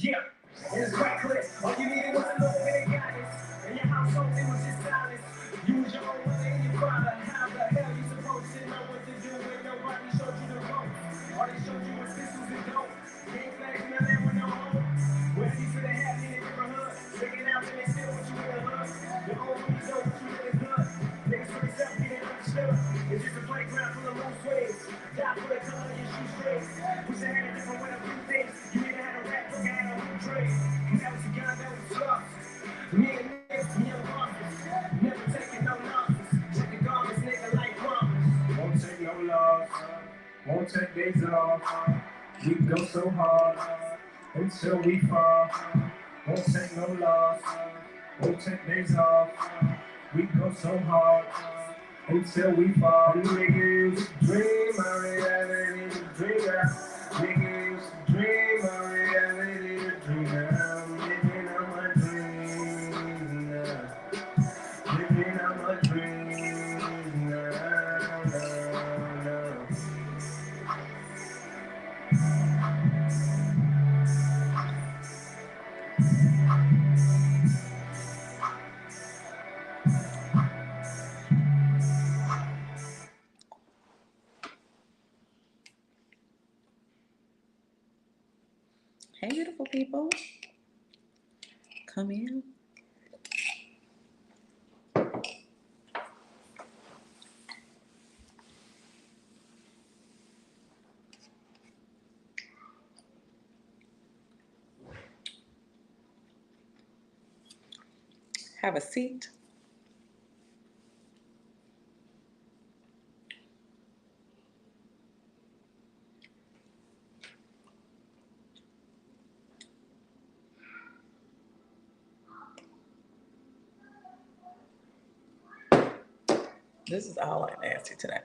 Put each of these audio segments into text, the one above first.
Yeah, it's reckless. All you needed was a little bit of guidance. And your household, it was just silence. You was your own mother and your father. How the hell you supposed to know what to do when nobody showed you the ropes? All they showed you was pistols and dope. Game flags in the land with no home. Where you could have had in the neighborhood. Sticking out and they still want you in the hood. The old ones know what you did is good. Niggas for themselves getting understood. It's just a playground full of loose waves. Die for the color of your shoestrings. Wish I had a different way to do things. You either had a rap book, I had a hoop trade. That was a gun, that was tough. Me and niggas, me and bosses. Never taking no nonsense. Check the garments, nigga, like promise. Won't take no loss. Won't take days off. We go so hard until we fall. Won't take no loss. Won't take days off. We go so hard until we fall. Nigga used to dream, my reality is a dreamer. Nigga used to dream, my reality is a dreamer. I'm living on my dream now. Living on my dream now. Hey, beautiful people. Come in. Have a seat. This is all like nasty today.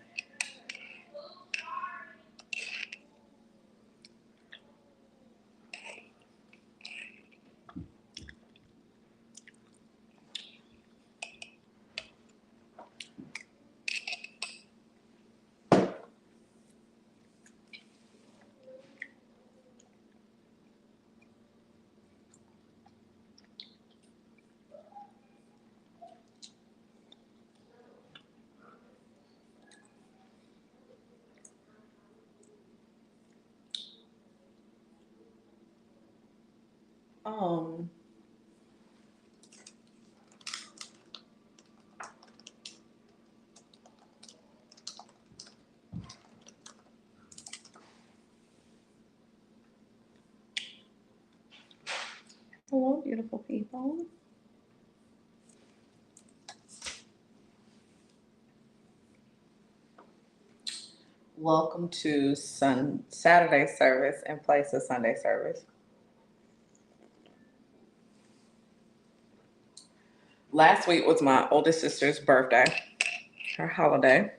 Hello, beautiful people. Welcome to Saturday service in place of Sunday service. Last week was my oldest sister's birthday, her holiday.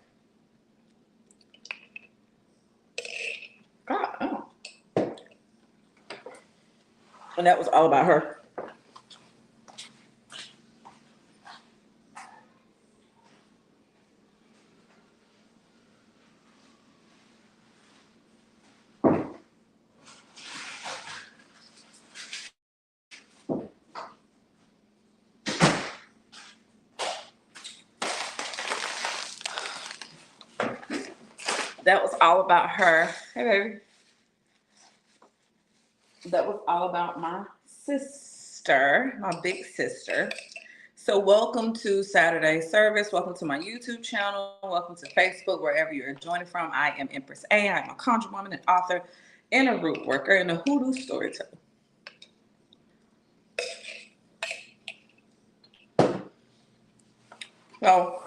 God, oh. And that was all about her. That was all about her. Hey, baby. That was all about my sister, my big sister. So welcome to Saturday service. Welcome to my YouTube channel. Welcome to Facebook, wherever you're joining from. I am Empress A. I am a conjure woman, an author, and a root worker, and a hoodoo storyteller. So,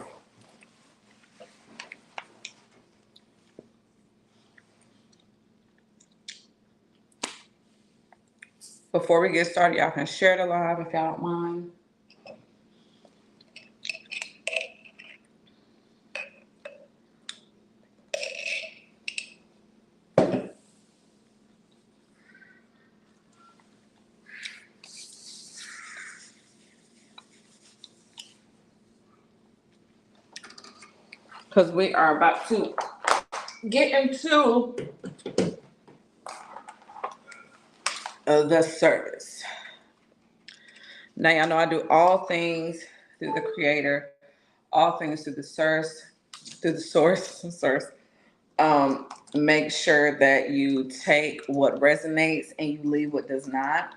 before we get started, y'all can share the live if y'all don't mind. Because we are about to get into the service. Now, y'all know I do all things through the Creator, all things through the source. Make sure that you take what resonates and you leave what does not.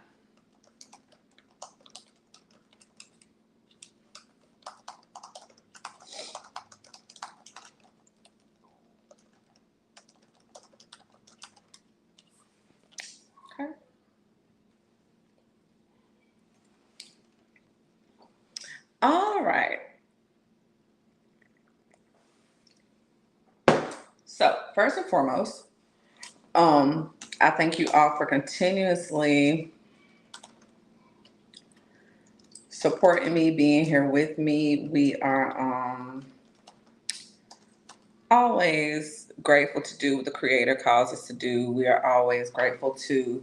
Okay. All right. So, first and foremost, I thank you all for continuously supporting me, being here with me. We are always grateful to do what the Creator calls us to do. We are always grateful to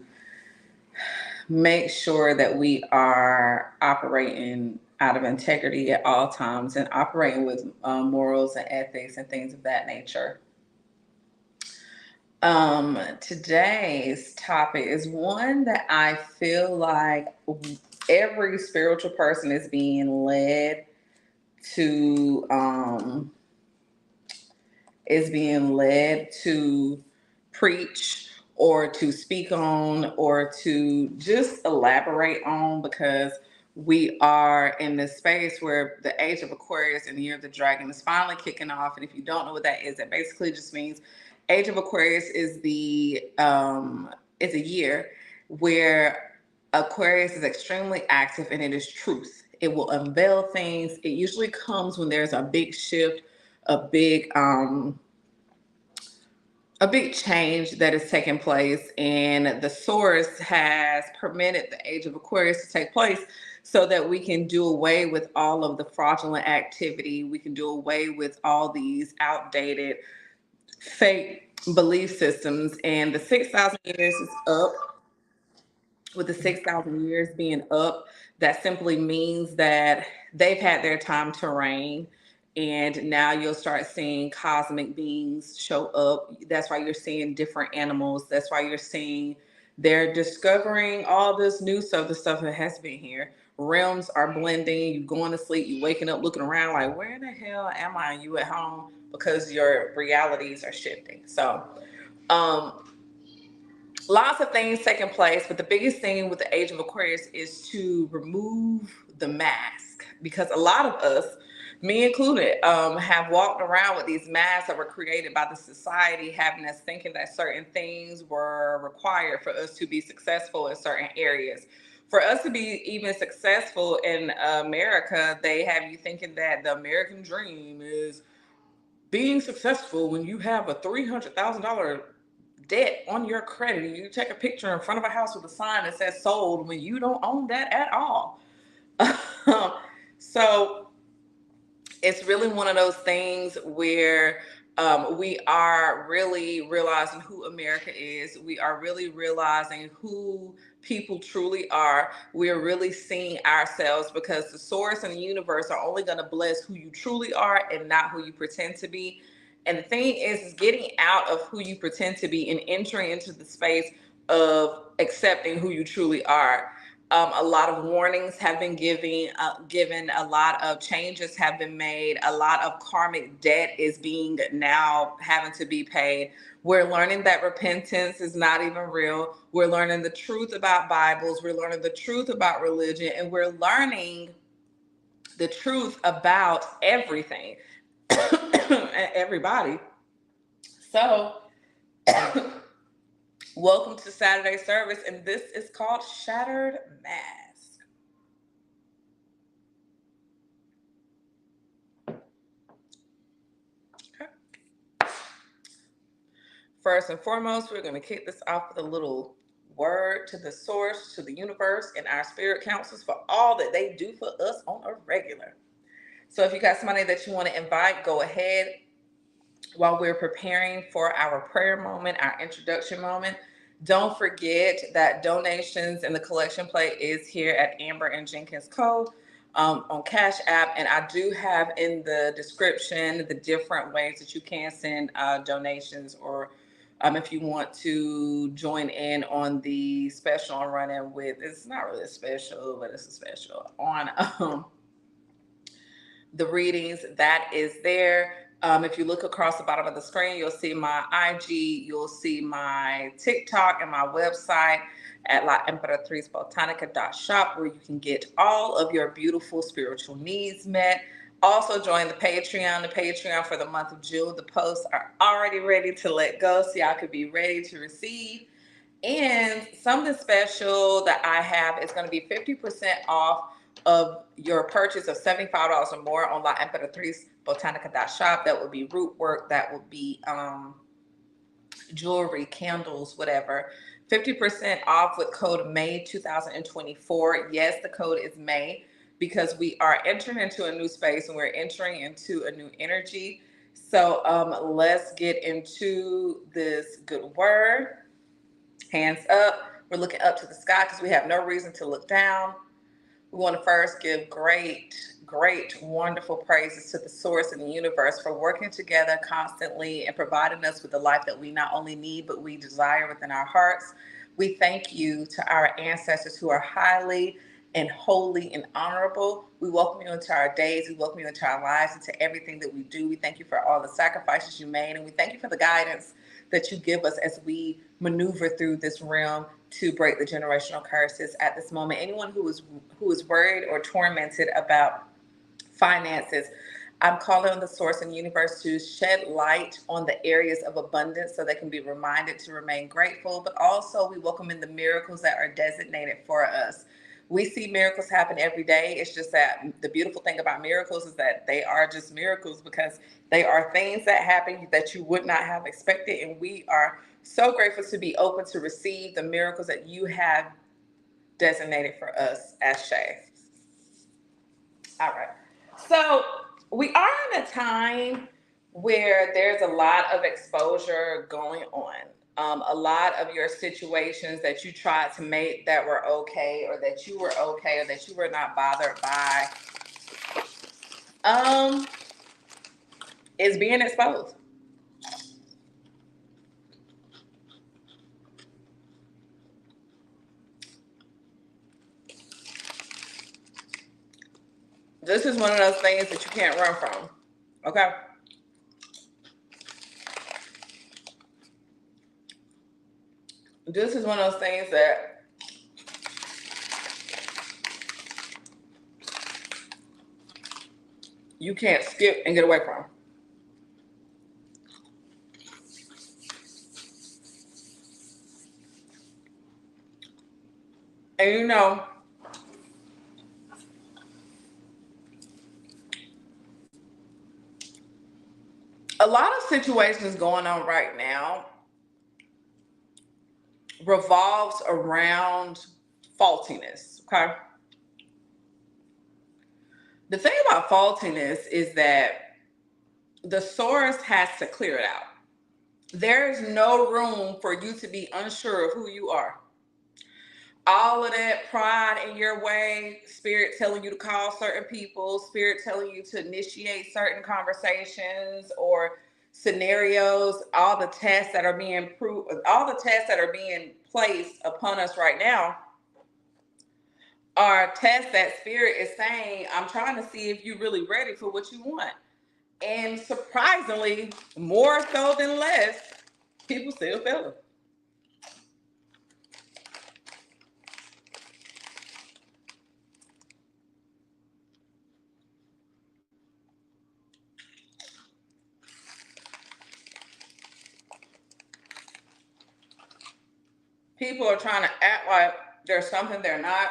make sure that we are operating out of integrity at all times and operating with morals and ethics and things of that nature. Today's topic is one that I feel like every spiritual person is being led to preach or to speak on or to just elaborate on, because we are in this space where the Age of Aquarius and the Year of the Dragon is finally kicking off. And if you don't know what that is, it basically just means Age of Aquarius is it's a year where Aquarius is extremely active and it is truth. It will unveil things. It usually comes when there's a big shift, a big change that is taking place, and the source has permitted the Age of Aquarius to take place so that we can do away with all of the fraudulent activity. We can do away with all these outdated, fake belief systems. And the 6,000 years is up. With the 6,000 years being up, that simply means that they've had their time to reign. And now you'll start seeing cosmic beings show up. That's why you're seeing different animals. That's why you're seeing they're discovering all this new stuff, the stuff that has been here. Realms are blending. You going to sleep, you waking up looking around like, where the hell am I? You at home? Because your realities are shifting. So, lots of things taking place, but the biggest thing with the Age of Aquarius is to remove the mask, because a lot of us, me included, have walked around with these masks that were created by the society, having us thinking that certain things were required for us to be successful in certain areas. For us to be even successful in America, they have you thinking that the American dream is being successful when you have a $300,000 debt on your credit. You take a picture in front of a house with a sign that says sold when you don't own that at all. So it's really one of those things where we are really realizing who America is. We are really realizing who people truly are. We are really seeing ourselves, because the source and the universe are only going to bless who you truly are and not who you pretend to be. And the thing is getting out of who you pretend to be and entering into the space of accepting who you truly are. A lot of warnings have been given, a lot of changes have been made, a lot of karmic debt is being now having to be paid. We're learning that repentance is not even real. We're learning the truth about Bibles. We're learning the truth about religion, and we're learning the truth about everything and everybody. So, welcome to Saturday service, and this is called Shattered Mask. Okay. First and foremost, we're going to kick this off with a little word to the source, to the universe, and our spirit councils for all that they do for us on a regular. So if you got somebody that you want to invite, go ahead. While we're preparing for our prayer moment, our introduction moment, don't forget that donations and the collection plate is here at AmberNJenkinsCo on Cashapp. And I do have in the description the different ways that you can send donations or If you want to join in on the special I'm running with, it's not really a special, but it's a special on the readings, that is there. If you look across the bottom of the screen, you'll see my IG, you'll see my TikTok and my website at laemperatricebotanica.shop, where you can get all of your beautiful spiritual needs met. Also join the Patreon for the month of June. The posts are already ready to let go, so y'all could be ready to receive. And something special that I have is going to be 50% off of your purchase of $75 or more on laemperatricebotanica.shop. That would be root work, that would be jewelry, candles, whatever. 50% off with code May 2024. Yes, the code is May, because we are entering into a new space and we're entering into a new energy. So let's get into this good word. Hands up. We're looking up to the sky because we have no reason to look down. We want to first give great, wonderful praises to the source and the universe for working together constantly and providing us with the life that we not only need, but we desire within our hearts. We thank you to our ancestors who are highly and holy and honorable. We welcome you into our days. We welcome you into our lives, into everything that we do. We thank you for all the sacrifices you made, and we thank you for the guidance that you give us as we maneuver through this realm to break the generational curses at this moment. Anyone who is worried or tormented about finances, I'm calling on the source and universe to shed light on the areas of abundance so they can be reminded to remain grateful. But also we welcome in the miracles that are designated for us. We see miracles happen every day. It's just that the beautiful thing about miracles is that they are just miracles because they are things that happen that you would not have expected. And we are so grateful to be open to receive the miracles that you have designated for us as Shay. All right. So we are in a time where there's a lot of exposure going on. A lot of your situations that you tried to make that were okay, or that you were okay, or that you were not bothered by, is being exposed. This is one of those things that you can't run from. Okay? This is one of those things that you can't skip and get away from. And you know, a lot of situations going on right now revolves around faultiness, okay? The thing about faultiness is that the source has to clear it out. There is no room for you to be unsure of who you are. All of that pride in your way, spirit telling you to call certain people, spirit telling you to initiate certain conversations or scenarios, all the tests that are being placed upon us right now are tests that spirit is saying, I'm trying to see if you're really ready for what you want. And surprisingly, more so than less, people still feel it. People are trying to act like there's something they're not.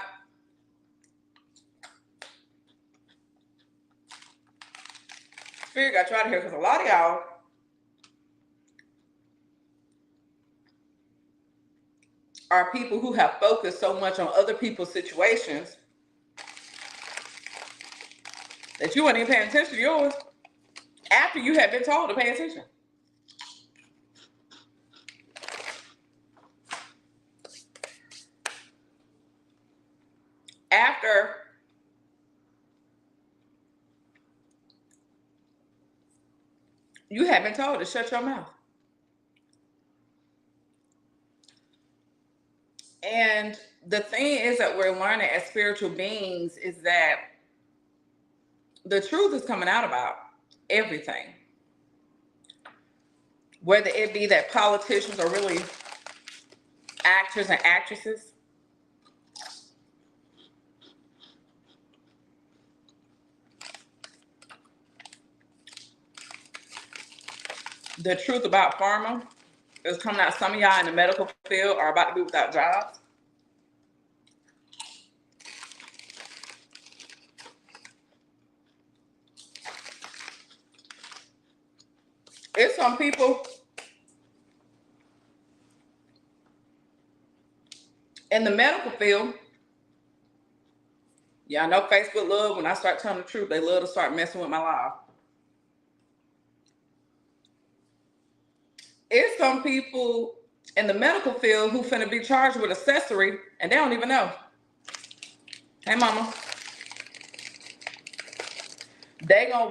Spirit got you out of here because a lot of y'all are people who have focused so much on other people's situations that you weren't even paying attention to yours after you had been told to pay attention. After you had been told to shut your mouth. And the thing is that we're learning as spiritual beings is that the truth is coming out about everything. Whether it be that politicians are really actors and actresses, the truth about pharma is coming out. Some of y'all in the medical field are about to be without jobs. It's some people in the medical field. Yeah, I know Facebook love when I start telling the truth. They love to start messing with my life. It's some people in the medical field who finna be charged with accessory and they don't even know. Hey, mama. They're gonna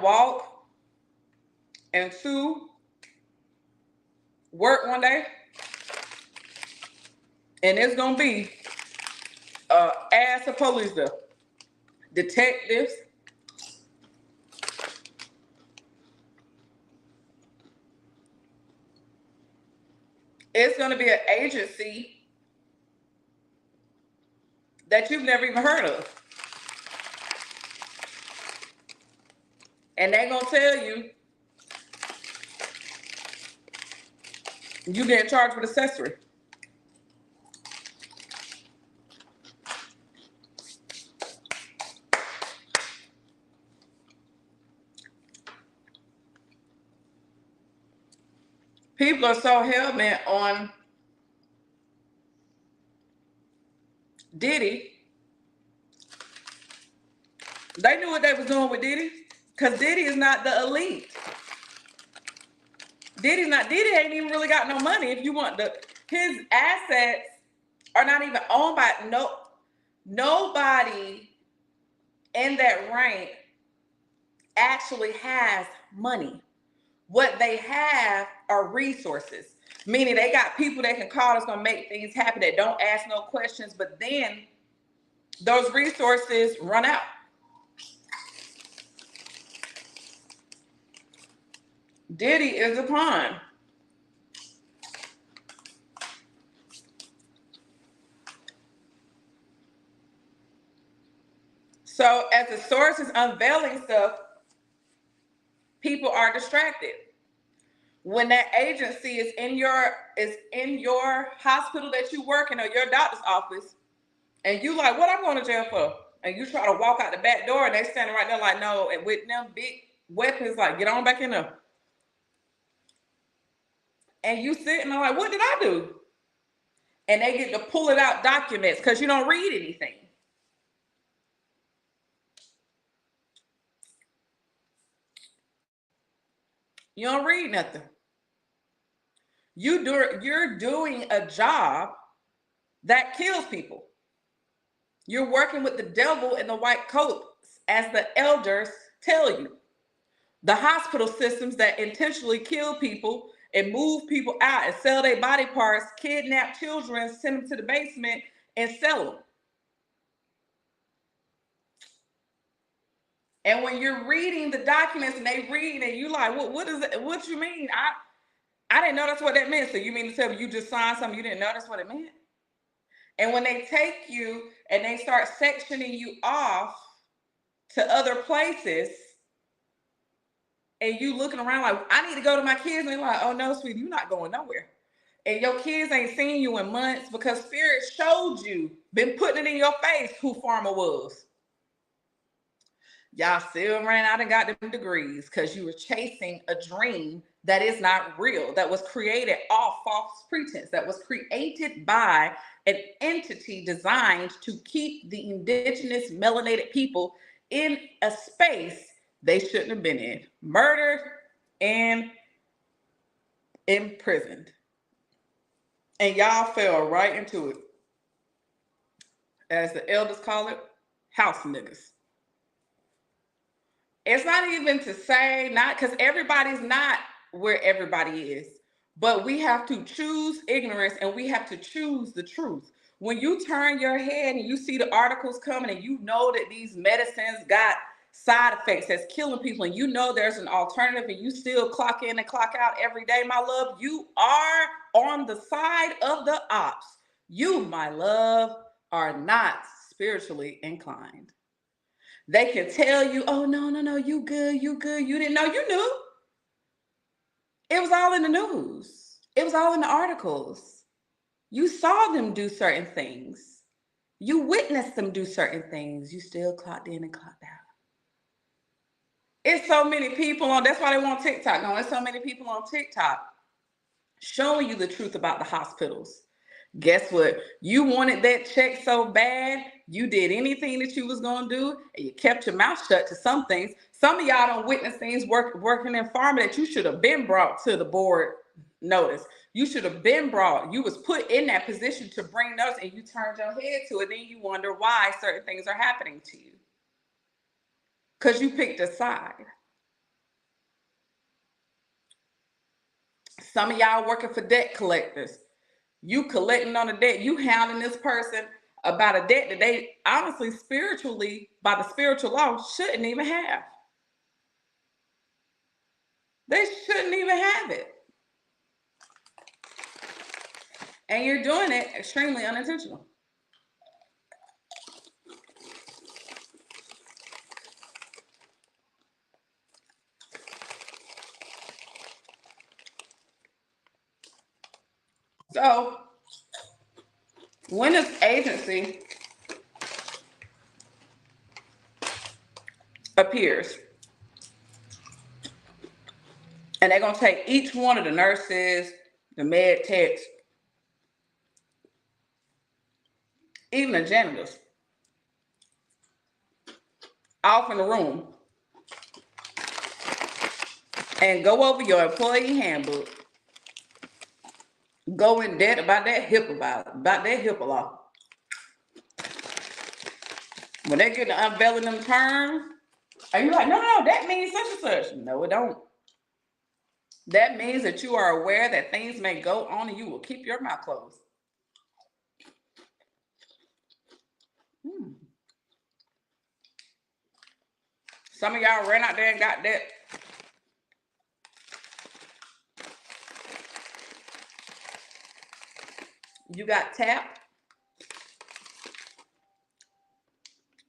walk into work one day and it's gonna be ass of police there, detectives, it's gonna be an agency that you've never even heard of. And they're gonna tell you you get charged with accessory. People are so hell-bent on Diddy. They knew what they was doing with Diddy, because Diddy is not the elite. Diddy ain't even really got no money. If you want his assets are not even owned by nobody in that rank actually has money. What they have are resources, meaning they got people that can call that's gonna make things happen that don't ask no questions, but then those resources run out. Diddy is a pawn. So as the source is unveiling stuff, people are distracted. When that agency is in your hospital that you work in or your doctor's office, and you like, what I'm going to jail for? And you try to walk out the back door and they standing right there like, no, and with them big weapons, like, get on back in there. And you sitting there like, what did I do? And they get to pull it out documents because you don't read anything. You don't read nothing. You're doing a job that kills people. You're working with the devil in the white coats, as the elders tell you. The hospital systems that intentionally kill people and move people out and sell their body parts, kidnap children, send them to the basement and sell them. And when you're reading the documents and they read and you like, what is it? What you mean? I didn't know that's what that meant. So you mean to tell me you just signed something you didn't know that's what it meant? And when they take you and they start sectioning you off to other places, and you looking around like, I need to go to my kids, and they're like, oh no, sweetie, you're not going nowhere. And your kids ain't seen you in months because Spirit showed you, been putting it in your face who Farmer was. Y'all still ran out and got them degrees because you were chasing a dream that is not real, that was created off false pretense, that was created by an entity designed to keep the indigenous melanated people in a space they shouldn't have been in, murdered and imprisoned. And y'all fell right into it. As the elders call it, house niggas. It's not even to say, not because everybody's not where everybody is. But we have to choose ignorance and we have to choose the truth. When you turn your head and you see the articles coming and you know that these medicines got side effects that's killing people and you know there's an alternative and you still clock in and clock out every day, my love, you are on the side of the ops. You, my love, are not spiritually inclined. They can tell you, oh, no, you good, you good. You didn't know, you knew. It was all in the news. It was all in the articles. You saw them do certain things. You witnessed them do certain things. You still clocked in and clocked out. It's so many people on, that's why they want TikTok. No, there's so many people on TikTok showing you the truth about the hospitals. Guess what? You wanted that check so bad, you did anything that you was going to do, and you kept your mouth shut to some things. Some of y'all don't witness things working in pharma that you should have been brought to the board notice. You should have been brought. You was put in that position to bring notice, and you turned your head to it. Then you wonder why certain things are happening to you. Because you picked a side. Some of y'all working for debt collectors. You collecting on a debt. You hounding this person about a debt that they honestly, spiritually, by the spiritual law, shouldn't even have. They shouldn't even have it. And you're doing it extremely unintentional. So when this agency appears, and they're going to take each one of the nurses, the med techs, even the janitors, off in the room and go over your employee handbook, go in debt about that HIPAA law. When they get to unveiling them terms, are you like, no, that means such and such? No, it don't. That means that you are aware that things may go on and you will keep your mouth closed. Some of y'all ran out there and got that. You got tapped.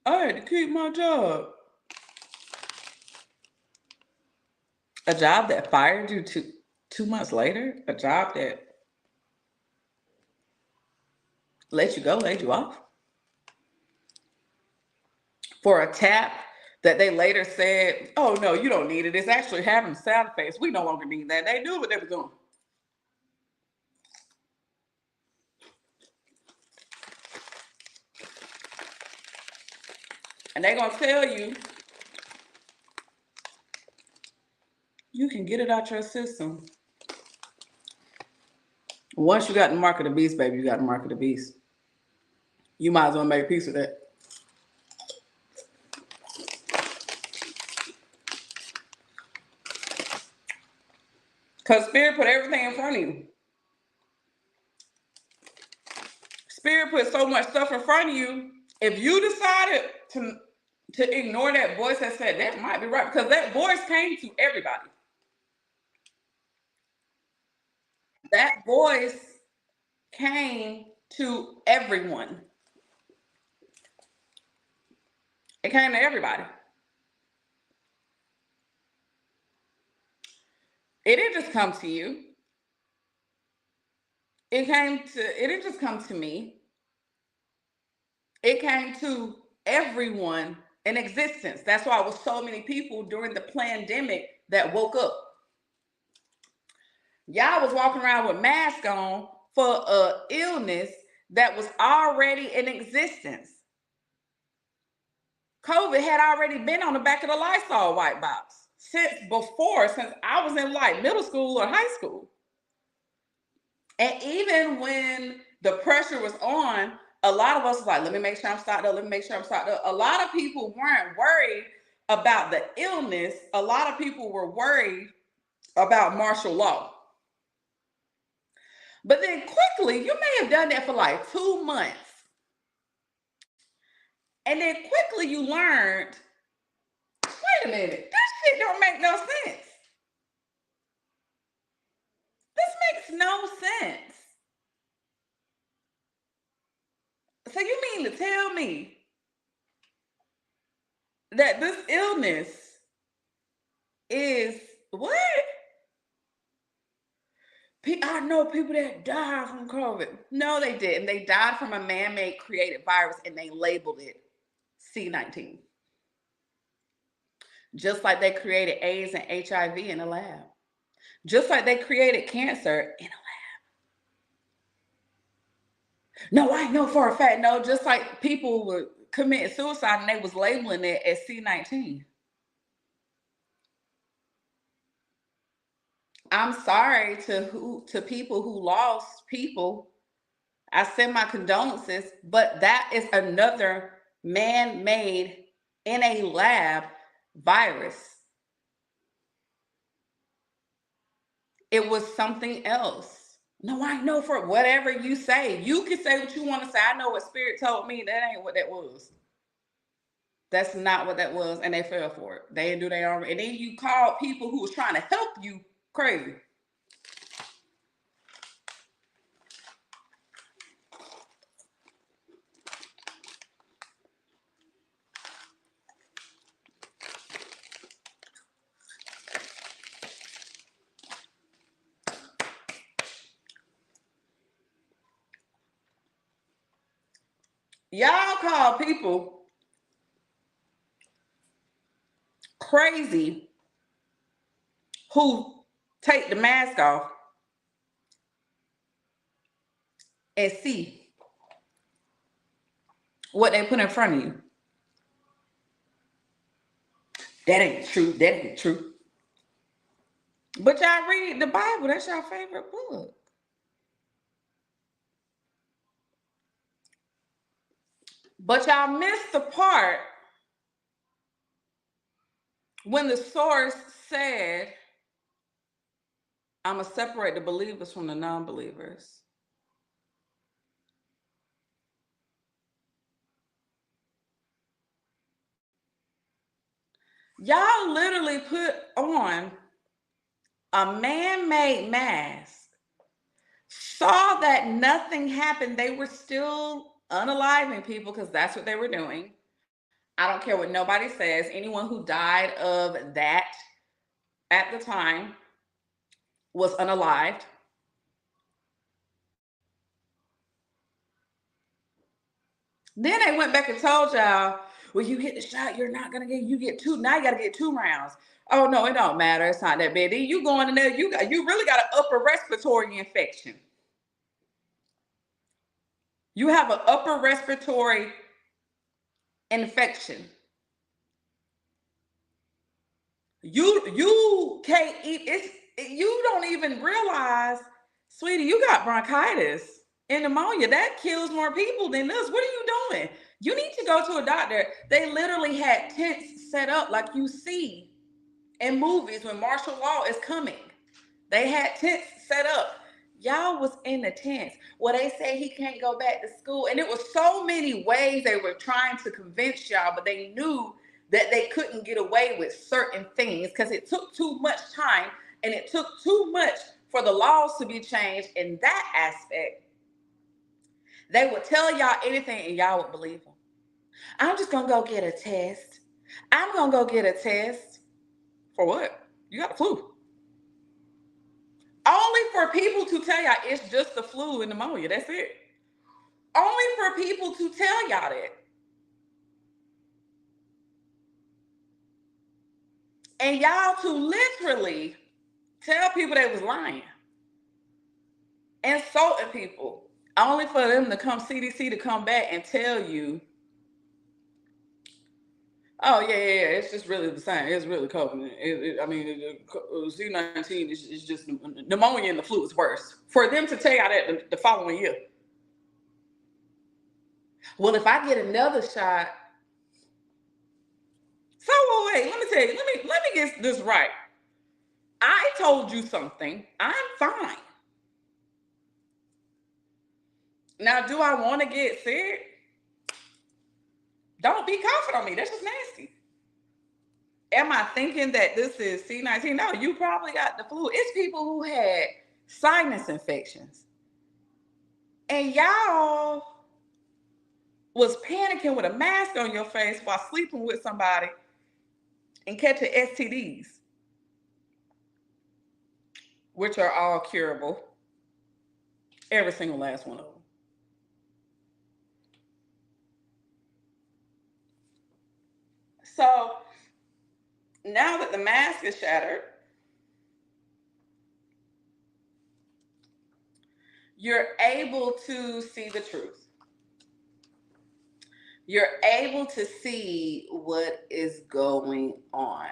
I had to keep my job. A job that fired you 2 months later? A job that let you go, laid you off? For a tap that they later said, oh, no, you don't need it. It's actually having side effects. We no longer need that. They knew what they were doing. And they're going to tell you, you can get it out your system. Once you got the mark of the beast, baby, you got the mark of the beast. You might as well make peace with that. Because Spirit put everything in front of you. Spirit put so much stuff in front of you. If you decided to ignore that voice that said, that might be right, because that voice came to everybody. That voice came to everyone. It came to everybody. It didn't just come to you. It didn't just come to me. It came to everyone in existence. That's why it was so many people during the pandemic that woke up. Y'all was walking around with masks on for an illness that was already in existence. COVID had already been on the back of the Lysol white box since I was in like middle school or high school. And even when the pressure was on, a lot of us was like, let me make sure I'm stocked up. Let me make sure I'm stocked up. A lot of people weren't worried about the illness. A lot of people were worried about martial law. But then quickly, you may have done that for like 2 months. And then quickly you learned, wait a minute, this shit don't make no sense. This makes no sense. So you mean to tell me that this illness is what? I know people that died from COVID. No, they didn't. They died from a man-made created virus and they labeled it C-19. Just like they created AIDS and HIV in a lab. Just like they created cancer in a lab. No, I know for a fact. No, just like people were committing suicide and they was labeling it as C-19. I'm sorry to people who lost people. I send my condolences, but that is another man-made in a lab virus. It was something else. No, I know for whatever you say. You can say what you want to say. I know what spirit told me. That ain't what that was. That's not what that was. And they fell for it. They didn't do their own. And then you called people who was trying to help you crazy. Y'all call people crazy who take the mask off and see what they put in front of you. That ain't true. That ain't true. But y'all read the Bible. That's your favorite book. But y'all missed the part when the source said, I'm going to separate the believers from the non-believers. Y'all literally put on a man-made mask, saw that nothing happened. They were still unaliving people because that's what they were doing. I don't care what nobody says. Anyone who died of that at the time was unalived. Then they went back and told y'all, well, you get the shot, you're not gonna you get two. Now you gotta get 2 rounds. Oh no, it don't matter. It's not that bad. Then you going in there, you really got an upper respiratory infection. You have an upper respiratory infection. You can't eat. You don't even realize, sweetie, you got bronchitis and pneumonia. That kills more people than this. What are you doing? You need to go to a doctor. They literally had tents set up like you see in movies when martial law is coming. They had tents set up. Y'all was in the tents. Well, they say he can't go back to school. And it was so many ways they were trying to convince y'all, but they knew that they couldn't get away with certain things because it took too much time and it took too much for the laws to be changed in that aspect. They would tell y'all anything and y'all would believe them. I'm just going to go get a test. I'm going to go get a test. For what? You got the flu. Only for people to tell y'all it's just the flu and pneumonia. That's it. Only for people to tell y'all that. And y'all to literally tell people they was lying. Insulting people. Only for them to come, CDC to come back and tell you, oh, yeah, it's just really the same. It's really COVID. C-19 is just pneumonia and the flu is worse. For them to tell y'all that the following year. Well, if I get another shot. So, wait, let me tell you. Let me get this right. I told you something. I'm fine. Now, do I want to get sick? Don't be coughing on me. That's just nasty. Am I thinking that this is C19? No, you probably got the flu. It's people who had sinus infections. And y'all was panicking with a mask on your face while sleeping with somebody and catching STDs, which are all curable. Every single last one of them. So now that the mask is shattered, you're able to see the truth. You're able to see what is going on.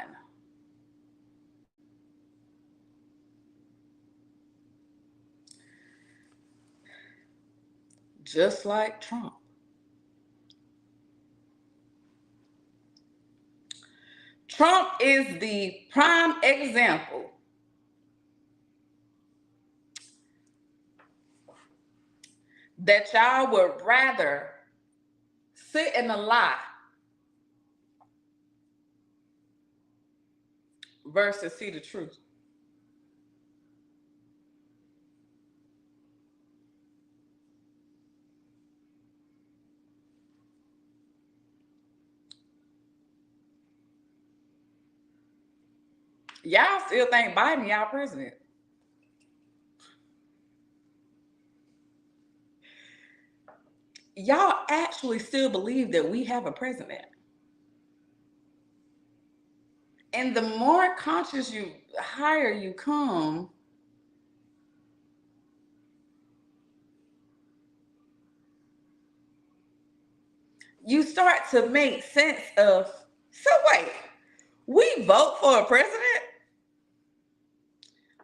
Just like Trump. Trump is the prime example that y'all would rather sit in a lie versus see the truth. Y'all still think Biden y'all president. Y'all actually still believe that we have a president. And the more conscious higher you come, you start to make sense of, so wait, we vote for a president,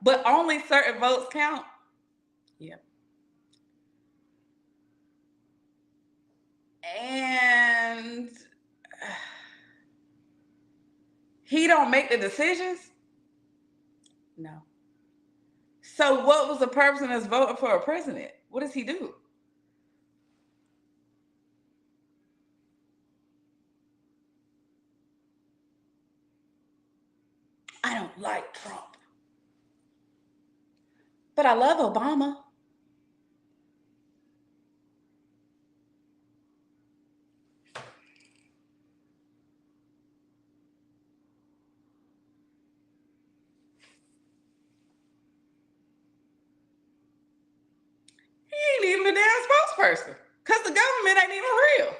but only certain votes count? Yeah. And he don't make the decisions? No. So what was the purpose of us voting for a president? What does he do? I don't like Trump, but I love Obama. He ain't even a damn spokesperson because the government ain't even real.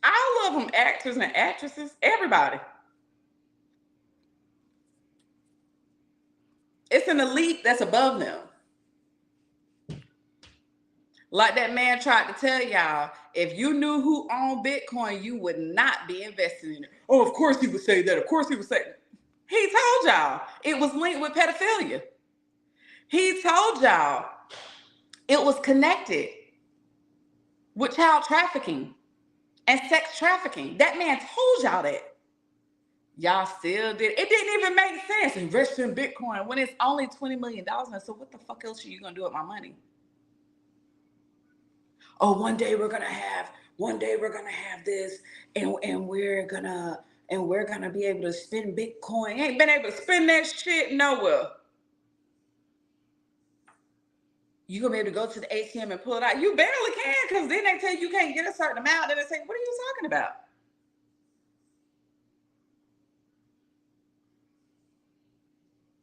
All of them, actors and actresses, everybody. It's an elite that's above them. Like that man tried to tell y'all, if you knew who owned Bitcoin, you would not be investing in it. Oh, of course he would say that. Of course he would say that. He told y'all it was linked with pedophilia. He told y'all it was connected with child trafficking and sex trafficking. That man told y'all that. Y'all still did. It didn't even make sense. Invest in Bitcoin when it's only $20 million. So what the fuck else are you gonna do with my money? Oh, one day we're gonna have this, and we're gonna be able to spend Bitcoin. Ain't been able to spend that shit nowhere. You gonna be able to go to the ATM and pull it out? You barely can, because then they tell you can't get a certain amount. Then they say, what are you talking about?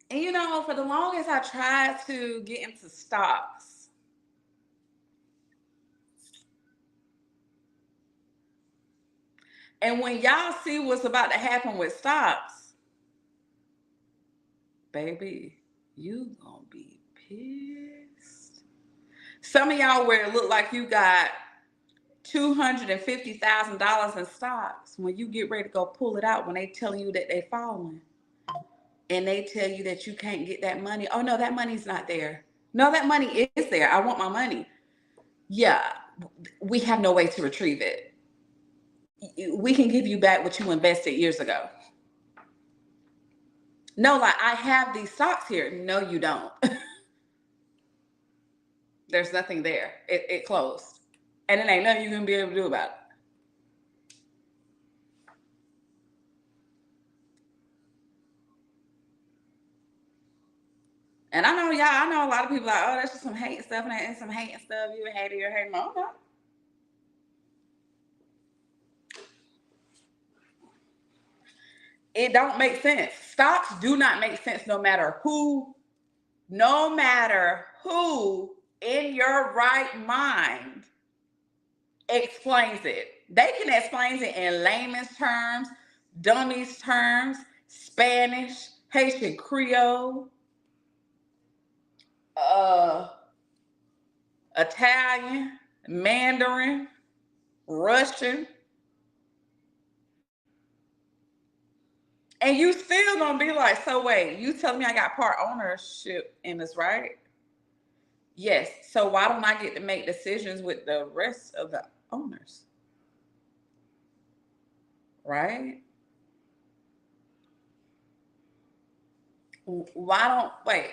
And you know, for the longest I tried to get into stocks. And when y'all see what's about to happen with stocks, baby, you gonna be pissed. Some of y'all where it look like you got $250,000 in stocks, when you get ready to go pull it out, when they telling you that they falling, and they tell you that you can't get that money. Oh no, that money's not there. No, that money is there. I want my money. Yeah, we have no way to retrieve it. We can give you back what you invested years ago. No, like I have these stocks here. No, you don't. There's nothing there. It closed. And it ain't nothing you're gonna be able to do about it. And I know a lot of people like, oh, that's just some hate stuff and some hating stuff. You hate it, you're hating. Okay. It don't make sense. Stocks do not make sense no matter who in your right mind explains it. They can explain it in layman's terms, dummies terms, Spanish, Haitian Creole, Italian, Mandarin, Russian. And you still gonna be like, so wait, you telling me I got part ownership in this, right? Yes. So why don't I get to make decisions with the rest of the owners? Right? Why don't, wait,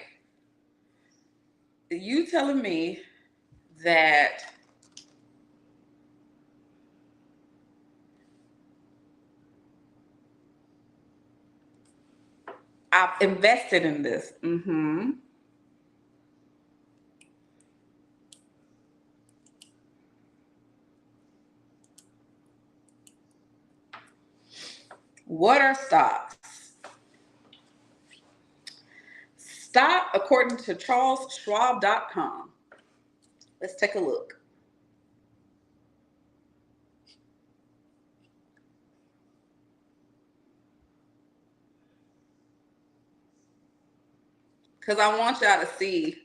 you telling me that I've invested in this? What are stocks? Stock, according to CharlesSchwab.com. Let's take a look. Because I want y'all to see.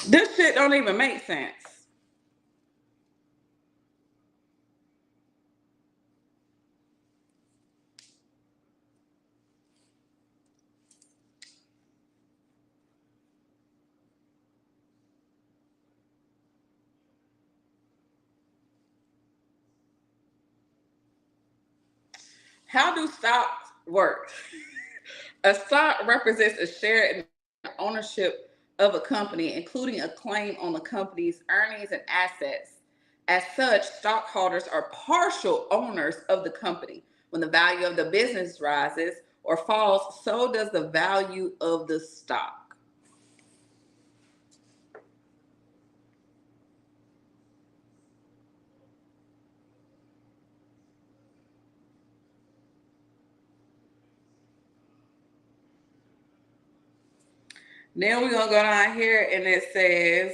This shit don't even make sense. How do stocks work? A stock represents a share in ownership of a company, including a claim on the company's earnings and assets. As such, stockholders are partial owners of the company. When the value of the business rises or falls, so does the value of the stock. Then we're going to go down here and it says,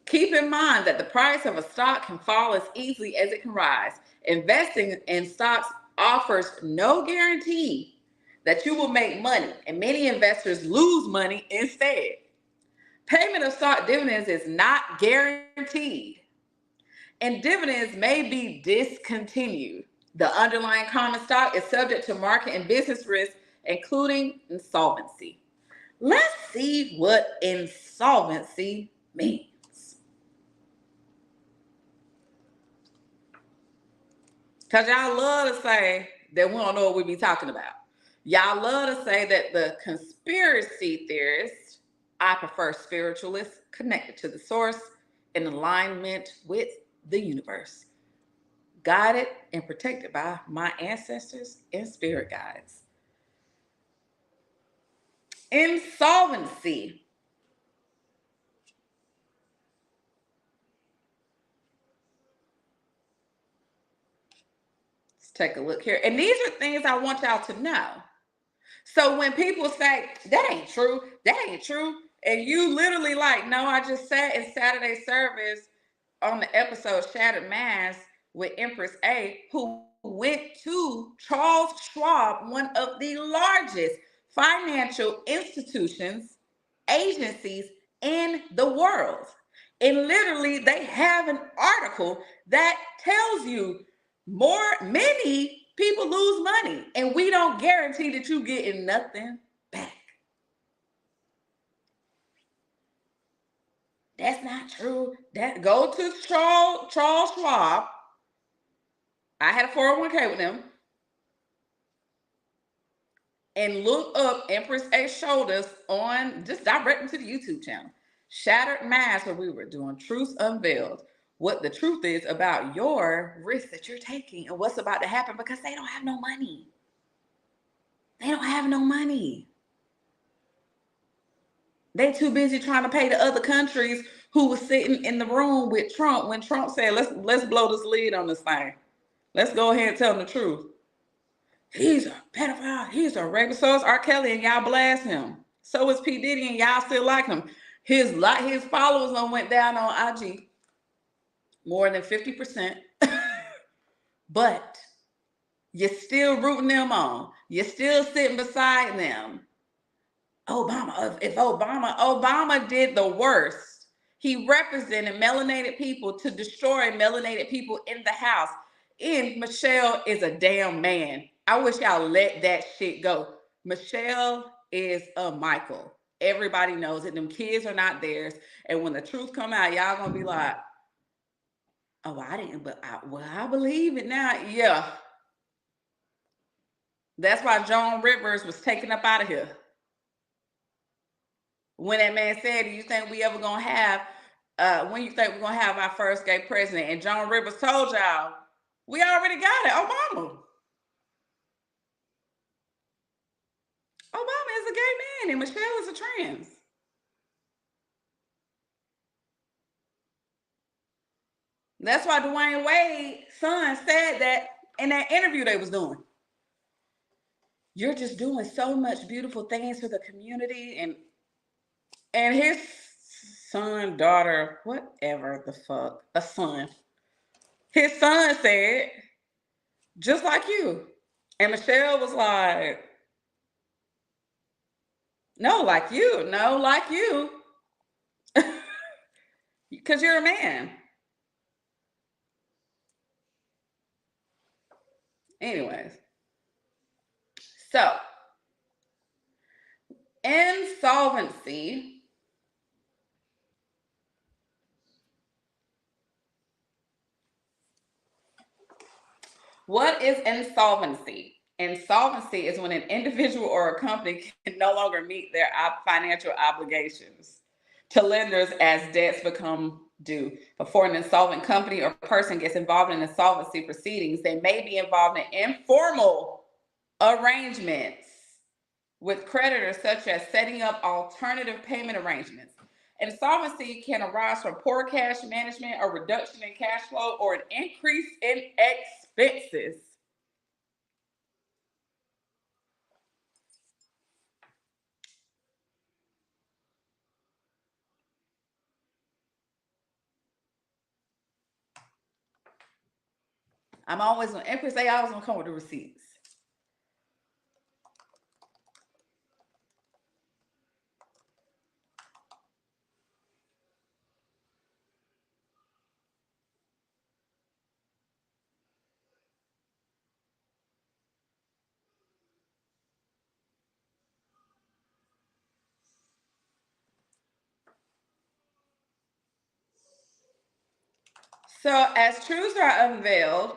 keep in mind that the price of a stock can fall as easily as it can rise. Investing in stocks offers no guarantee that you will make money, and many investors lose money instead. Payment of stock dividends is not guaranteed, and dividends may be discontinued. The underlying common stock is subject to market and business risk, including insolvency. Let's see what insolvency means. Because y'all love to say that we don't know what we be talking about. Y'all love to say that the conspiracy theorists, I prefer spiritualists, connected to the source, in alignment with the universe, guided and protected by my ancestors and spirit guides. Insolvency. Let's take a look here. And these are things I want y'all to know. So when people say, that ain't true, and you literally like, no, I just sat in Saturday service on the episode Shattered Minds with Empress A, who went to Charles Schwab, one of the largest financial institutions agencies in the world. And literally, they have an article that tells you many people lose money, and we don't guarantee that you getting nothing back. That's not true. That go to Charles Schwab. I had a 401k with them. And look up Empress A Shoulders on, just direct them to the YouTube channel. Shattered Mask, where we were doing Truths Unveiled. What the truth is about your risk that you're taking and what's about to happen, because they don't have no money. They don't have no money. They too busy trying to pay the other countries who was sitting in the room with Trump when Trump said, let's blow this lead on this thing. Let's go ahead and tell them the truth. He's a pedophile. He's a rapist. So is R. Kelly, and y'all blast him. So is P. Diddy, and y'all still like him. His followers went down on IG more than 50%. But you're still rooting them on. You're still sitting beside them. Obama did the worst. He represented melanated people to destroy melanated people in the house. And Michelle is a damn man. I wish y'all let that shit go. Michelle is a Michael. Everybody knows it. Them kids are not theirs. And when the truth come out, y'all gonna be like, oh, I didn't, but I believe it now. Yeah. That's why Joan Rivers was taken up out of here. When that man said, do you think we ever gonna have, when you think we're gonna have our first gay president? And Joan Rivers told y'all, we already got it, Obama. Obama is a gay man and Michelle is a trans. That's why Dwayne Wade's son said that in that interview they was doing. You're just doing so much beautiful things for the community, and his son, daughter, whatever the fuck, a son. His son said, just like you. And Michelle was like, no, like you. No, like you. Because you're a man. Anyways. So, insolvency. What is insolvency? Insolvency is when an individual or a company can no longer meet their financial obligations to lenders as debts become due. Before an insolvent company or person gets involved in insolvency proceedings, they may be involved in informal arrangements with creditors, such as setting up alternative payment arrangements. Insolvency can arise from poor cash management, a reduction in cash flow, or an increase in expenses. I'm always on Empress. They always gonna come with the receipts. So as truths are unveiled,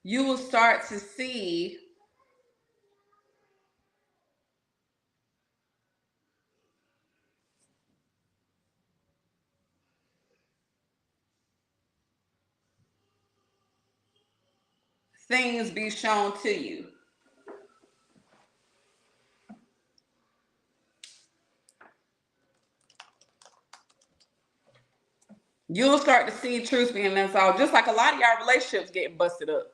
you will start to see things be shown to you. You'll start to see truth being unsolved, just like a lot of y'all relationships getting busted up.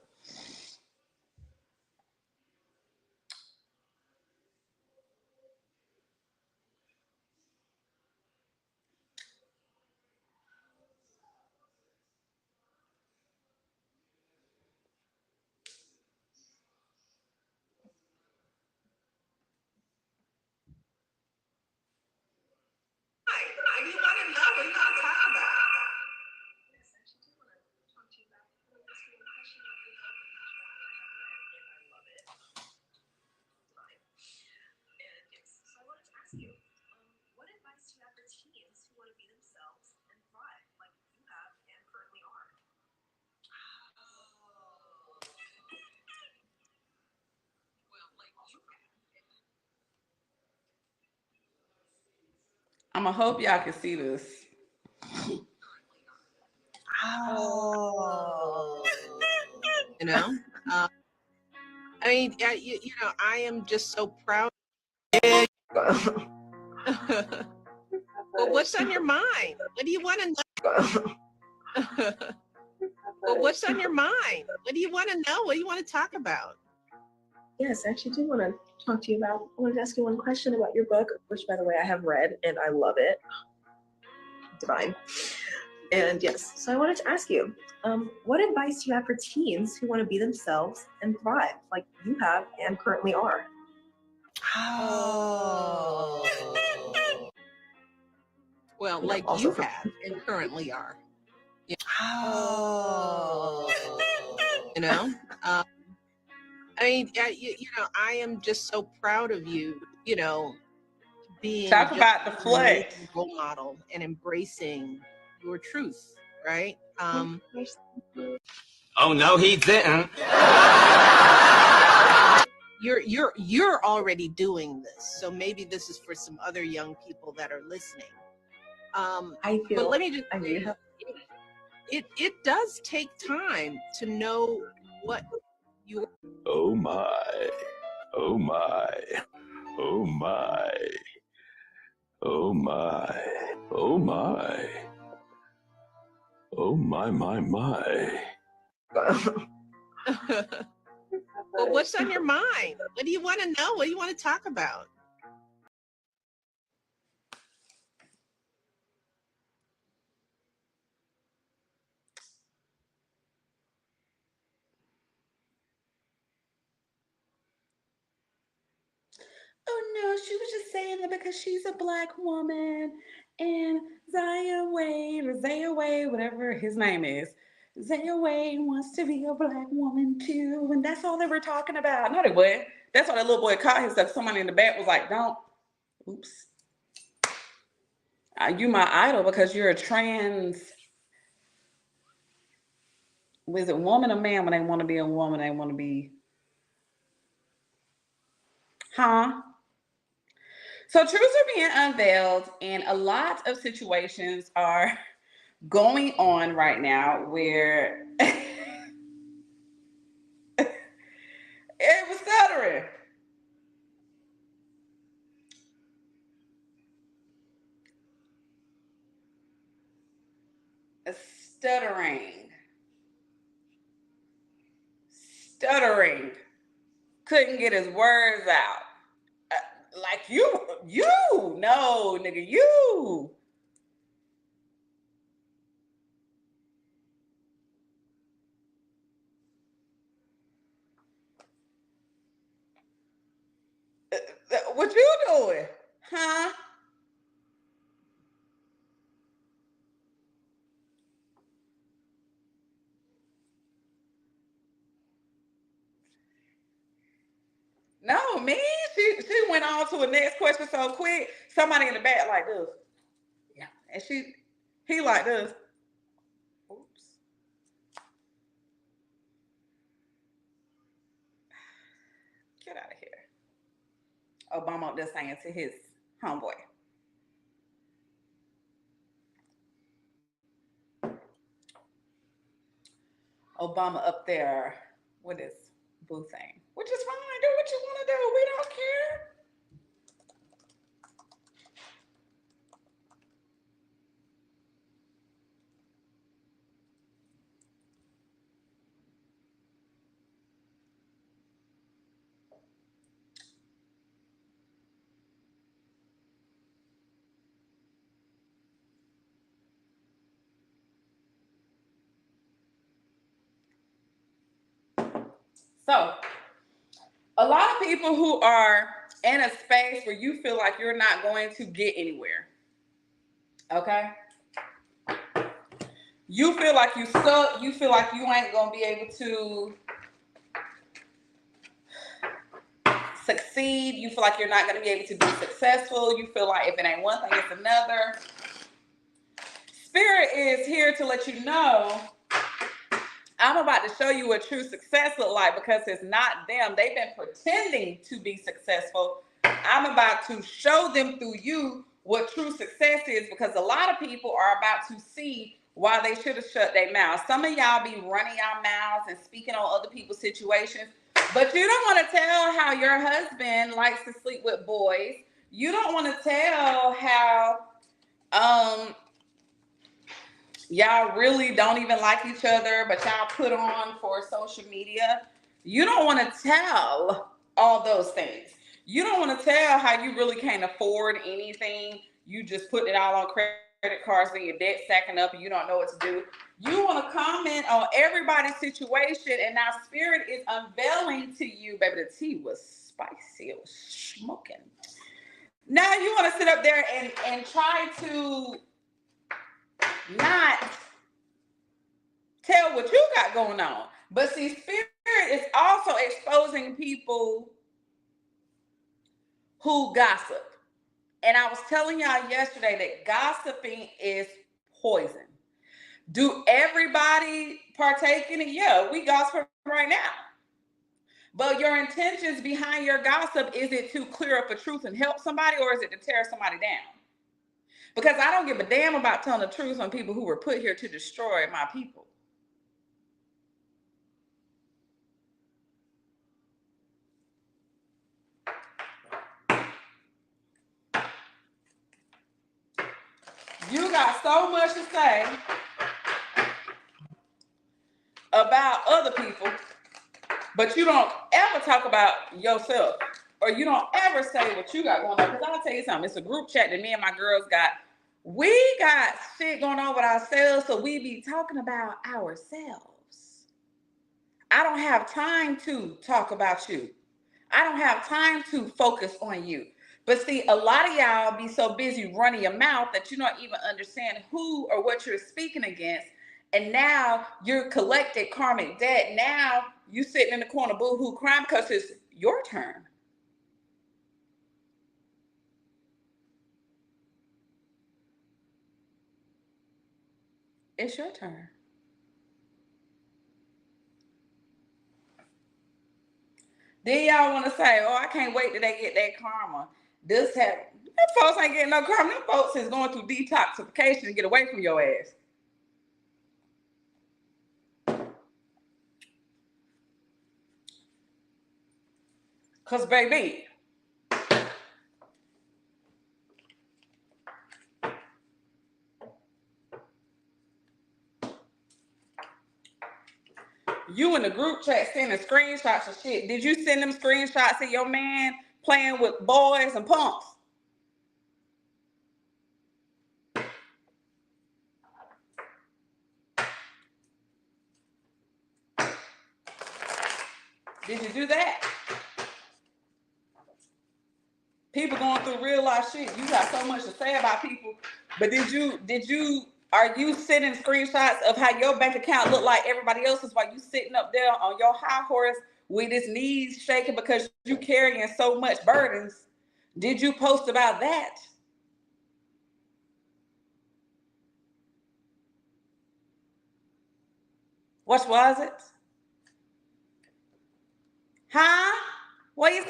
I'm gonna hope y'all can see this. Oh, you know, I mean, you know, I am just so proud. Well, what's on your mind? What do you want to know? Well, what's on your mind? What do you want to know? What do you want to talk about? Yes, I actually do want to talk to you about. I wanted to ask you one question about your book, which, by the way, I have read and I love it. Divine. And yes, so I wanted to ask you, what advice do you have for teens who want to be themselves and thrive, like you have and currently are? Oh. Well, like you have and currently are. Yeah. Oh. You know, I mean, you know, I am just so proud of you, you know, being Talk about the an flex. amazing role model and embracing your truth, right? Oh no, he didn't. You're already doing this, so maybe this is for some other young people that are listening. I feel. But let me just I mean, it does take time to know what you. Oh my, oh my, oh my, oh my, oh my, oh my. Well, what's on your mind? What do you want to know? What do you want to talk about? Oh no, she was just saying that because she's a Black woman and Zaya Wade or Zaya Wade, whatever his name is, Zaya Wade wants to be a Black woman too. And that's all they were talking about. No, they weren't. That's why that little boy caught himself. Somebody in the back was like, don't. Oops. You my idol because you're a trans. Was it woman or man when they want to be a woman? They want to be. Huh? So truths are being unveiled, and a lot of situations are going on right now where it was stuttering. Stuttering. Stuttering. Couldn't get his words out. Like you, no, nigga, you. What you doing? Huh? No, me. She went on to a next question so quick. Somebody in the back like this. Yeah. And he like this. Oops. Get out of here. Obama up there saying to his homeboy. Obama up there with his boo thing, which is fine. Do what you want to do. We don't care. So, a lot of people who are in a space where you feel like you're not going to get anywhere. Okay? You feel like you suck. You feel like you ain't going to be able to succeed. You feel like you're not going to be able to be successful. You feel like if it ain't one thing, it's another. Spirit is here to let you know I'm about to show you what true success looks like, because it's not them. They've been pretending to be successful. I'm about to show them through you what true success is, because a lot of people are about to see why they should have shut their mouths. Some of y'all be running your mouths and speaking on other people's situations, but you don't want to tell how your husband likes to sleep with boys. You don't want to tell how y'all really don't even like each other, but y'all put on for social media. You don't want to tell all those things. You don't want to tell how you really can't afford anything. You just put it all on credit cards and your debt stacking up and you don't know what to do. You want to comment on everybody's situation, and now Spirit is unveiling to you, baby, the tea was spicy. It was smoking. Now you want to sit up there and try to not tell what you got going on. But see, Spirit is also exposing people who gossip. And I was telling y'all yesterday that gossiping is poison. Do everybody partake in it? Yeah, we gossip right now. But your intentions behind your gossip, is it to clear up a truth and help somebody, or is it to tear somebody down? Because I don't give a damn about telling the truth on people who were put here to destroy my people. You got so much to say about other people, but you don't ever talk about yourself, or you don't ever say what you got going on. Because I'll tell you something, it's a group chat that me and my girls got. We got shit going on with ourselves, so we be talking about ourselves. I don't have time to talk about you. I don't have time to focus on you. But see, a lot of y'all be so busy running your mouth that you don't even understand who or what you're speaking against. And now you're collected karmic debt. Now you sitting in the corner boo-hoo crying because it's your turn. It's your turn. Then y'all want to say, oh, I can't wait till they get that karma. This happened. Them folks ain't getting no karma. Them folks is going through detoxification to get away from your ass. Because, baby, you in the group chat sending screenshots of shit. Did you send them screenshots of your man playing with boys and punks? Did you do that? People going through real life shit. You got so much to say about people. But are you sending screenshots of how your bank account look like everybody else's while you sitting up there on your high horse with his knees shaking because you carrying so much burdens? Did you post about that? What was it? Huh? What you say?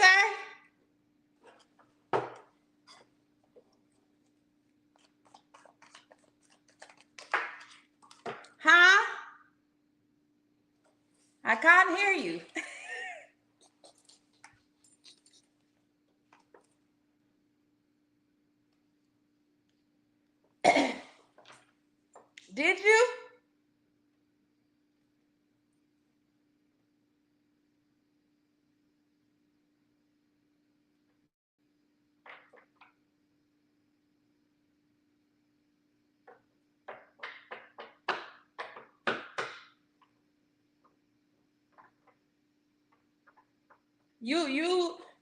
Huh? I can't hear you. Did you?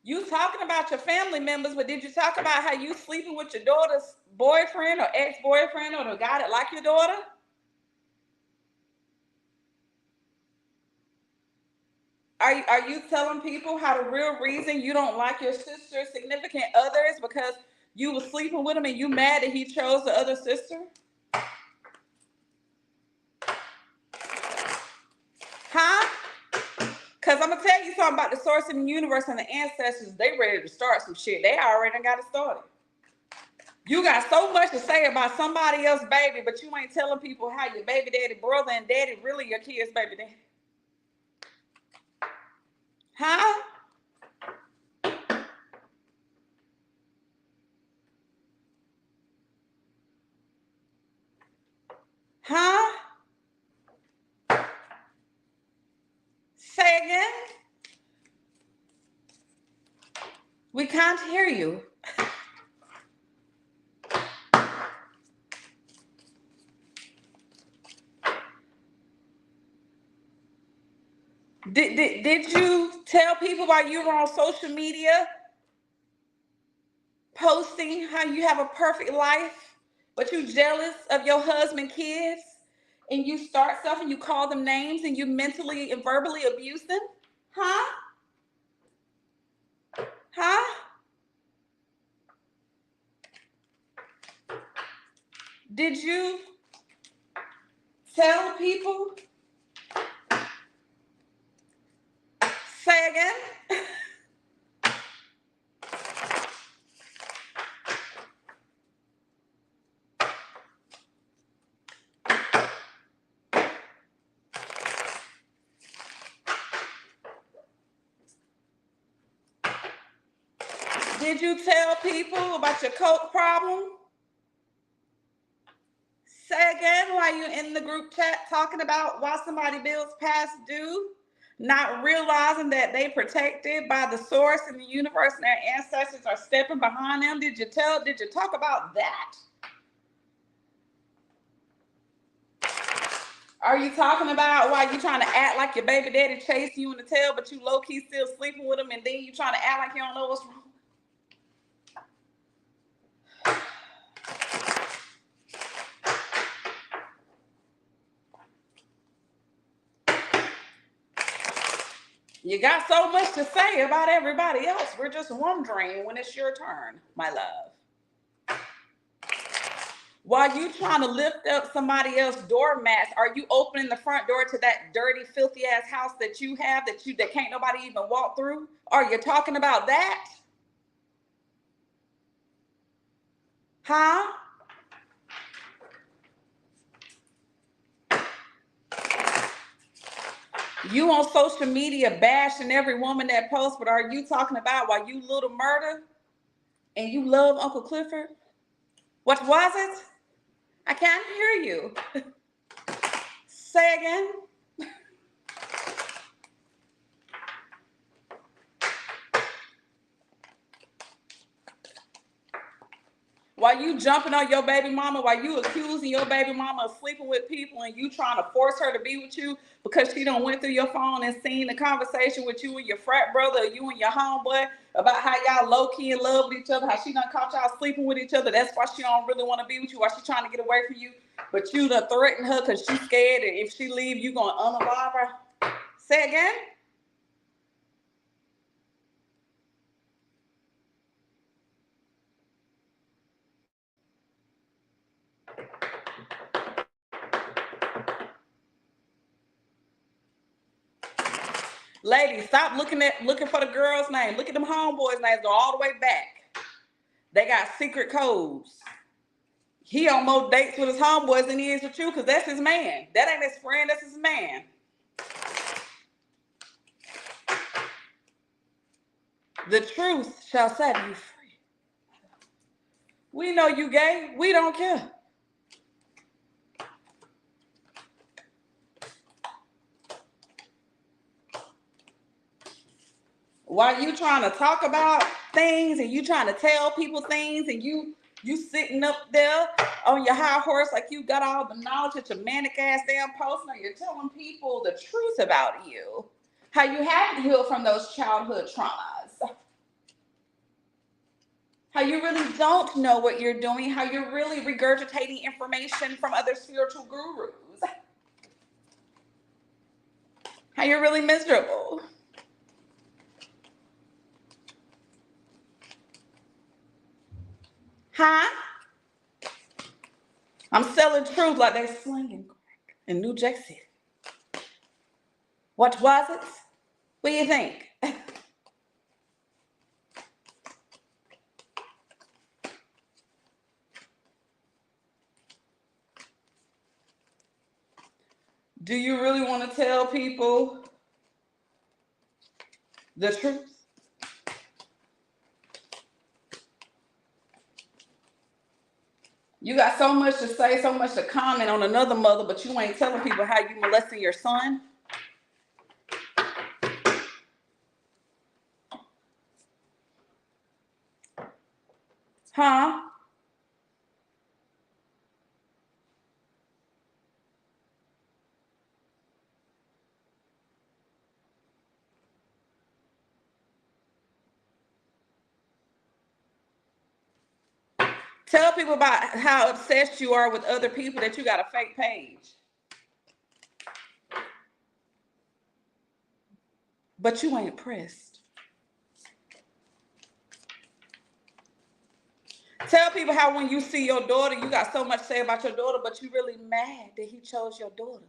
You talking about your family members, but did you talk about how you sleeping with your daughter's boyfriend or ex-boyfriend or the guy that like your daughter? Are you telling people how the real reason you don't like your sister's significant other is because you was sleeping with him and you mad that he chose the other sister? Because I'm going to tell you something about the source in the universe and the ancestors. They ready to start some shit. They already got it started. You got so much to say about somebody else's baby, but you ain't telling people how your baby daddy brother and daddy really your kid's baby daddy. Huh? Huh? Say again? We can't hear you. Did you tell people while you were on social media posting how you have a perfect life, but you jealous of your husband, kids, and you start stuff and you call them names and you mentally and verbally abuse them? Huh? Huh? Did you tell people? Say again? Did you tell people about your coke problem? Say again while you're in the group chat talking about why somebody bills past due, not realizing that they protected by the source in the universe and their ancestors are stepping behind them. Did you talk about that? Are you talking about why you trying to act like your baby daddy chasing you in the tail, but you low-key still sleeping with him, and then you trying to act like you don't know what's wrong? You got so much to say about everybody else. We're just wondering when it's your turn, my love. While you trying to lift up somebody else's doormats, are you opening the front door to that dirty, filthy ass house that you have that can't nobody even walk through? Are you talking about that? Huh? You on social media bashing every woman that posts, but are you talking about why you little murder and you love Uncle Clifford? What was it? I can't hear you. Say again. While you jumping on your baby mama, while you accusing your baby mama of sleeping with people and you trying to force her to be with you because she done went through your phone and seen the conversation with you and your frat brother or you and your homeboy about how y'all low-key in love with each other, how she done caught y'all sleeping with each other. That's why she don't really want to be with you, why she trying to get away from you. But you done threatened her because she's scared that if she leave, you going to unalive her. Say again. Ladies, stop looking for the girl's name. Look at them homeboys' names. Go all the way back. They got secret codes. He on more dates with his homeboys than he is with you because that's his man. That ain't his friend, that's his man. The truth shall set you free. We know you gay. We don't care. While you trying to talk about things and you trying to tell people things and you sitting up there on your high horse like you got all the knowledge at your manic ass damn post. Now you're telling people the truth about you. How you haven't healed from those childhood traumas. How you really don't know what you're doing. How you're really regurgitating information from other spiritual gurus. How you're really miserable. Huh? I'm selling truth like they slinging crack in New Jack City. What was it? What do you think? Do you really want to tell people the truth? You got so much to say, so much to comment on another mother, but you ain't telling people how you molesting your son? Huh? Tell people about how obsessed you are with other people that you got a fake page. But you ain't pressed. Tell people how when you see your daughter, you got so much to say about your daughter, but you really mad that he chose your daughter.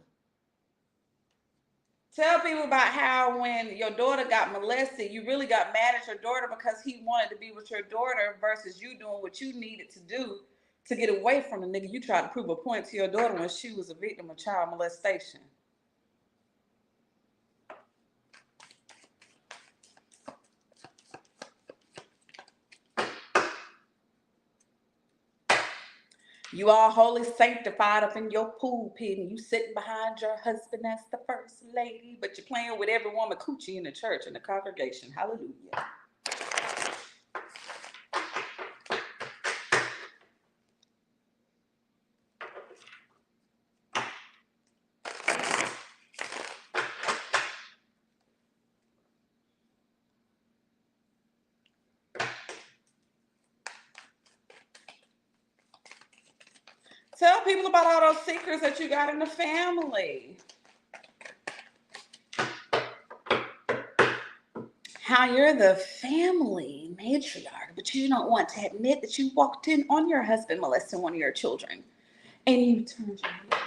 Tell people about how when your daughter got molested, you really got mad at your daughter because he wanted to be with your daughter versus you doing what you needed to do to get away from the nigga. You tried to prove a point to your daughter when she was a victim of child molestation. You all holy sanctified up in your pool pit and you sitting behind your husband as the first lady, but you're playing with every woman coochie in the church and the congregation. Hallelujah. Tell people about all those secrets that you got in the family. How you're the family matriarch, but you don't want to admit that you walked in on your husband molesting one of your children. And you turned your head.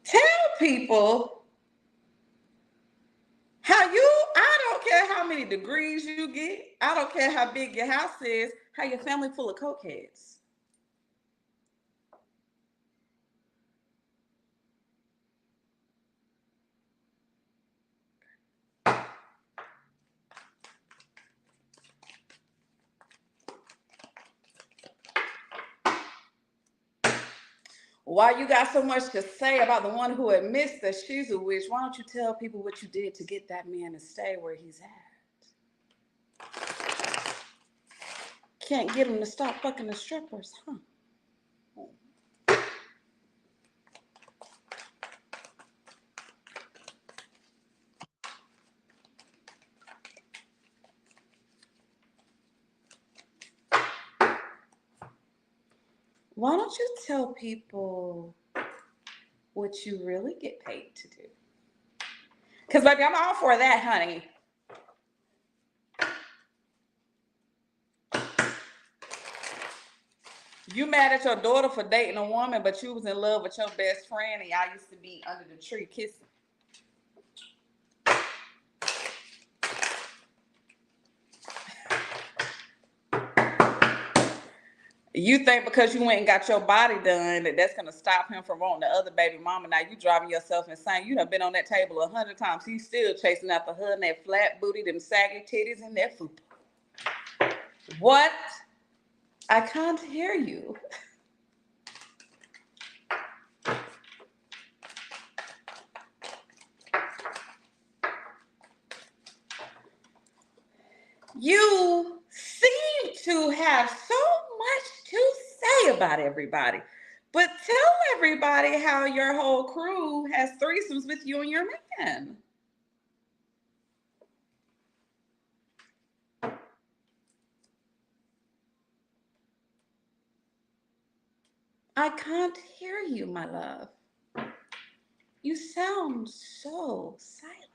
Tell people how you, I don't care how many degrees you get. I don't care how big your house is, how your family full of cokeheads. Why you got so much to say about the one who admits that she's a witch? Why don't you tell people what you did to get that man to stay where he's at? Can't get him to stop fucking the strippers, huh? Why don't you tell people what you really get paid to do? Because, baby, I'm all for that, honey. You mad at your daughter for dating a woman, but you was in love with your best friend and y'all used to be under the tree kissing. You think because you went and got your body done that that's going to stop him from wanting the other baby mama. Now you driving yourself insane. You done been on that table 100 times. He's still chasing after her and that flat booty, them saggy titties, and that fupa. What? I can't hear you. You seem to have so much to say about everybody, but tell everybody how your whole crew has threesomes with you and your man. I can't hear you, my love. You sound so silent.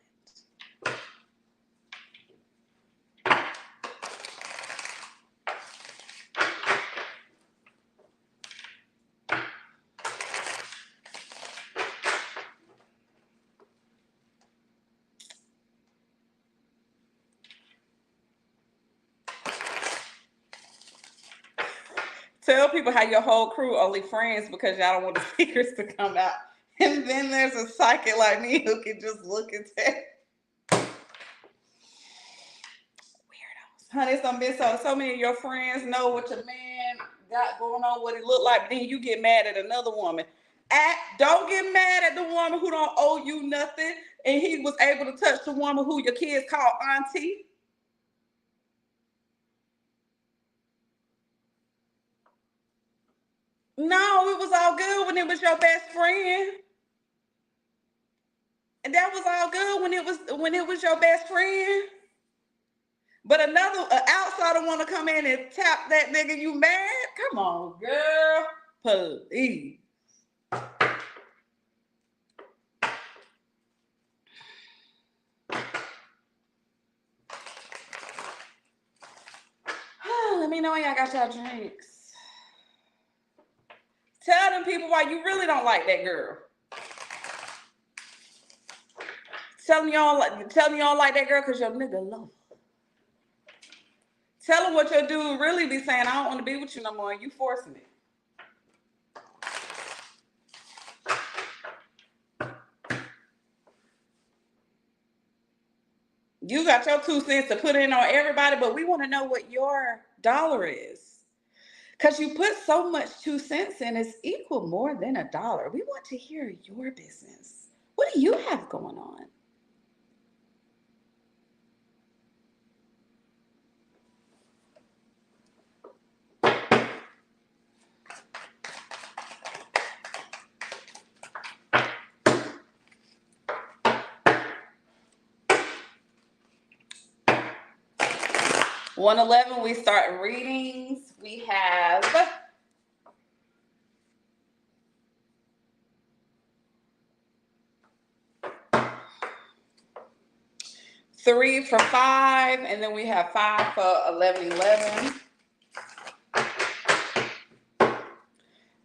Tell people how your whole crew only friends because y'all don't want the secrets to come out. And then there's a psychic like me who can just look and tell. Weirdos. Honey, it's done been so many of your friends know what your man got going on, what it look like, but then you get mad at another woman. Don't get mad at the woman who don't owe you nothing and he was able to touch the woman who your kids call auntie. No, it was all good when it was your best friend. And that was all good when it was your best friend. But an outsider want to come in and tap that nigga, you mad? Come on, girl. Please. Let me know when y'all got y'all drinks. Tell them people why you really don't like that girl. Tell them you don't like that girl because your nigga love her. Tell them what your dude really be saying. I don't want to be with you no more. And you forcing it. You got your 2 cents to put in on everybody, but we want to know what your dollar is. Because you put so much 2 cents in, it's equal more than $1. We want to hear your business. What do you have going on? $111, we start readings. We have 3 for 5, and then we have 5 for 1111.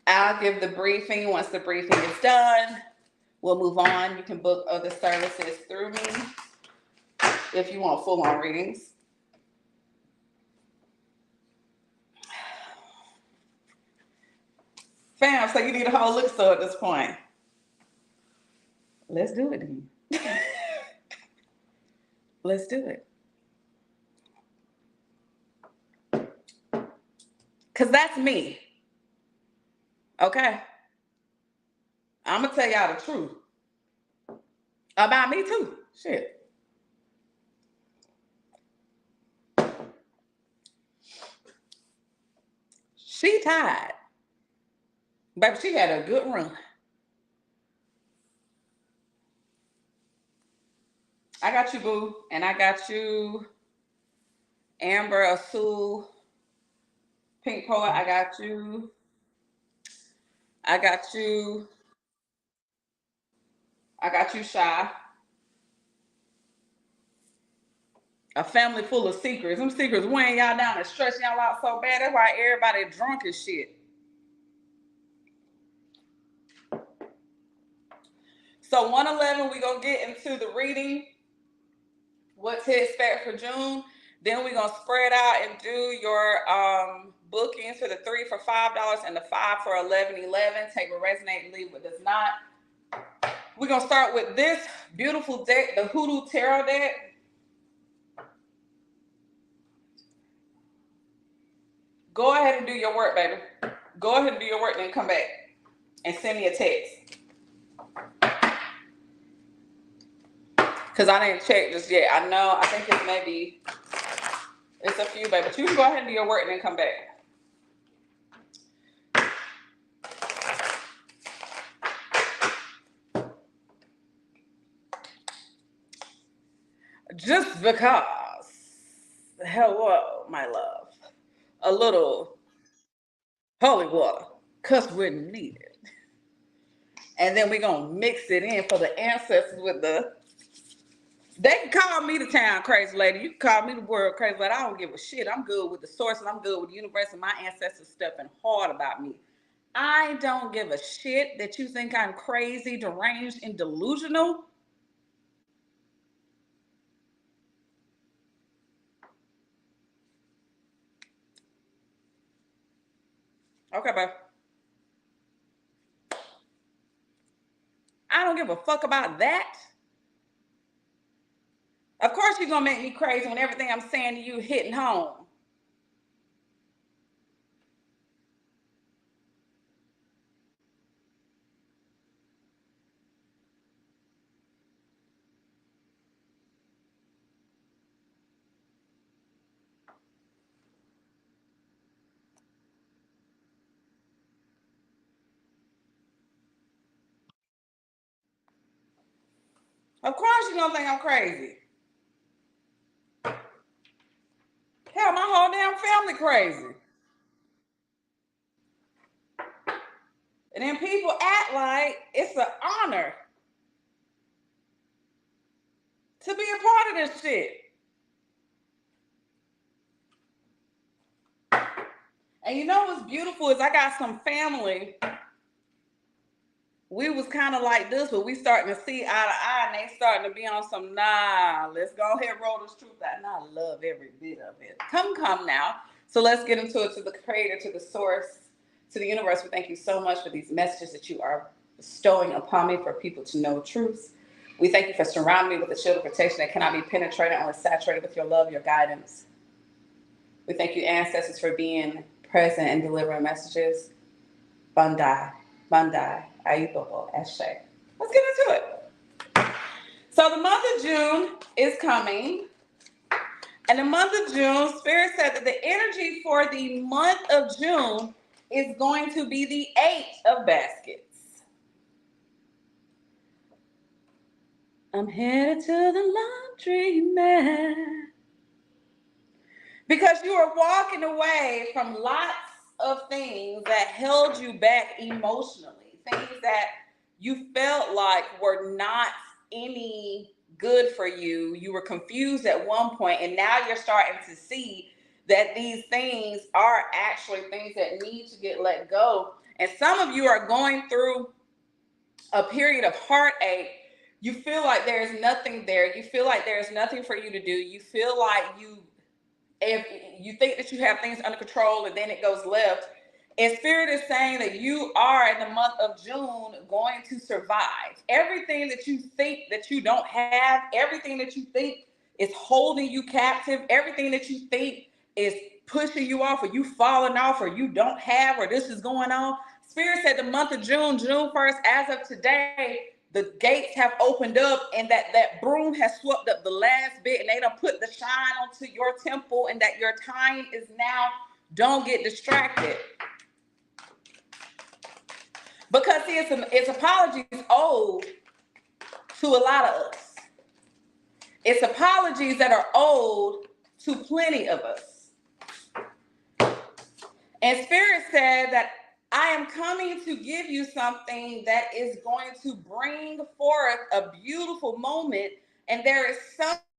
I'll give the briefing. Once the briefing is done, we'll move on. You can book other services through me if you want full-on readings. Fam, so you need a whole liquor store at this point. Let's do it then. Let's do it. Because that's me. Okay? I'm going to tell y'all the truth. About me too. Shit. She tired. Baby, she had a good run. I got you, boo. And I got you, Amber, Asul, Pink Poet. I got you. I got you. I got you, Shy. A family full of secrets. Them secrets weighing y'all down and stressing y'all out so bad. That's why everybody drunk as shit. So 111, we're going to get into the reading. What to expect for June. Then we're going to spread out and do your bookings for the 3 for $5 and the 5 for $11.11. Take what resonates and leave what does not. We're going to start with this beautiful deck, the Hoodoo Tarot deck. Go ahead and do your work, baby. Go ahead and do your work, then come back and send me a text. Because I didn't check just yet. I know, I think it's a few, baby. But you can go ahead and do your work and then come back. Just because. Hello, my love. A little holy water, because we're needed. And then we're going to mix it in for the ancestors with the... They can call me the town crazy lady. You can call me the world crazy lady. I don't give a shit. I'm good with the source, and I'm good with the universe, and my ancestors stepping hard about me. I don't give a shit that you think I'm crazy, deranged, and delusional. Okay, bye. I don't give a fuck about that. Of course you're going to make me crazy when everything I'm saying to you hitting home. Of course you're going to think I'm crazy. Hell, my whole damn family crazy. And then people act like it's an honor to be a part of this shit. And you know what's beautiful is I got some family. We was kind of like this, but we starting to see eye to eye, and they starting to be on some, nah, let's go ahead and roll this truth out. And I love every bit of it. Come now. So let's get into it, to the creator, to the source, to the universe. We thank you so much for these messages that you are bestowing upon me for people to know truths. We thank you for surrounding me with a shield of protection that cannot be penetrated, only saturated with your love, your guidance. We thank you, ancestors, for being present and delivering messages. Bandai, Ayubobo, Eshe. Let's get into it. So the month of June is coming. And the month of June, Spirit said that the energy for the month of June is going to be the 8 of baskets. I'm headed to the laundry man. Because you are walking away from lots of things that held you back emotionally, things that you felt like were not any good for you. You were confused at one point, and now you're starting to see that these things are actually things that need to get let go. And some of you are going through a period of heartache. You feel like there's nothing there. You feel like there's nothing for you to do. You feel like if you think that you have things under control and then it goes left, and Spirit is saying that you are in the month of June going to survive. Everything that you think that you don't have, everything that you think is holding you captive, everything that you think is pushing you off, or you falling off, or you don't have, or this is going on. Spirit said the month of June, June 1st, as of today, the gates have opened up, and that broom has swept up the last bit, and they done put the shine onto your temple, and that your time is now. Don't get distracted. Because see, it's apologies owed to a lot of us. It's apologies that are owed to plenty of us. And Spirit said that I am coming to give you something that is going to bring forth a beautiful moment. And there is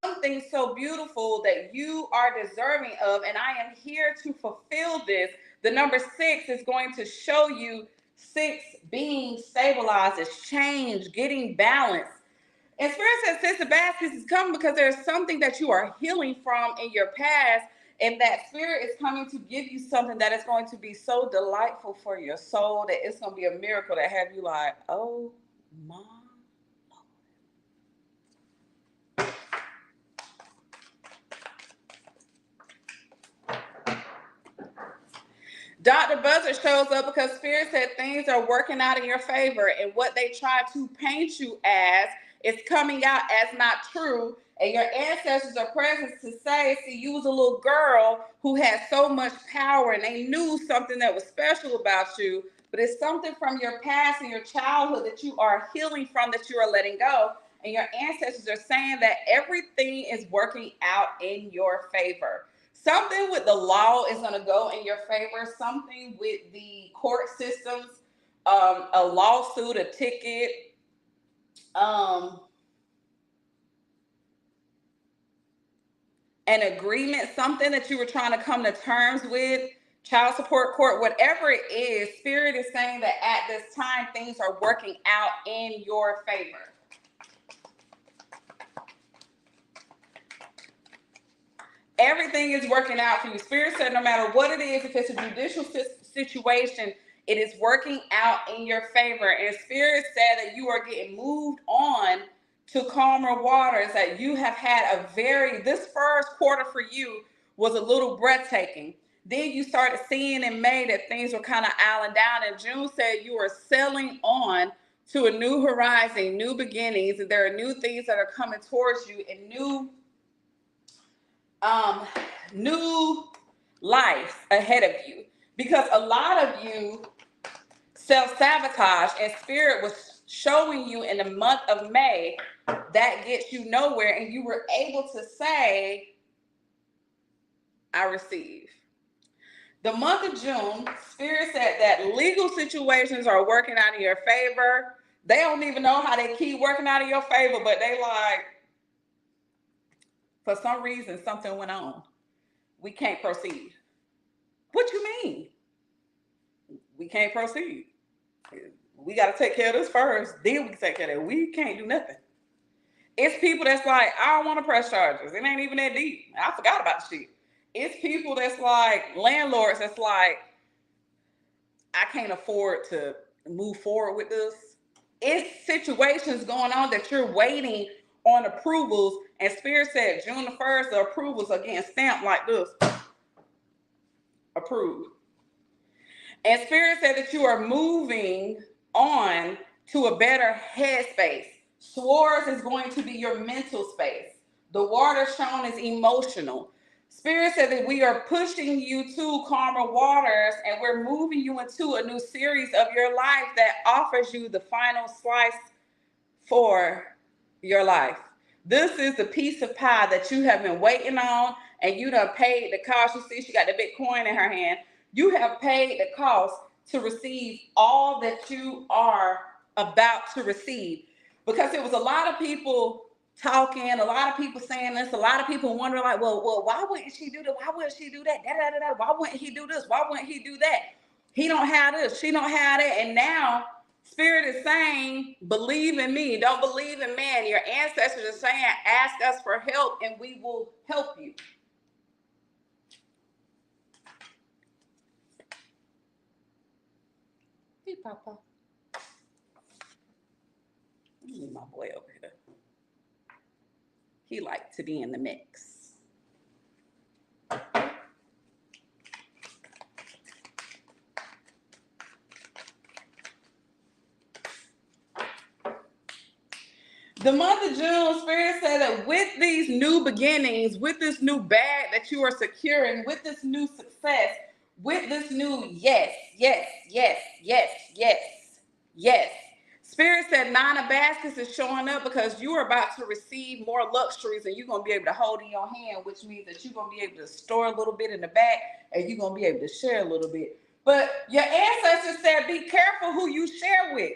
something so beautiful that you are deserving of. And I am here to fulfill this. The number 6 is going to show you 6 being stabilized, is change, getting balance. And Spirit says, since the baskets is coming, because there's something that you are healing from in your past, and that Spirit is coming to give you something that is going to be so delightful for your soul that it's going to be a miracle that have you like, oh my Lord. Dr. Buzzer shows up because Spirit said things are working out in your favor, and what they try to paint you as is coming out as not true. And your ancestors are present to say, see, you was a little girl who had so much power, and they knew something that was special about you, but it's something from your past and your childhood that you are healing from, that you are letting go. And your ancestors are saying that everything is working out in your favor. Something with the law is going to go in your favor. Something with the court systems, a lawsuit, a ticket, an agreement, something that you were trying to come to terms with, child support court, whatever it is. Spirit is saying that at this time, things are working out in your favor. Everything is working out for you. Spirit said no matter what it is, if it's a judicial situation, it is working out in your favor. And Spirit said that you are getting moved on to calmer waters, that you have had this first quarter for you was a little breathtaking. Then you started seeing in May that things were kind of island down, and June said you are sailing on to a new horizon, new beginnings, and there are new things that are coming towards you, and new life ahead of you. Because a lot of you self-sabotage, and Spirit was showing you in the month of May that gets you nowhere, and you were able to say, I receive. The month of June, Spirit said that legal situations are working out in your favor. They don't even know how they keep working out in your favor, but they like, for some reason, something went on. We can't proceed. What you mean? We can't proceed. We got to take care of this first, then we can take care of that. We can't do nothing. It's people that's like, I don't want to press charges. It ain't even that deep. I forgot about the shit. It's people that's like, landlords that's like, I can't afford to move forward with this. It's situations going on that you're waiting on approvals, and Spirit said June the 1st, the approvals are getting stamped like this. Approved. And Spirit said that you are moving on to a better headspace. Swords is going to be your mental space. The water shown is emotional. Spirit said that we are pushing you to calmer waters, and we're moving you into a new series of your life that offers you the final slice for your life. This is the piece of pie that you have been waiting on, and you done paid the cost. You see, she got the big coin in her hand. You have paid the cost to receive all that you are about to receive. Because there was a lot of people talking, a lot of people saying this, a lot of people wondering like, well, why wouldn't she do that? Why wouldn't she do that? Why wouldn't he do this? Why wouldn't he do that? He don't have this, she don't have that. And now Spirit is saying, believe in me, don't believe in man. Your ancestors are saying, ask us for help and we will help you. Hey, Papa. Let me leave my boy over here. He likes to be in the mix. The month of June, Spirit said that with these new beginnings, with this new bag that you are securing, with this new success, with this new yes, Spirit said 9 of baskets is showing up because you are about to receive more luxuries, and you're going to be able to hold in your hand, which means that you're going to be able to store a little bit in the back, and you're going to be able to share a little bit. But your ancestors said, be careful who you share with.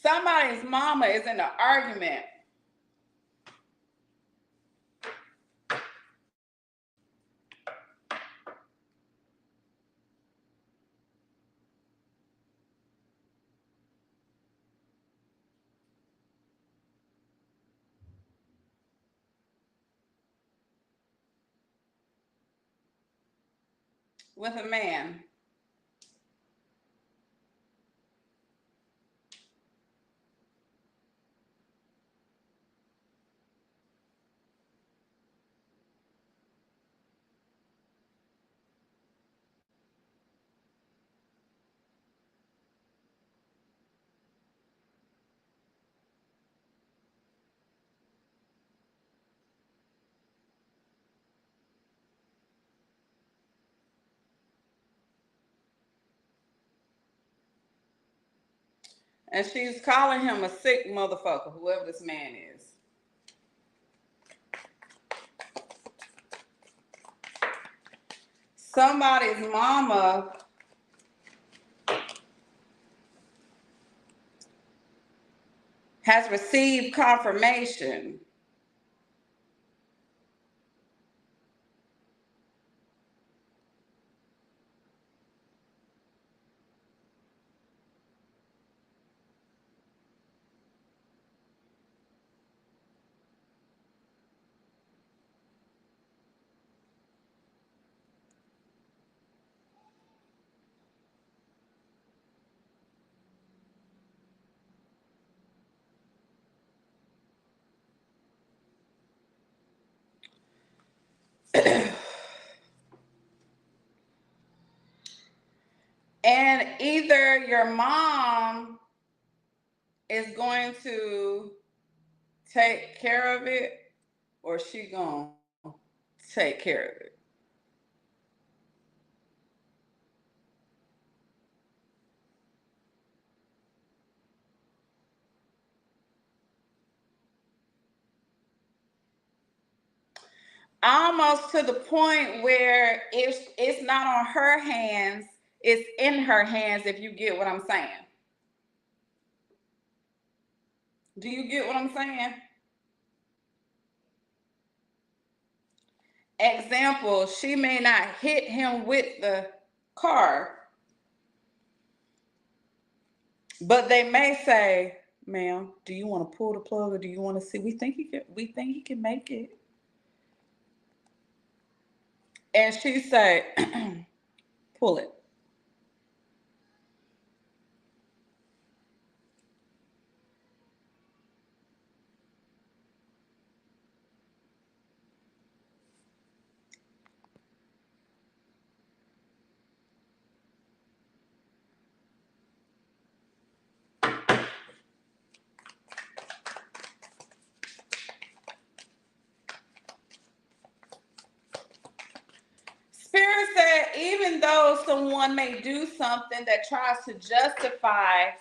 Somebody's mama is in an argument with a man. And she's calling him a sick motherfucker, whoever this man is. Somebody's mama has received confirmation and either your mom is going to take care of it or she gonna take care of it. Almost to the point where it's not on her hands, it's in her hands, if you get what I'm saying. Do you get what I'm saying? Example, she may not hit him with the car, but they may say, ma'am, do you want to pull the plug or do you want to see? We think he can make it. And she say, pull it. Spirit said, even though someone may do something that tries to justify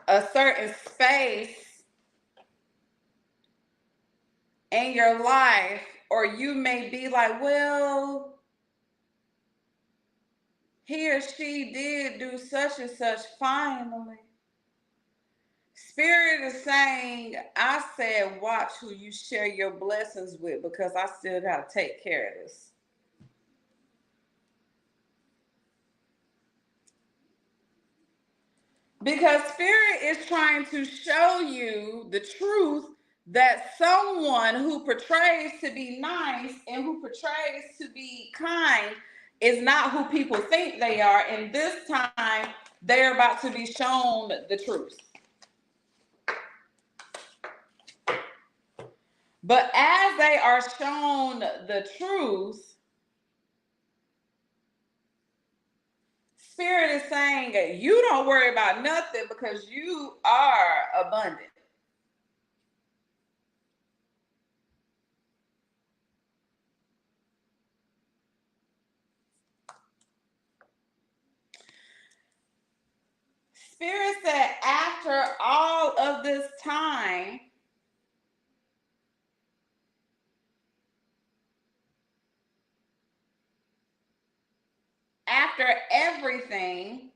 a certain space in your life, or you may be like, well, he or she did do such and such finally. Spirit is saying, I said, watch who you share your blessings with because I still got to take care of this. Because Spirit is trying to show you the truth that someone who portrays to be nice and who portrays to be kind is not who people think they are. And this time, they're about to be shown the truth. But as they are shown the truth, Spirit is saying, you don't worry about nothing because you are abundant. Spirit said, after all of this time, after everything,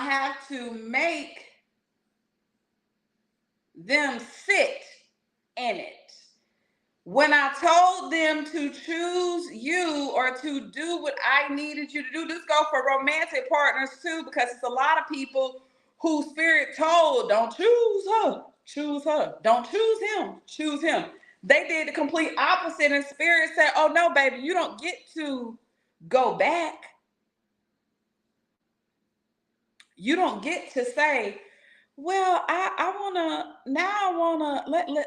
have to make them sit in it. When I told them to choose you or to do what I needed you to do, this go for romantic partners too, because it's a lot of people whose spirit told, don't choose her, choose her. Don't choose him, choose him. They did the complete opposite, and spirit said, oh no, baby, you don't get to go back. You don't get to say, well,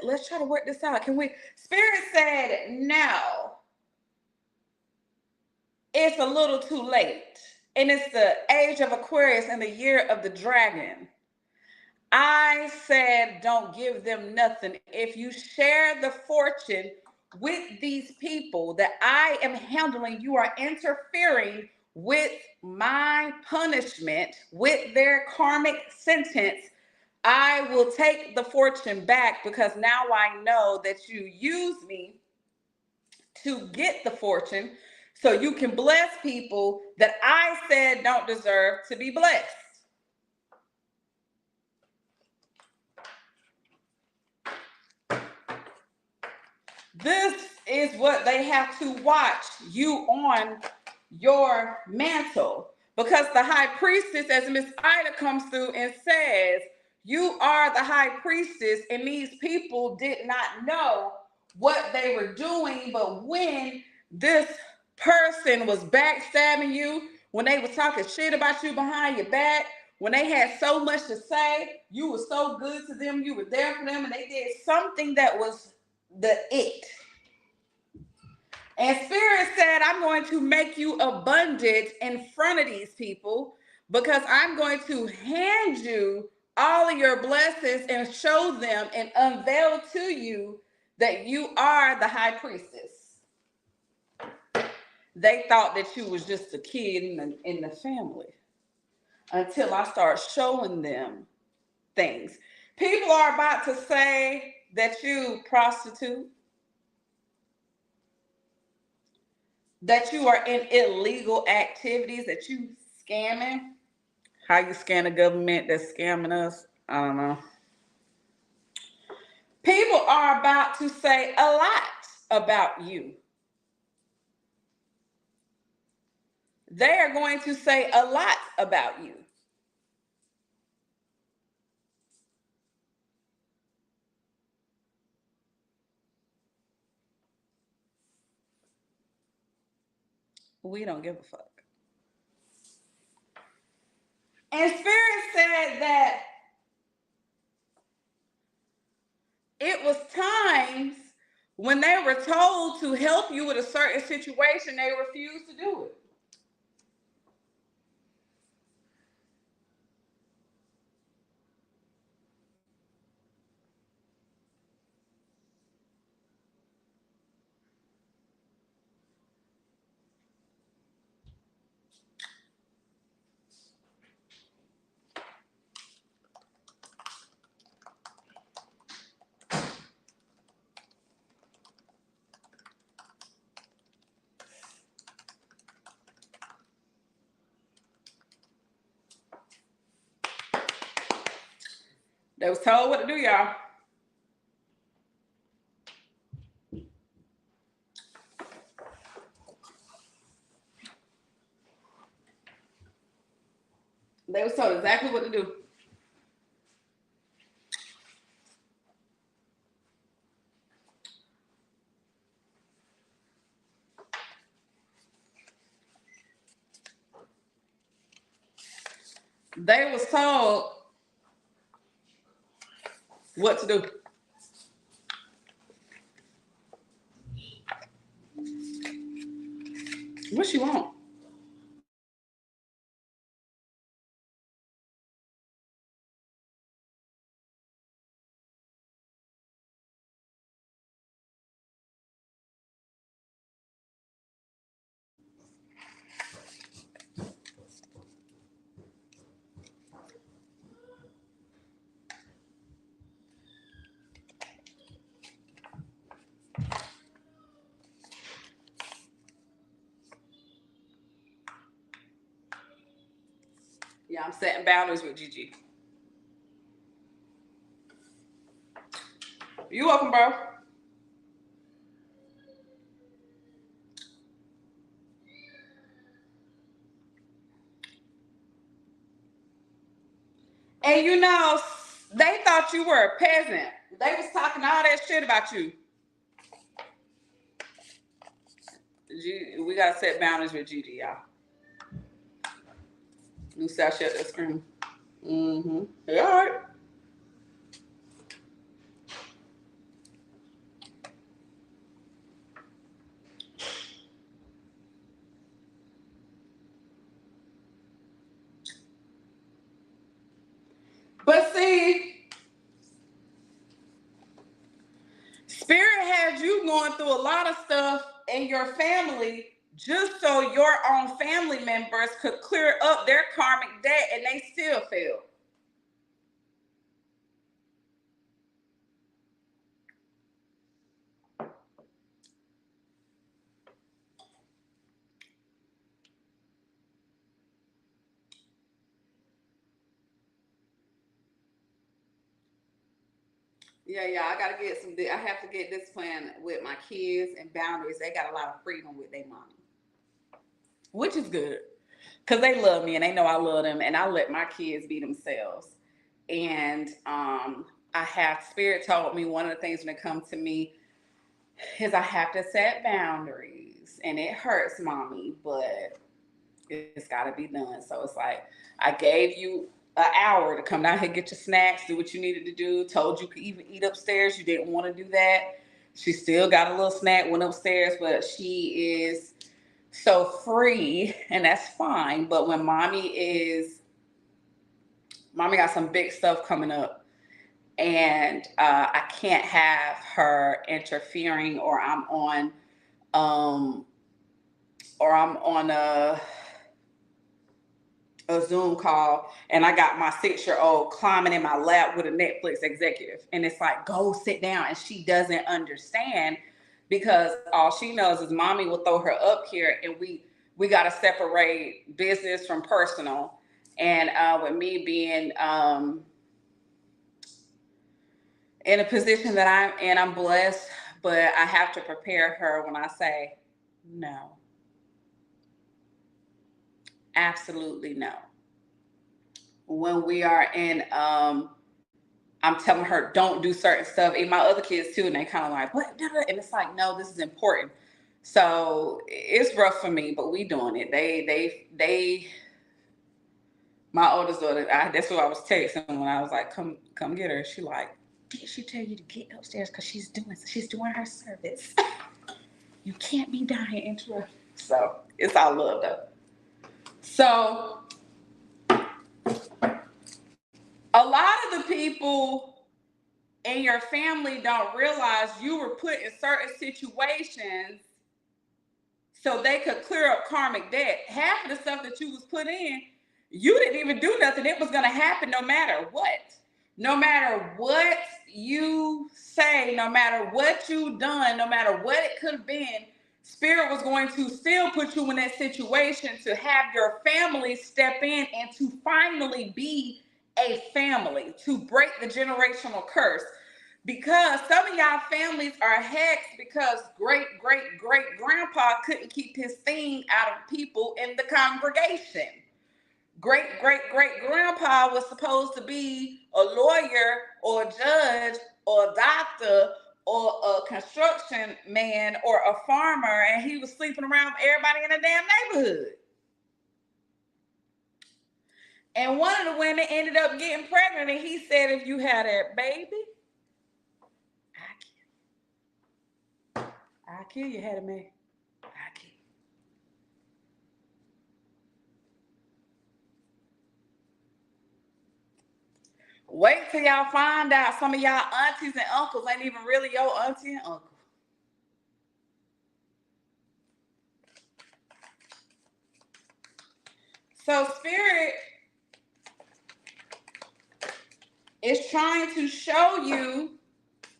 let's try to work this out. Can we? Spirit said, no, it's a little too late. And it's the age of Aquarius and the year of the dragon. I said, don't give them nothing. If you share the fortune with these people that I am handling, you are interfering with my punishment, with their karmic sentence. I will take the fortune back, because now I know that you use me to get the fortune so you can bless people that I said don't deserve to be blessed. This is what they have to watch you on your mantle, because the high priestess, as Miss Ida comes through and says, you are the high priestess, and these people did not know what they were doing. But when this person was backstabbing you, when they was talking shit about you behind your back, when they had so much to say, you were so good to them, you were there for them, and they did something that was the it. And Spirit said, I'm going to make you abundant in front of these people, because I'm going to hand you all of your blessings and show them and unveil to you that you are the high priestess. They thought that you was just a kid in the family, until I start showing them things. People are about to say that you prostitute, that you are in illegal activities, that you scamming. How you scam the government that's scamming us? I don't know. People are about to say a lot about you. They are going to say a lot about you. We don't give a fuck. And Spirit said that it was times when they were told to help you with a certain situation, they refused to do it. They was told what to do, y'all. They was told exactly what to do. They was told what to do. What you want? Yeah, I'm setting boundaries with Gigi. You're welcome, bro. And you know, they thought you were a peasant. They was talking all that shit about you. We gotta set boundaries with Gigi, y'all. You see, I shut that screen. Mm-hmm. Yeah, all right. But see, Spirit had you going through a lot of stuff in your family just so your own family members could clear up their karmic debt, and they still failed. Yeah, I gotta get I have to get discipline with my kids and boundaries. They got a lot of freedom with their mommy, which is good. Because they love me and they know I love them, and I let my kids be themselves. And I have, Spirit told me one of the things when it comes to me is I have to set boundaries. And it hurts, mommy, but it's got to be done. So it's like, I gave you an hour to come down here, get your snacks, do what you needed to do. Told you could even eat upstairs. You didn't want to do that. She still got a little snack, went upstairs, but she is so free, and that's fine. But when mommy got some big stuff coming up, and I can't have her interfering, or I'm on a Zoom call, and I got my 6-year-old climbing in my lap with a Netflix executive, and it's like, go sit down, and she doesn't understand. Because all she knows is mommy will throw her up here, and we got to separate business from personal. And with me being in a position that I'm in, I'm blessed, but I have to prepare her when I say no. Absolutely no. When we are in, I'm telling her, don't do certain stuff. And my other kids too, and they kind of like, what? And it's like, no, this is important. So it's rough for me, but we doing it. They my oldest daughter, that's what I was texting when I was like, come get her. She like, did she tell you to get upstairs? Because she's doing her service. You can't be down here interrupting. So it's all love though. So a lot of the people in your family don't realize you were put in certain situations so they could clear up karmic debt. Half of the stuff that you was put in, you didn't even do nothing. It was going to happen no matter what. No matter what you say, no matter what you done, no matter what it could have been, Spirit was going to still put you in that situation to have your family step in and to finally be a family, to break the generational curse. Because some of y'all families are hexed because great-great-great-grandpa couldn't keep his thing out of people in the congregation. Great-great-great-grandpa was supposed to be a lawyer or a judge or a doctor or a construction man or a farmer, and he was sleeping around with everybody in the damn neighborhood. And one of the women ended up getting pregnant, and he said, if you had that baby, I kill you, had a man. I kill you. Wait till y'all find out some of y'all aunties and uncles ain't even really your auntie and uncle. So Spirit is trying to show you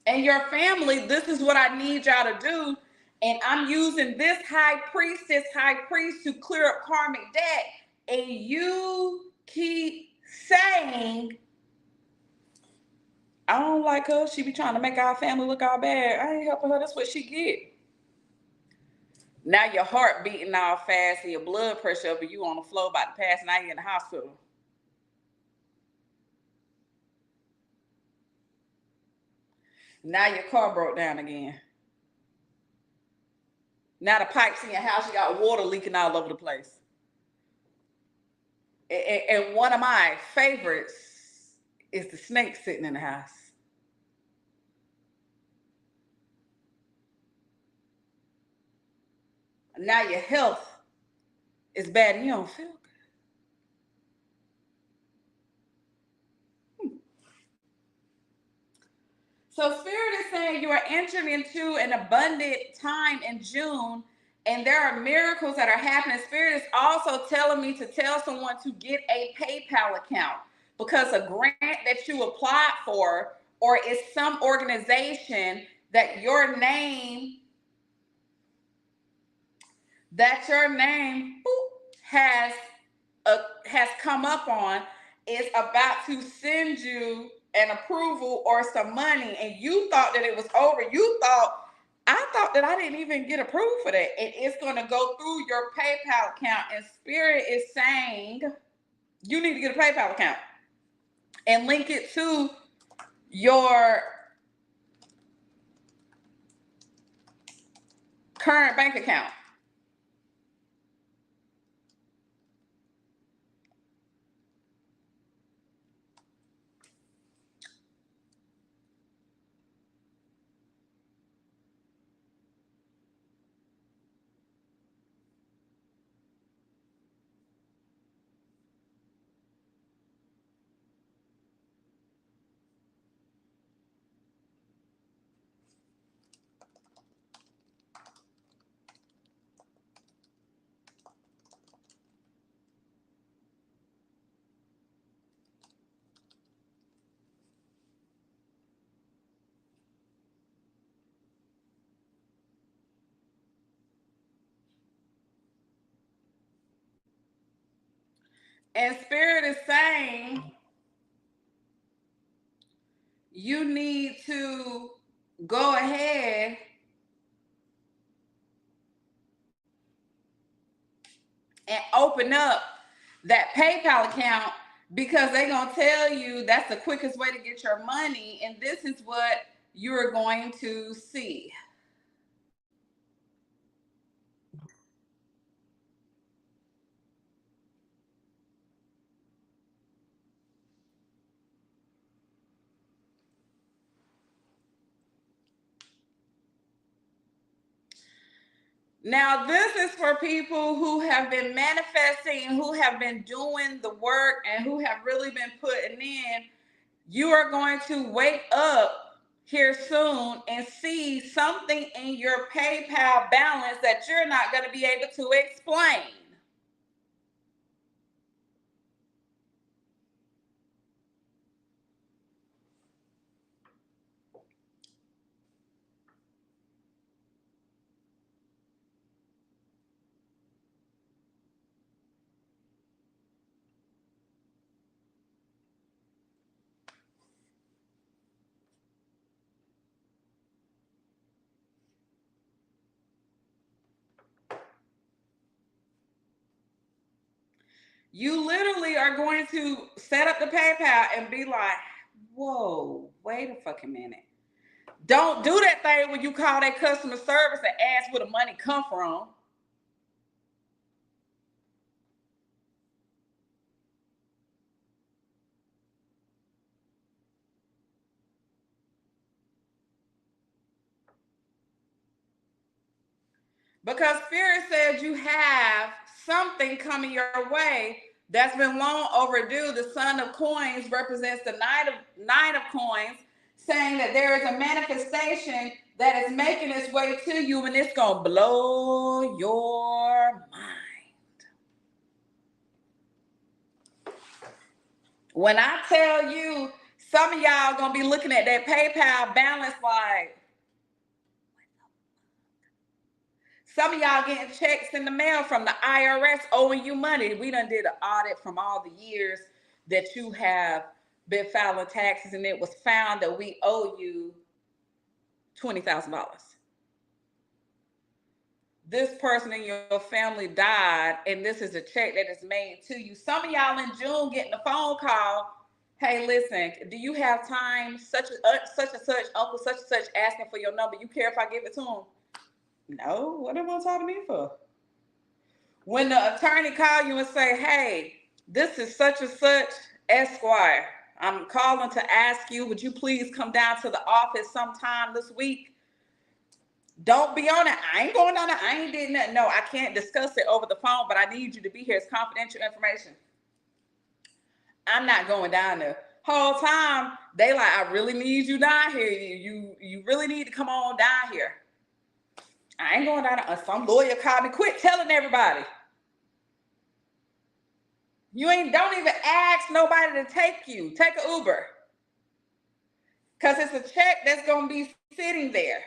and your family, this is what I need y'all to do. And I'm using this high priest to clear up karmic debt. And you keep saying, I don't like her. She be trying to make our family look all bad. I ain't helping her. That's what she get. Now your heart beating all fast and your blood pressure up and you on the floor about to pass. Now you in the hospital. Now your car broke down again. Now the pipes in your house, you got water leaking all over the place. And one of my favorites is the snake sitting in the house. Now your health is bad and you don't feel good. So Spirit is saying you are entering into an abundant time in June, and there are miracles that are happening. Spirit is also telling me to tell someone to get a PayPal account, because a grant that you applied for, or it's some organization that your name has come up on, is about to send you an approval or some money, and you thought that it was over. I thought that I didn't even get approved for that. And it's going to go through your PayPal account, and Spirit is saying you need to get a PayPal account and link it to your current bank account. And Spirit is saying you need to go ahead and open up that PayPal account, because they're going to tell you that's the quickest way to get your money. And this is what you're going to see. Now, this is for people who have been manifesting, who have been doing the work, and who have really been putting in. You are going to wake up here soon and see something in your PayPal balance that you're not going to be able to explain. You literally are going to set up the PayPal and be like, whoa, wait a fucking minute. Don't do that thing when you call that customer service and ask where the money come from. Because Spirit says you have something coming your way that's been long overdue. The Son of Coins represents the Nine of Coins, saying that there is a manifestation that is making its way to you, and it's going to blow your mind. When I tell you, some of y'all going to be looking at that PayPal balance like, Some of y'all getting checks in the mail from the IRS owing you money. We done did an audit from all the years that you have been filing taxes, and it was found that we owe you $20,000. This person in your family died, and this is a check that is made to you. Some of y'all in June getting a phone call. Hey, listen, do you have time? Such and such, uncle such and such asking for your number. You care if I give it to him? No, what am I talking to me for? When the attorney call you and say, hey, this is such and such Esquire. I'm calling to ask you, would you please come down to the office sometime this week? Don't be on it. I ain't going on it. I ain't did nothing. No, I can't discuss it over the phone, but I need you to be here. It's confidential information. I'm not going down there. Whole time, they like, I really need you down here. You really need to come on down here. I ain't going down there. Some lawyer called me. Quit telling everybody. Don't even ask nobody to take you. Take an Uber. Because it's a check that's going to be sitting there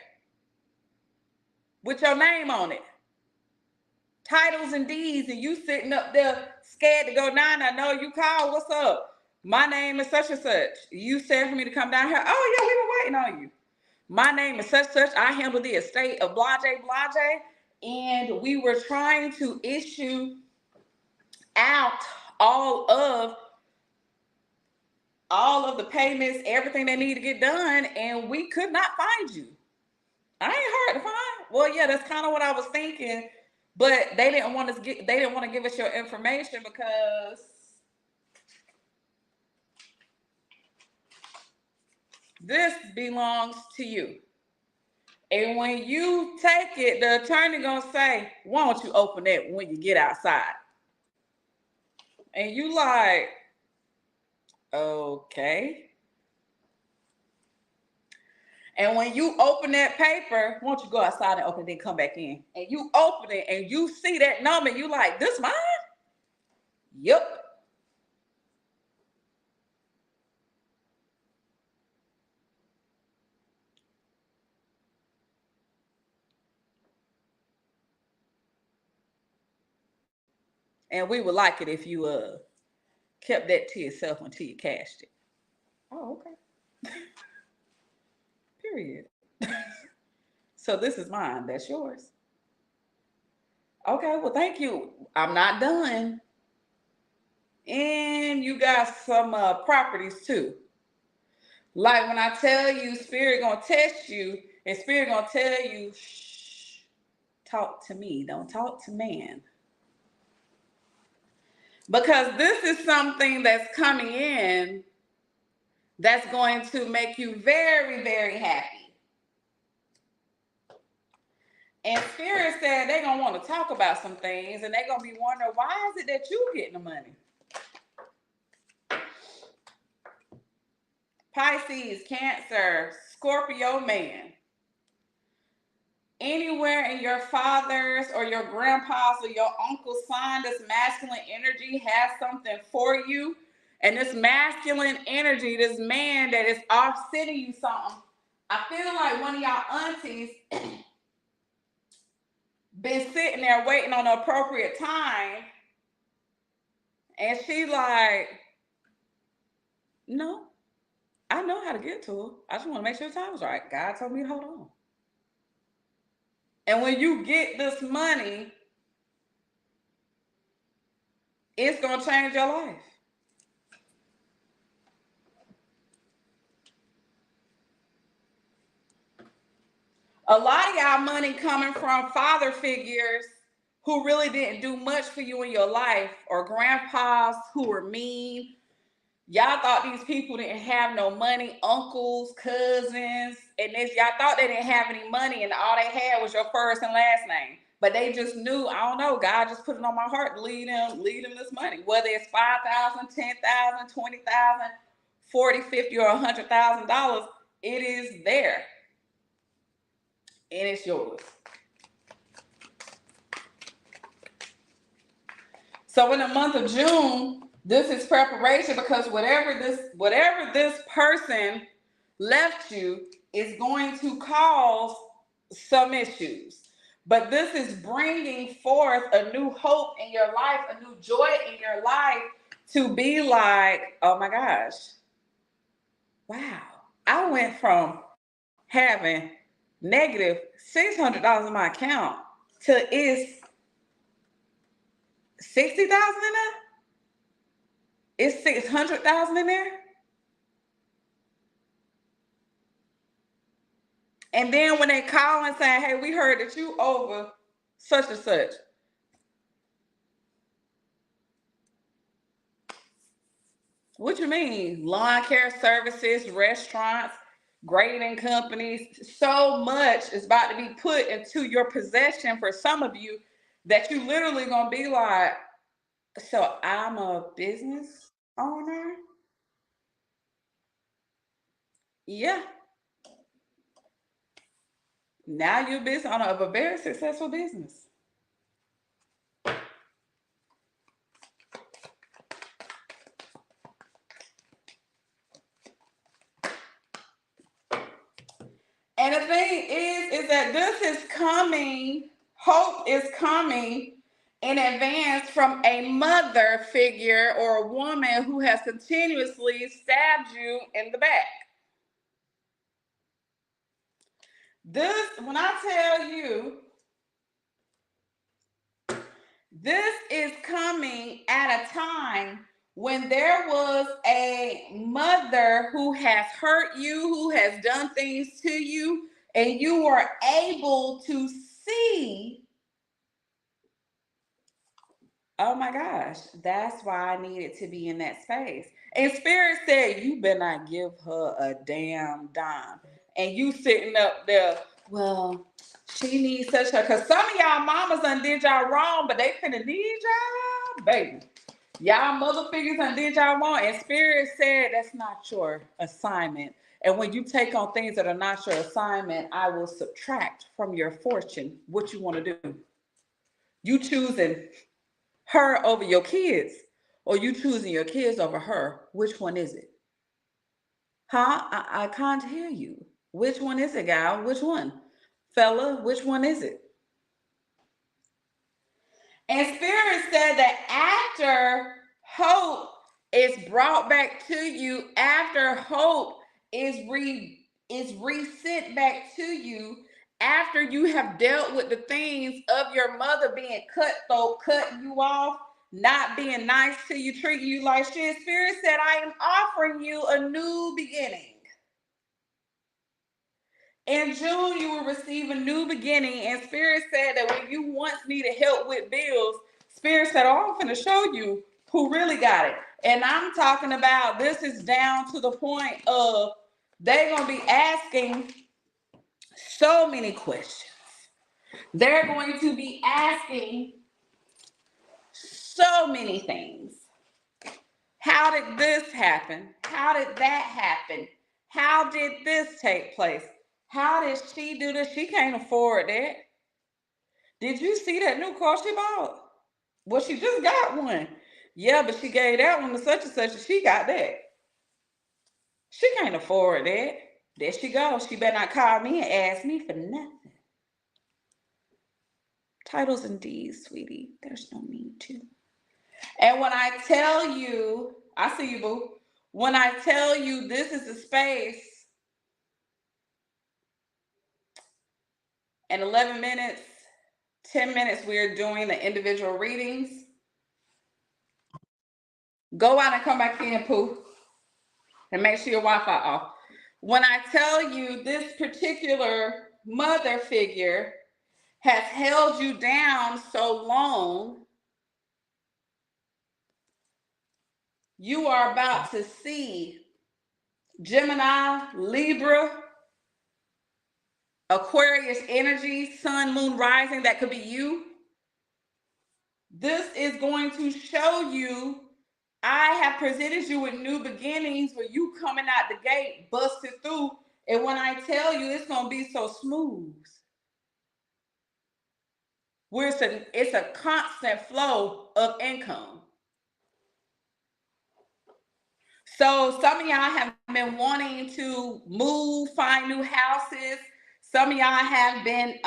with your name on it. Titles and deeds, and you sitting up there scared to go down. I know you called. What's up? My name is such and such. You said for me to come down here. Oh, yeah, we were waiting on you. My name is such and such. I handle the estate of Blase, and we were trying to issue out all of the payments, everything they need to get done, and we could not find you. I ain't hard to find. Well, yeah, that's kind of what I was thinking, but they didn't want to give us your information because this belongs to you. And when you take it, the attorney gonna say, why don't you open it when you get outside? And you like, okay. And when you open that paper, why don't you go outside and open it, then come back in? And you open it and you see that number, and you like, this mine? Yep. And we would like it if you kept that to yourself until you cashed it. Oh, okay. Period. So this is mine. That's yours. Okay, well, thank you. I'm not done. And you got some properties too. Like when I tell you, Spirit gonna test you, and Spirit gonna tell you, shh, talk to me. Don't talk to man. Because this is something that's coming in that's going to make you very, very happy. And Spirit said they're going to want to talk about some things, and they're going to be wondering, why is it that you getting the money? Pisces, Cancer, Scorpio man. Anywhere in your father's or your grandpa's or your uncle's sign, this masculine energy has something for you. And this masculine energy, this man that is off sending you something, I feel like one of y'all aunties been sitting there waiting on the appropriate time. And she like, no, I know how to get to her. I just want to make sure the time is right. God told me to hold on. And when you get this money, it's going to change your life. A lot of y'all money coming from father figures who really didn't do much for you in your life, or grandpas who were mean. Y'all thought these people didn't have no money, uncles, cousins, and this. Y'all thought they didn't have any money, and all they had was your first and last name. But they just knew, I don't know, God just put it on my heart to lead them this money. Whether it's $5,000, $10,000, $20,000, $40,000, $50,000, or $100,000, it is there. And it's yours. So in the month of June, this is preparation, because whatever this person left you is going to cause some issues. But this is bringing forth a new hope in your life, a new joy in your life to be like, oh my gosh, wow. I went from having negative $600 in my account to it's 60,000 in there? It's 600,000 in there? And then when they call and say, hey, we heard that you over such and such. What you mean? Lawn care services, restaurants, grading companies. So much is about to be put into your possession for some of you that you literally gonna be like, so I'm a business owner? Yeah. Now you're a business owner of a very successful business. And the thing is that this is coming, hope is coming in advance from a mother figure or a woman who has continuously stabbed you in the back. This, when I tell you, this is coming at a time when there was a mother who has hurt you, who has done things to you, and you were able to see, oh my gosh, that's why I needed to be in that space. And Spirit said, you better not give her a damn dime. And you sitting up there, well, she needs such her, because some of y'all mamas done did y'all wrong, but they finna need y'all, baby. Y'all mother figures done did y'all wrong. And Spirit said, that's not your assignment. And when you take on things that are not your assignment, I will subtract from your fortune what you want to do. You choosing her over your kids, or you choosing your kids over her, which one is it? Huh? I can't hear you. Which one is it, gal? Which one? Fella, which one is it? And Spirit said that after hope is brought back to you, after hope is resent back to you, after you have dealt with the things of your mother being cutthroat, cutting you off, not being nice to you, treating you like shit, Spirit said, I am offering you a new beginning. In June, you will receive a new beginning. And Spirit said that when you once needed help with bills, Spirit said, oh, I'm going to show you who really got it. And I'm talking about this is down to the point of they're going to be asking so many questions. They're going to be asking so many things. How did this happen? How did that happen? How did this take place? How did she do this? She can't afford that. Did you see that new car she bought? Well, she just got one. Yeah, but she gave that one to such and such, and she got that. She can't afford that. There she goes. She better not call me and ask me for nothing. Titles and deeds, sweetie. There's no need to. And when I tell you, I see you, boo. When I tell you this is the space, in 11 minutes, 10 minutes, we're doing the individual readings. Go out and come back in, Pooh, and make sure your Wi-Fi off. When I tell you this particular mother figure has held you down so long, you are about to see Gemini, Libra, Aquarius energy, sun, moon, rising. That could be you. This is going to show you, I have presented you with new beginnings where you coming out the gate, busted through. And when I tell you, it's going to be so smooth. Where it's a constant flow of income. So some of y'all have been wanting to move, find new houses. Some of y'all have been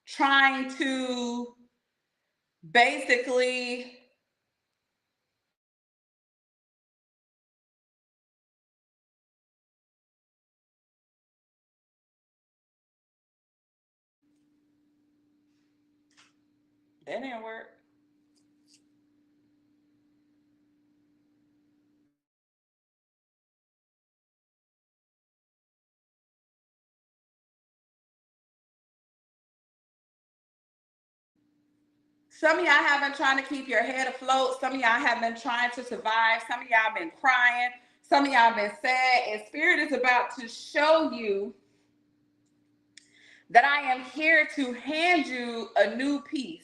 trying to basically that didn't work. Some of y'all have been trying to keep your head afloat. Some of y'all have been trying to survive. Some of y'all been crying. Some of y'all been sad. And Spirit is about to show you that I am here to hand you a new peace.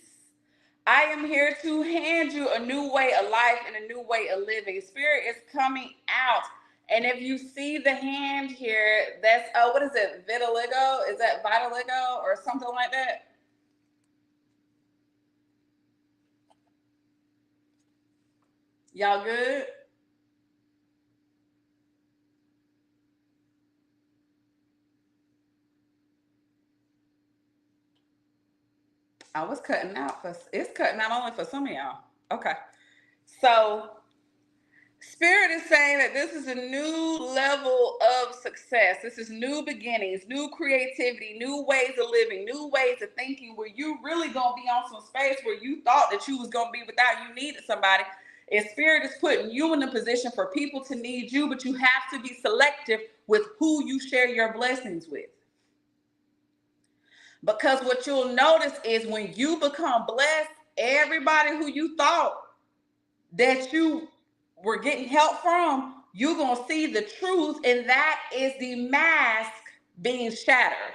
I am here to hand you a new way of life and a new way of living. Spirit is coming out. And if you see the hand here, that's, what is it? Vitiligo? Is that vitiligo or something like that? Y'all good? I was cutting out for, it's cutting out only for some of y'all. Okay. So Spirit is saying that this is a new level of success. This is new beginnings, new creativity, new ways of living, new ways of thinking, where you really gonna be on some space where you thought that you was gonna be without, you needed somebody. And Spirit is putting you in a position for people to need you, but you have to be selective with who you share your blessings with. Because what you'll notice is when you become blessed, everybody who you thought that you were getting help from, you're going to see the truth, and that is the mask being shattered.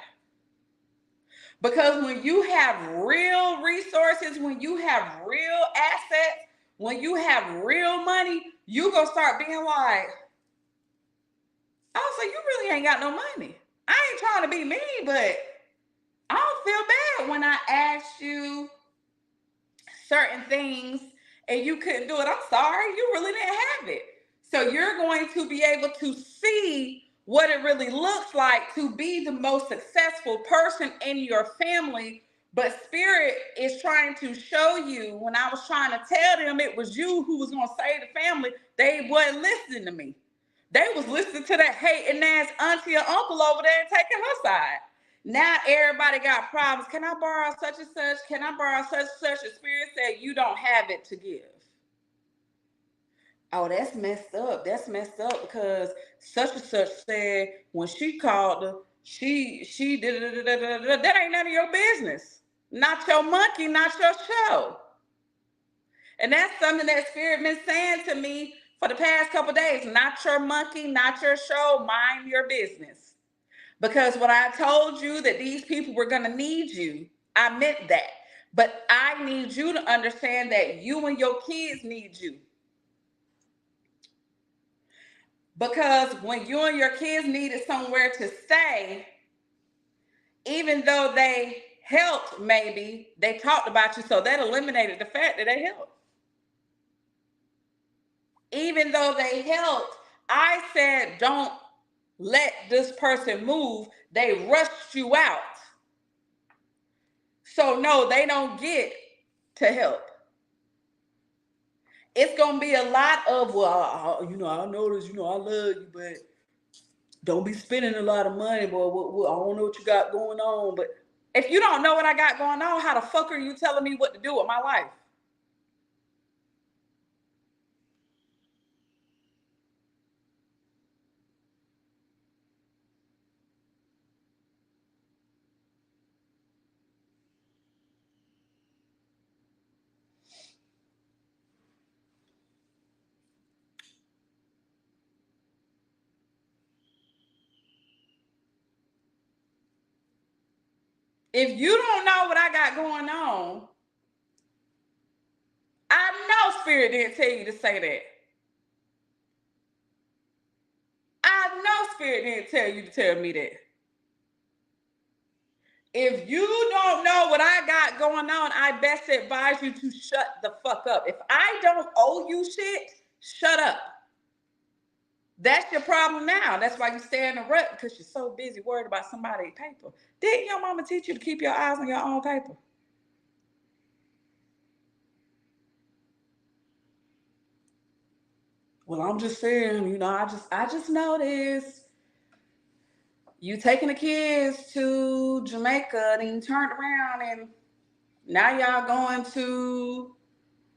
Because when you have real resources, when you have real assets, when you have real money, you're going to start being like, oh, so you really ain't got no money. I ain't trying to be mean, but I don't feel bad when I asked you certain things and you couldn't do it. I'm sorry, you really didn't have it. So you're going to be able to see what it really looks like to be the most successful person in your family. But Spirit is trying to show you, when I was trying to tell them it was you who was going to save the family, they wasn't listening to me. They was listening to that hating ass auntie or uncle over there and taking her side. Now everybody got problems. Can I borrow such and such? Can I borrow such and such? The Spirit said you don't have it to give. Oh, that's messed up. That's messed up because such and such said when she called her, she did that ain't none of your business. Not your monkey, not your show. And that's something that Spirit been saying to me for the past couple of days. Not your monkey, not your show. Mind your business. Because when I told you that these people were going to need you, I meant that. But I need you to understand that you and your kids need you. Because when you and your kids needed somewhere to stay, even though they helped, maybe, they talked about you, so that eliminated the fact that they helped. Even though they helped, I said, don't let this person move. They rushed you out. So no, they don't get to help. It's going to be a lot of, well, I notice, I love you, but don't be spending a lot of money. Boy, I don't know what you got going on. But if you don't know what I got going on, how the fuck are you telling me what to do with my life? If you don't know what I got going on, I know Spirit didn't tell you to say that. I know Spirit didn't tell you to tell me that. If you don't know what I got going on, I best advise you to shut the fuck up. If I don't owe you shit, shut up. That's your problem now. That's why you stay in the rut, because you're so busy worried about somebody's paper. Didn't your mama teach you to keep your eyes on your own paper? Well, I'm just saying, you know, I just noticed you taking the kids to Jamaica, then you turned around and now y'all going to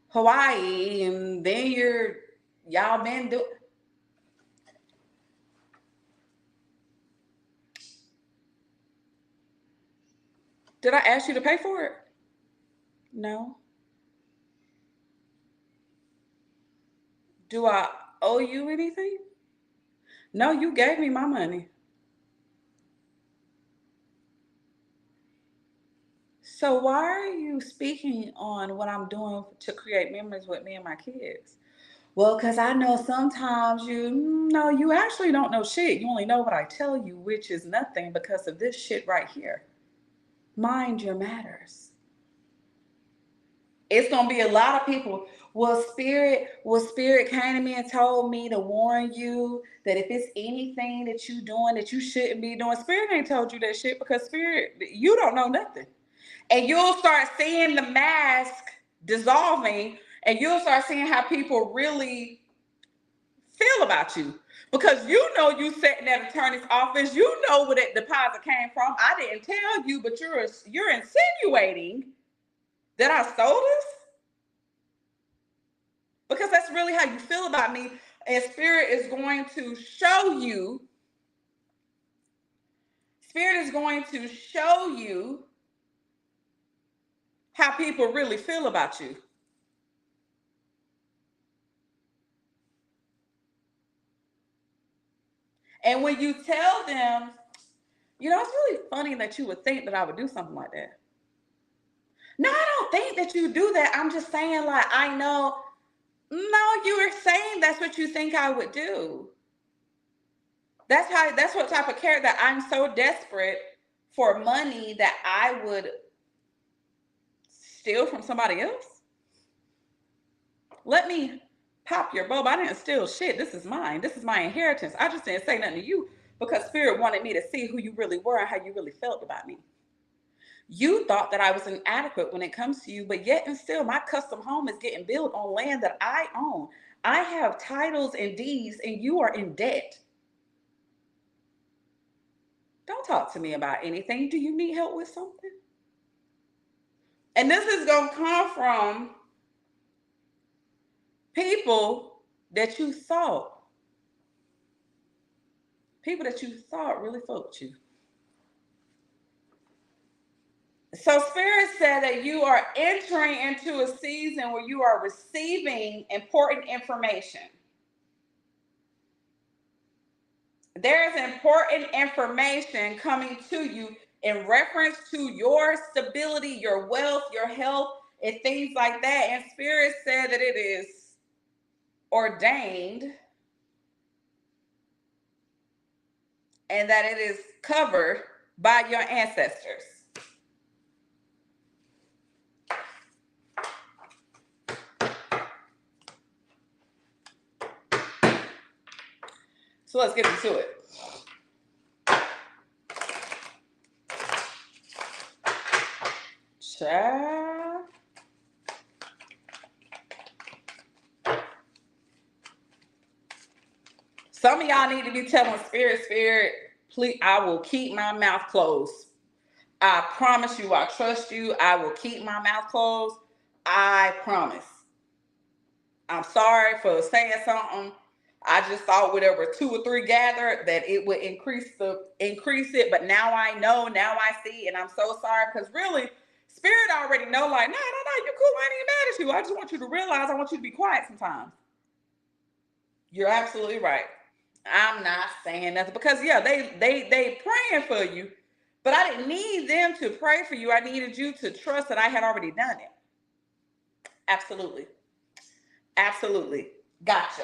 Hawaii, and then y'all been doing. Did I ask you to pay for it? No. Do I owe you anything? No, you gave me my money. So why are you speaking on what I'm doing to create memories with me and my kids? Well, because I know sometimes you actually don't know shit. You only know what I tell you, which is nothing because of this shit right here. Mind your matters. It's going to be a lot of people. Spirit came to me and told me to warn you that if it's anything that you doing that you shouldn't be doing, Spirit ain't told you that shit, because Spirit, you don't know nothing. And you'll start seeing the mask dissolving, and you'll start seeing how people really feel about you. Because you know you sat in that attorney's office, you know where that deposit came from. I didn't tell you, but you're insinuating that I stole this? Because that's really how you feel about me. And Spirit is going to show you how people really feel about you. And when you tell them, you know, it's really funny that you would think that I would do something like that. No, I don't think that you do that. I'm just saying, like, I know. No, you were saying that's what you think I would do. That's what type of character. I'm so desperate for money that I would steal from somebody else. Let me pop your bulb. I didn't steal shit. This is mine. This is my inheritance. I just didn't say nothing to you because Spirit wanted me to see who you really were and how you really felt about me. You thought that I was inadequate when it comes to you, but yet and still, my custom home is getting built on land that I own. I have titles and deeds, and you are in debt. Don't talk to me about anything. Do you need help with something? And this is going to come from people that you thought really fucked you. So Spirit said that you are entering into a season where you are receiving important information. There is important information coming to you in reference to your stability, your wealth, your health, and things like that. And Spirit said that it is ordained and that it is covered by your ancestors. So let's get into it. Child. Some of y'all need to be telling Spirit, please, I will keep my mouth closed. I promise you, I trust you. I will keep my mouth closed. I promise. I'm sorry for saying something. I just thought where there were 2 or 3 gathered that it would increase it. But now I know, now I see, and I'm so sorry because really, Spirit already know, like, no, you cool. I ain't even mad at you. I just want you to realize I want you to be quiet sometimes. You're absolutely right. I'm not saying nothing because yeah, they praying for you, but I didn't need them to pray for you. I needed you to trust that I had already done it. Absolutely. Absolutely. Gotcha.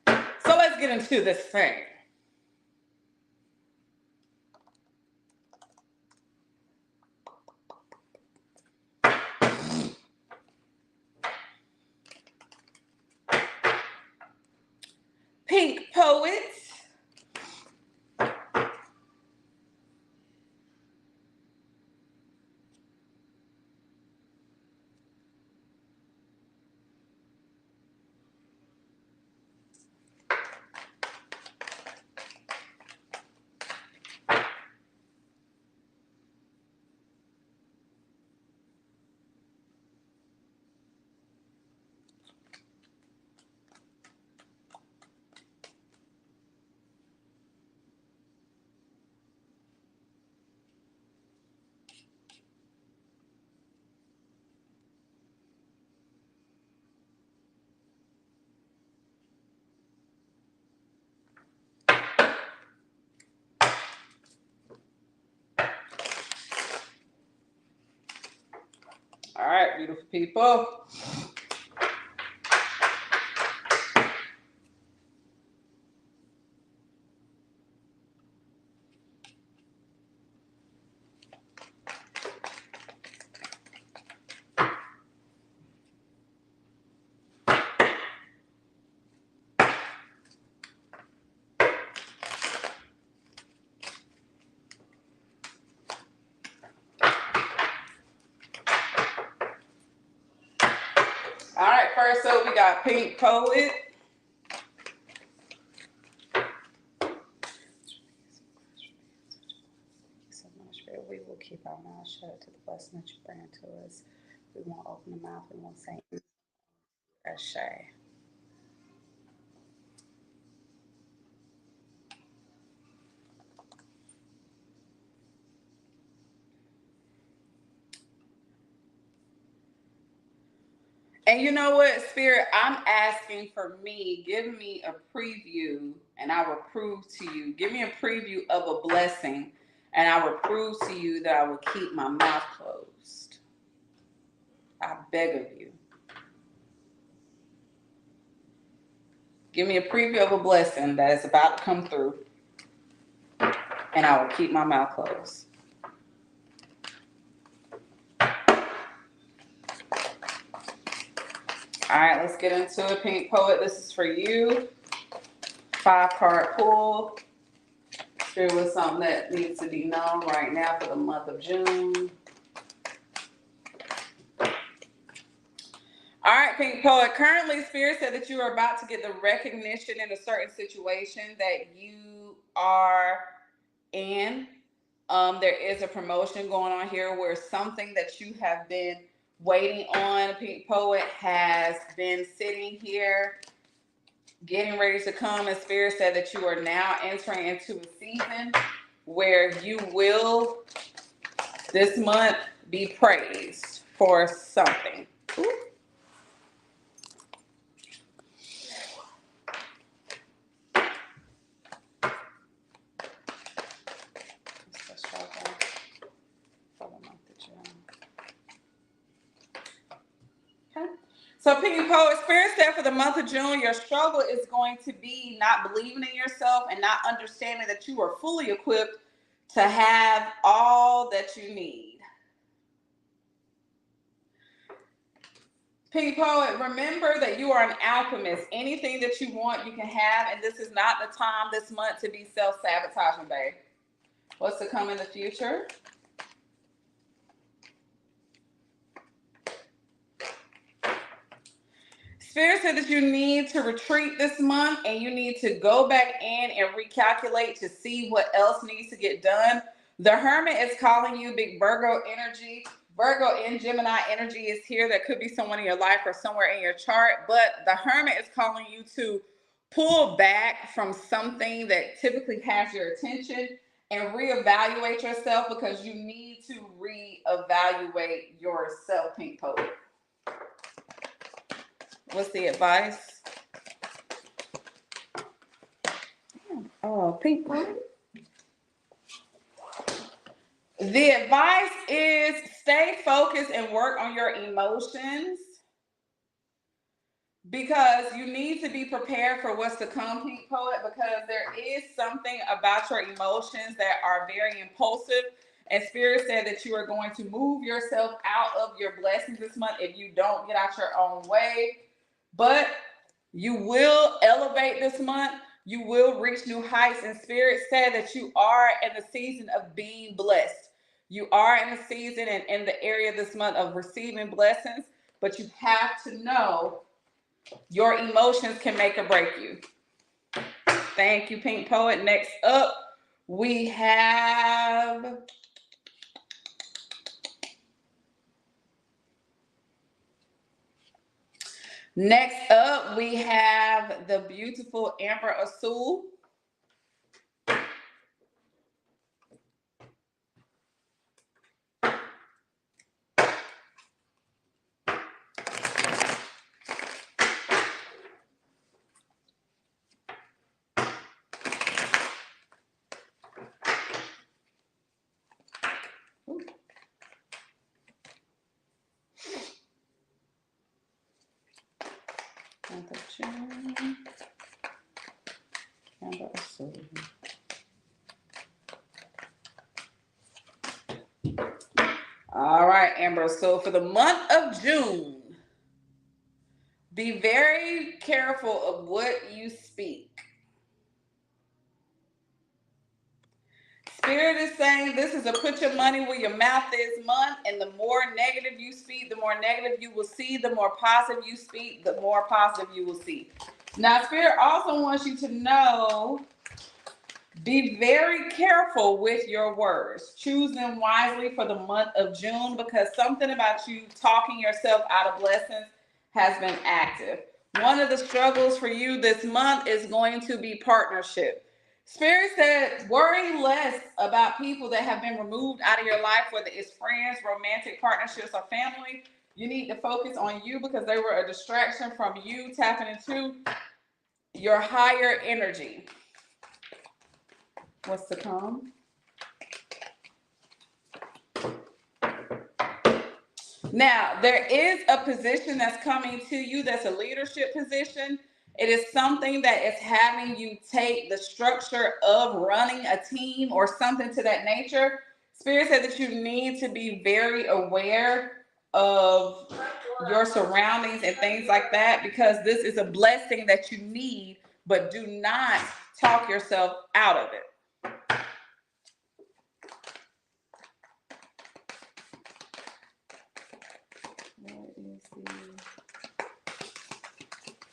So let's get into this thing. Pink Poet. All right, beautiful people. All right, first up, we got Pink Poet. So much, but we will keep our mouth shut to the blessing that you bring to us. We won't open the mouth. We won't say Cashapp. And you know what, Spirit? I'm asking for me. Give me a preview, and I will prove to you. Give me a preview of a blessing, and I will prove to you that I will keep my mouth closed. I beg of you. Give me a preview of a blessing that is about to come through, and I will keep my mouth closed. All right, let's get into it. Pink Poet, this is for you. 5-card pull. Spirit was something that needs to be known right now for the month of June. All right, Pink Poet. Currently, Spirit said that you are about to get the recognition in a certain situation that you are in. There is a promotion going on here where something that you have been waiting on, Pink Poet, has been sitting here, getting ready to come. And Spirit said that you are now entering into a season where you will, this month, be praised for something. Ooh. So, Pink Poet, Spirit said for the month of June, your struggle is going to be not believing in yourself and not understanding that you are fully equipped to have all that you need. Pink Poet, remember that you are an alchemist. Anything that you want, you can have, and this is not the time this month to be self-sabotaging, babe. What's to come in the future? Spirit said that you need to retreat this month and you need to go back in and recalculate to see what else needs to get done. The Hermit is calling you, big Virgo energy. Virgo and Gemini energy is here. That could be someone in your life or somewhere in your chart. But the Hermit is calling you to pull back from something that typically has your attention and reevaluate yourself, because you need to reevaluate yourself, Pink Poet. What's the advice? Oh, Pink Poet. The advice is stay focused and work on your emotions, because you need to be prepared for what's to come, Pink Poet, because there is something about your emotions that are very impulsive. And Spirit said that you are going to move yourself out of your blessings this month if you don't get out your own way. But you will elevate this month. You will reach new heights, and Spirit said that you are in the season of being blessed. You are in the season and in the area this month of receiving blessings, but you have to know your emotions can make or break you. Thank you, Pink Poet. Next up, we have the beautiful Amber Azul. Amber Azul. All right, Amber. So for the month of June, be very careful of what you speak. Spirit is saying this is a put your money where your mouth is month, and the more negative you speak, the more negative you will see. The more positive you speak, the more positive you will see. Now, Spirit also wants you to know, be very careful with your words. Choose them wisely for the month of June, because something about you talking yourself out of blessings has been active. One of the struggles for you this month is going to be partnership. Spirit said, worry less about people that have been removed out of your life, whether it's friends, romantic partnerships, or family. You need to focus on you, because they were a distraction from you tapping into your higher energy. What's to come? Now, there is a position that's coming to you that's a leadership position. It is something that is having you take the structure of running a team or something to that nature. Spirit said that you need to be very aware of your surroundings and things like that, because this is a blessing that you need, but do not talk yourself out of it. What is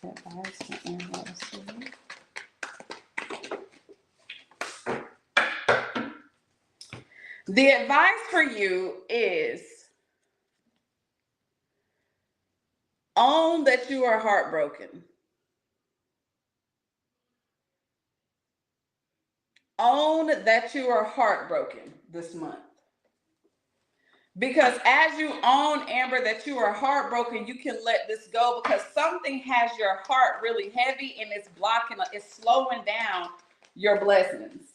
the advice for Amber Azul? The advice for you is own that you are heartbroken. Own that you are heartbroken this month. Because as you own, Amber, that you are heartbroken, you can let this go, because something has your heart really heavy and it's blocking, it's slowing down your blessings.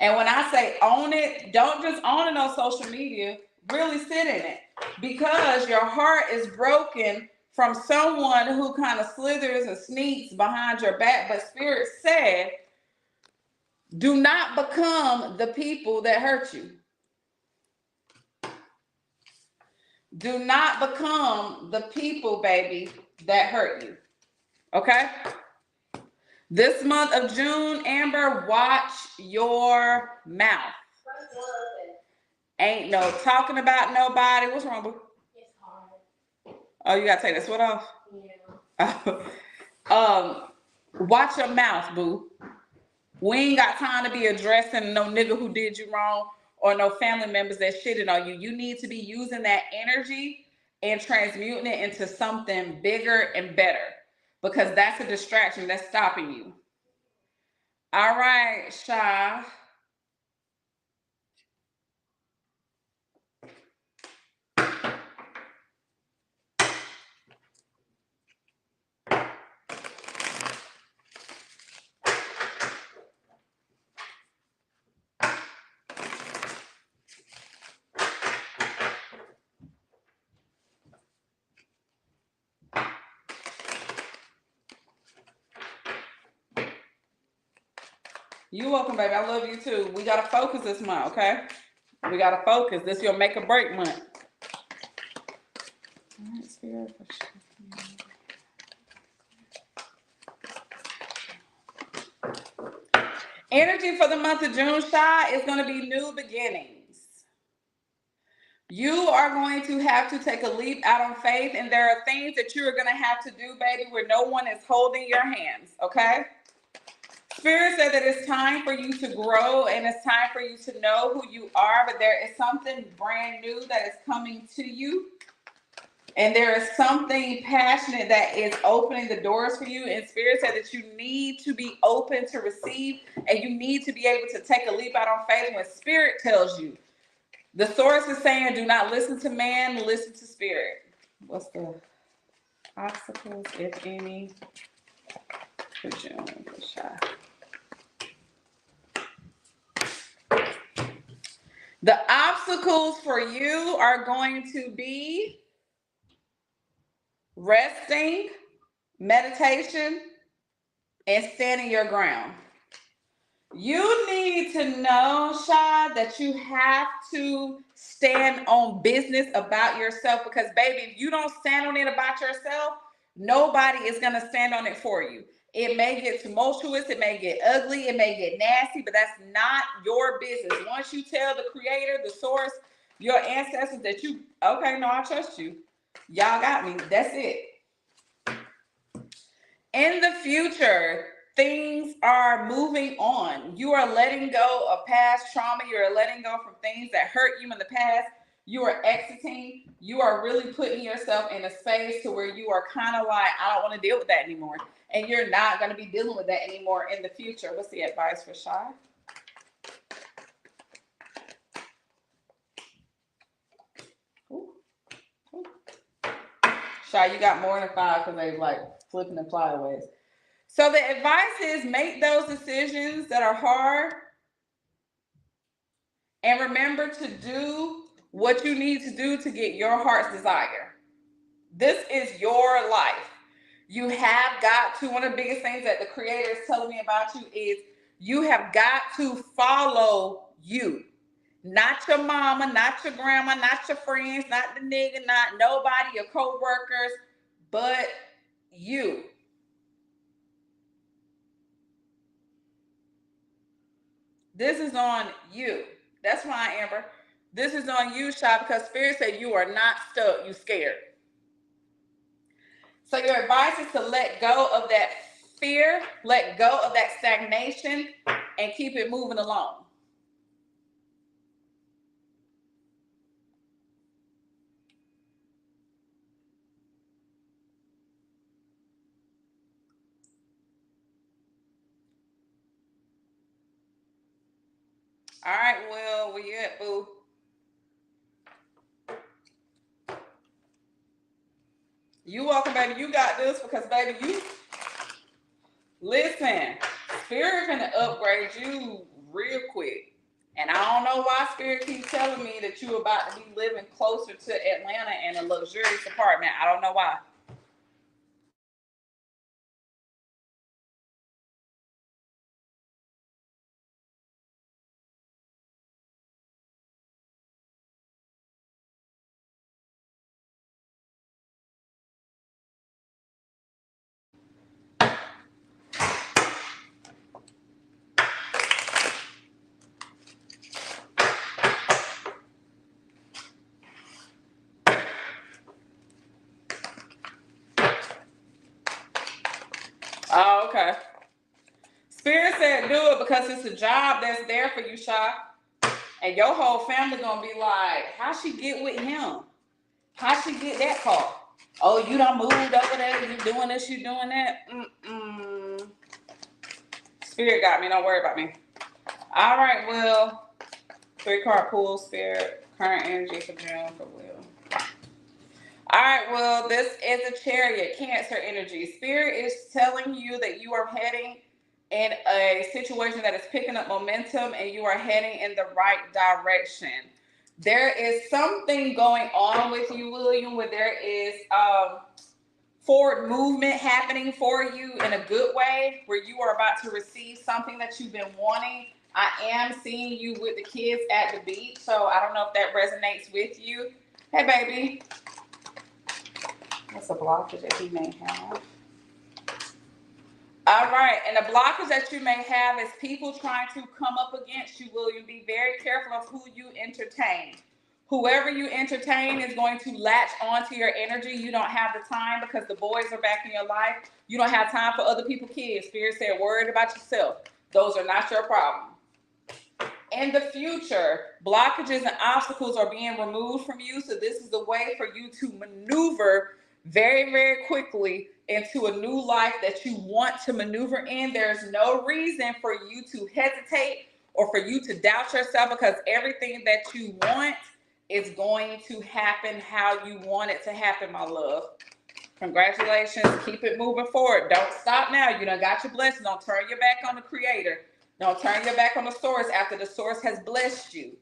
And when I say own it, don't just own it on social media, really sit in it, because your heart is broken from someone who kind of slithers and sneaks behind your back. But Spirit said, do not become the people that hurt you. Do not become the people, baby, that hurt you. Okay? This month of June, Amber, watch your mouth. Ain't no talking about nobody. What's wrong, boo? It's hard. Oh, you gotta take that sweat off? Yeah. Watch your mouth, boo. We ain't got time to be addressing no nigga who did you wrong or no family members that shitted on you. You need to be using that energy and transmuting it into something bigger and better, because that's a distraction that's stopping you. All right, Sha. You're welcome, baby. I love you too. We gotta focus this month, okay? We gotta focus. This is your make or break month. All right, Spirit. Energy for the month of June, Shy, is going to be new beginnings. You are going to have to take a leap out on faith, and there are things that you are going to have to do, baby, where no one is holding your hands, okay? Spirit said that it's time for you to grow and it's time for you to know who you are, but there is something brand new that is coming to you. And there is something passionate that is opening the doors for you. And Spirit said that you need to be open to receive, and you need to be able to take a leap out on faith when Spirit tells you. The source is saying, do not listen to man, listen to Spirit. What's the obstacles, if any, for June, for Shy? The obstacles for you are going to be resting, meditation, and standing your ground. You need to know, Shy, that you have to stand on business about yourself, because, baby, if you don't stand on it about yourself, nobody is going to stand on it for you. It may get tumultuous, it may get ugly, it may get nasty, but that's not your business. Once you tell the creator, the source, your ancestors that you, okay, no, I trust you. Y'all got me. That's it. In the future, things are moving on. You are letting go of past trauma. You are letting go from things that hurt you in the past. You are exiting. You are really putting yourself in a space to where you are kind of like, I don't want to deal with that anymore. And you're not going to be dealing with that anymore in the future. What's the advice for Shy? Ooh. Ooh. Shy, you got more than 5 because they like flipping and flyaways. So the advice is make those decisions that are hard, and remember to do what you need to do to get your heart's desire. This is your life. You have got to, one of the biggest things that the creator is telling me about you is you have got to follow you. Not your mama, not your grandma, not your friends, not the nigga, not nobody, your co-workers, but you. This is on you. That's why, Amber. This is on you, Shy, because Spirit said you are not stuck. You scared. So your advice is to let go of that fear, let go of that stagnation, and keep it moving along. All right, Will, where you at, boo? You welcome, baby. You got this because, baby, you listen. Spirit gonna upgrade you real quick, and I don't know why Spirit keeps telling me that you about to be living closer to Atlanta in a luxurious apartment. I don't know why. Oh, okay. Spirit said do it because it's a job that's there for you, Shy. And your whole family gonna be like, how she get with him? How she get that car? Oh, you done moved over there, you doing this, you doing that? Spirit got me, don't worry about me. All right, Will. 3-card pool, Spirit. Current energy for June for Will. All right, Will, this is a Chariot, Cancer energy. Spirit is telling you that you are heading in a situation that is picking up momentum and you are heading in the right direction. There is something going on with you, William, where there is forward movement happening for you in a good way, where you are about to receive something that you've been wanting. I am seeing you with the kids at the beach, so I don't know if that resonates with you. Hey, baby. What's a blockage that he may have? All right, and the blockers that you may have is people trying to come up against you, William. Be very careful of who you entertain. Whoever you entertain is going to latch onto your energy. You don't have the time because the boys are back in your life. You don't have time for other people's kids. Spirit said, worried about yourself. Those are not your problem. In the future, blockages and obstacles are being removed from you. So this is a way for you to maneuver very, very quickly into a new life that you want to maneuver in. There's no reason for you to hesitate or for you to doubt yourself, because everything that you want is going to happen how you want it to happen, my love. Congratulations. Keep it moving forward. Don't stop now. You done got your blessing. Don't turn your back on the Creator. Don't turn your back on the source after the source has blessed you.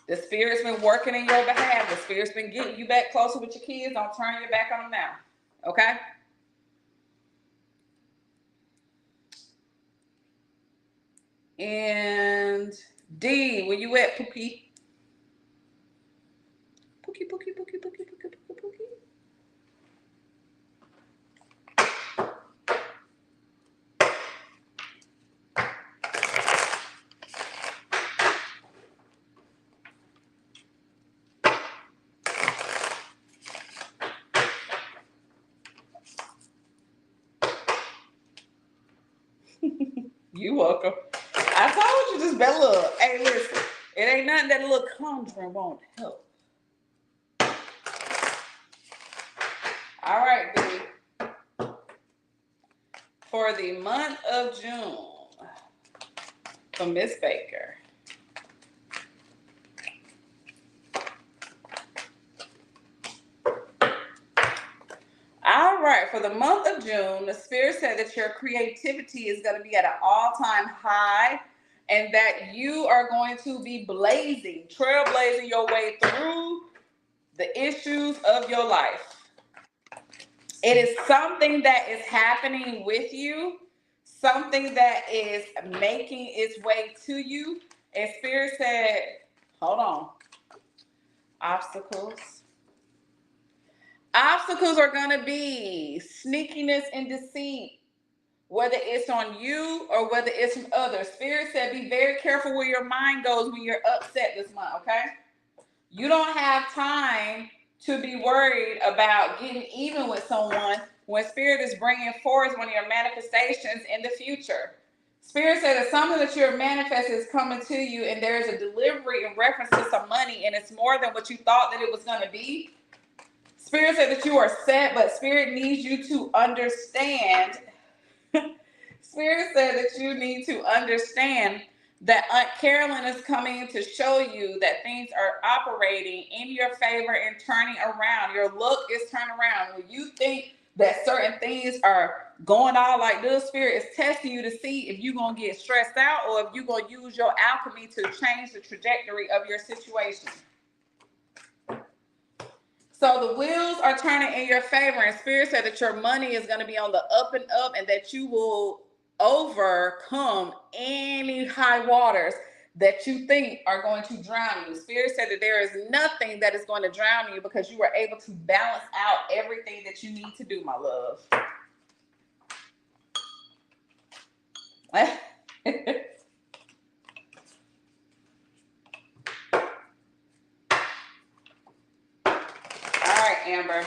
The Spirit's been working in your behalf. The Spirit's been getting you back closer with your kids. Don't turn your back on them now. Okay? And D, where you at, Pookie? Pookie, Pookie, Pookie, Pookie, Pookie, Pookie, Pookie. You welcome. I told you this Bella. Hey, listen, it ain't nothing that a little conjuring won't help. All right, baby. For the month of June, for Miss Baker. All right, for the month of June, the Spirit said that your creativity is going to be at an all-time high, and that you are going to be blazing, trailblazing your way through the issues of your life. It is something that is happening with you, something that is making its way to you. And Spirit said, hold on, obstacles. Obstacles are going to be sneakiness and deceit, whether it's on you or whether it's from others. Spirit said, be very careful where your mind goes when you're upset this month, okay? You don't have time to be worried about getting even with someone when Spirit is bringing forth one of your manifestations in the future. Spirit said that something that you're manifesting is coming to you, and there's a delivery in reference to some money, and it's more than what you thought that it was going to be. Spirit said that you are set, but Spirit needs you to understand. Spirit said that you need to understand that Aunt Carolyn is coming to show you that things are operating in your favor and turning around. Your look is turned around. When you think that certain things are going on like this, Spirit is testing you to see if you're going to get stressed out or if you're going to use your alchemy to change the trajectory of your situation. So the wheels are turning in your favor, and Spirit said that your money is going to be on the up and up, and that you will overcome any high waters that you think are going to drown you. Spirit said that there is nothing that is going to drown you because you are able to balance out everything that you need to do, my love. All right, Amber.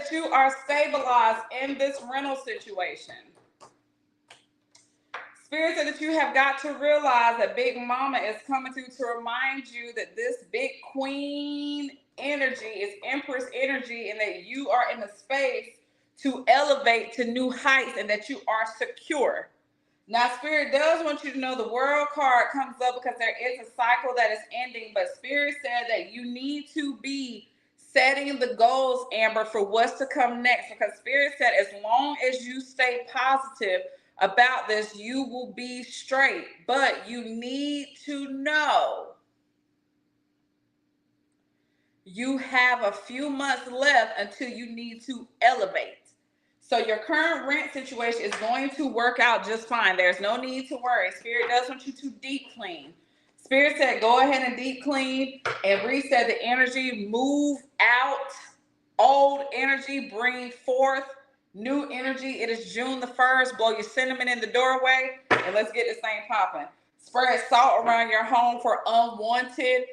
that you are stabilized in this rental situation. Spirit said that you have got to realize that Big Mama is coming through to remind you that this big queen energy is Empress energy, and that you are in a space to elevate to new heights and that you are secure. Now, Spirit does want you to know the World card comes up because there is a cycle that is ending, but Spirit said that you need to be setting the goals, Amber, for what's to come next, because Spirit said as long as you stay positive about this, you will be straight. But you need to know you have a few months left until you need to elevate. So your current rent situation is going to work out just fine. There's no need to worry. Spirit does want you to deep clean. Spirit said go ahead and deep clean and reset the energy. Move out old energy. Bring forth new energy. It is June the 1st. Blow your cinnamon in the doorway and let's get this thing popping. Spread salt around your home for unwanted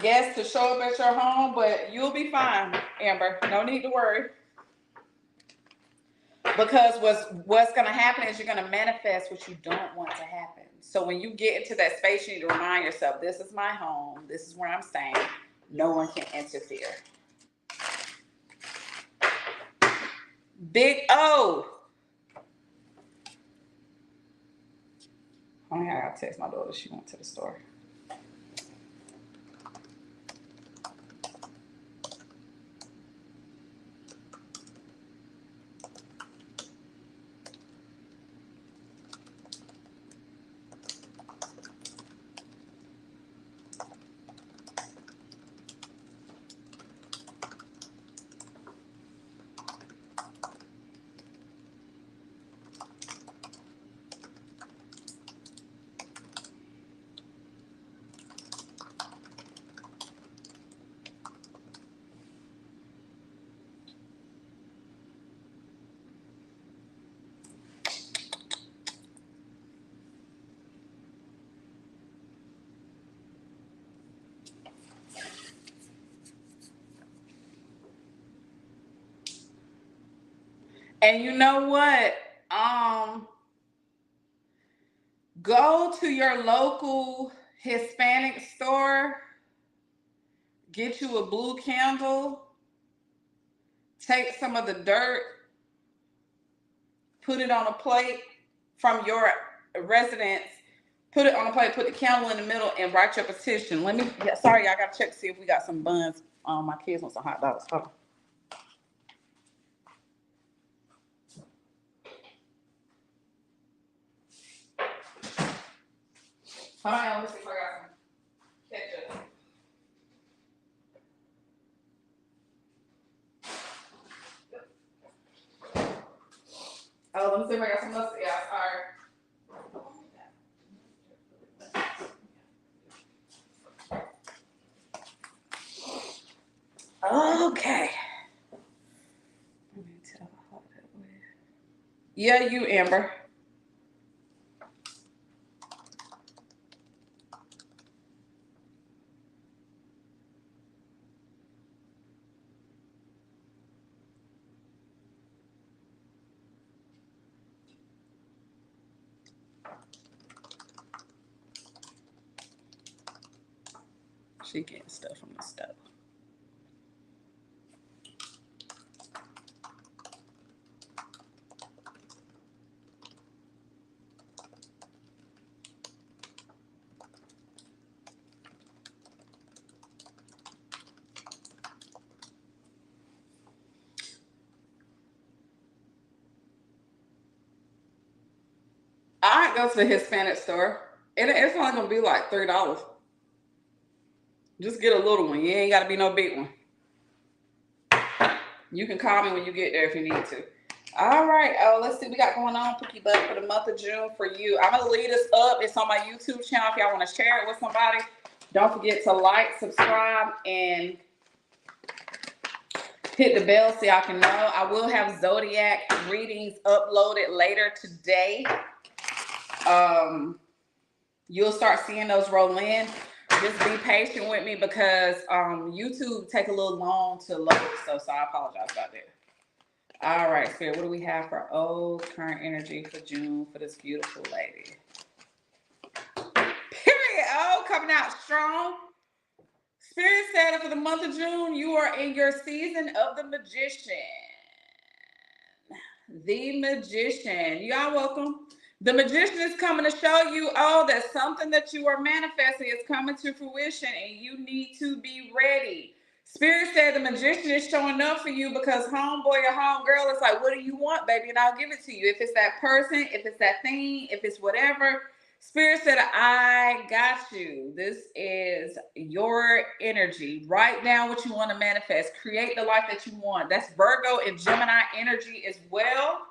guests to show up at your home, but you'll be fine, Amber. No need to worry. Because what's going to happen is you're going to manifest what you don't want to happen. So when you get into that space, you need to remind yourself, this is my home. This is where I'm staying. No one can interfere. Big O. I gotta text my daughter. She went to the store. And you know what? Go to your local Hispanic store, get you a blue candle, take some of the dirt, put it on a plate from your residence, put it on a plate, put the candle in the middle, and write your petition. Sorry, I gotta check to see if we got some buns. My kids want some hot dogs. Hold on. Hold on, let's see if I got some ketchup. Oh, let me see if I got some mustard. Yeah, sorry. Okay. Yeah, you, Amber. She getting stuff from the stove. I go to the Hispanic store. It's only gonna be like $3. Just get a little one. You ain't gotta be no big one. You can call me when you get there if you need to. All right. Oh, let's see what we got going on, Pookie Butt, for the month of June for you. I'm gonna lead us up. It's on my YouTube channel. If y'all want to share it with somebody, don't forget to like, subscribe, and hit the bell so y'all can know. I will have zodiac readings uploaded later today. You'll start seeing those roll in. Just be patient with me because YouTube take a little long to load stuff, so I apologize about that. All right, Spirit, what do we have for current energy for June for this beautiful lady? Period. Coming out strong. Spirit said that for the month of June, you are in your season of the magician. The magician. Y'all welcome. The magician is coming to show you, that something that you are manifesting is coming to fruition and you need to be ready. Spirit said the magician is showing up for you because homeboy or homegirl is like, what do you want, baby? And I'll give it to you. If it's that person, if it's that thing, if it's whatever. Spirit said, I got you. This is your energy. Write down what you want to manifest. Create the life that you want. That's Virgo and Gemini energy as well.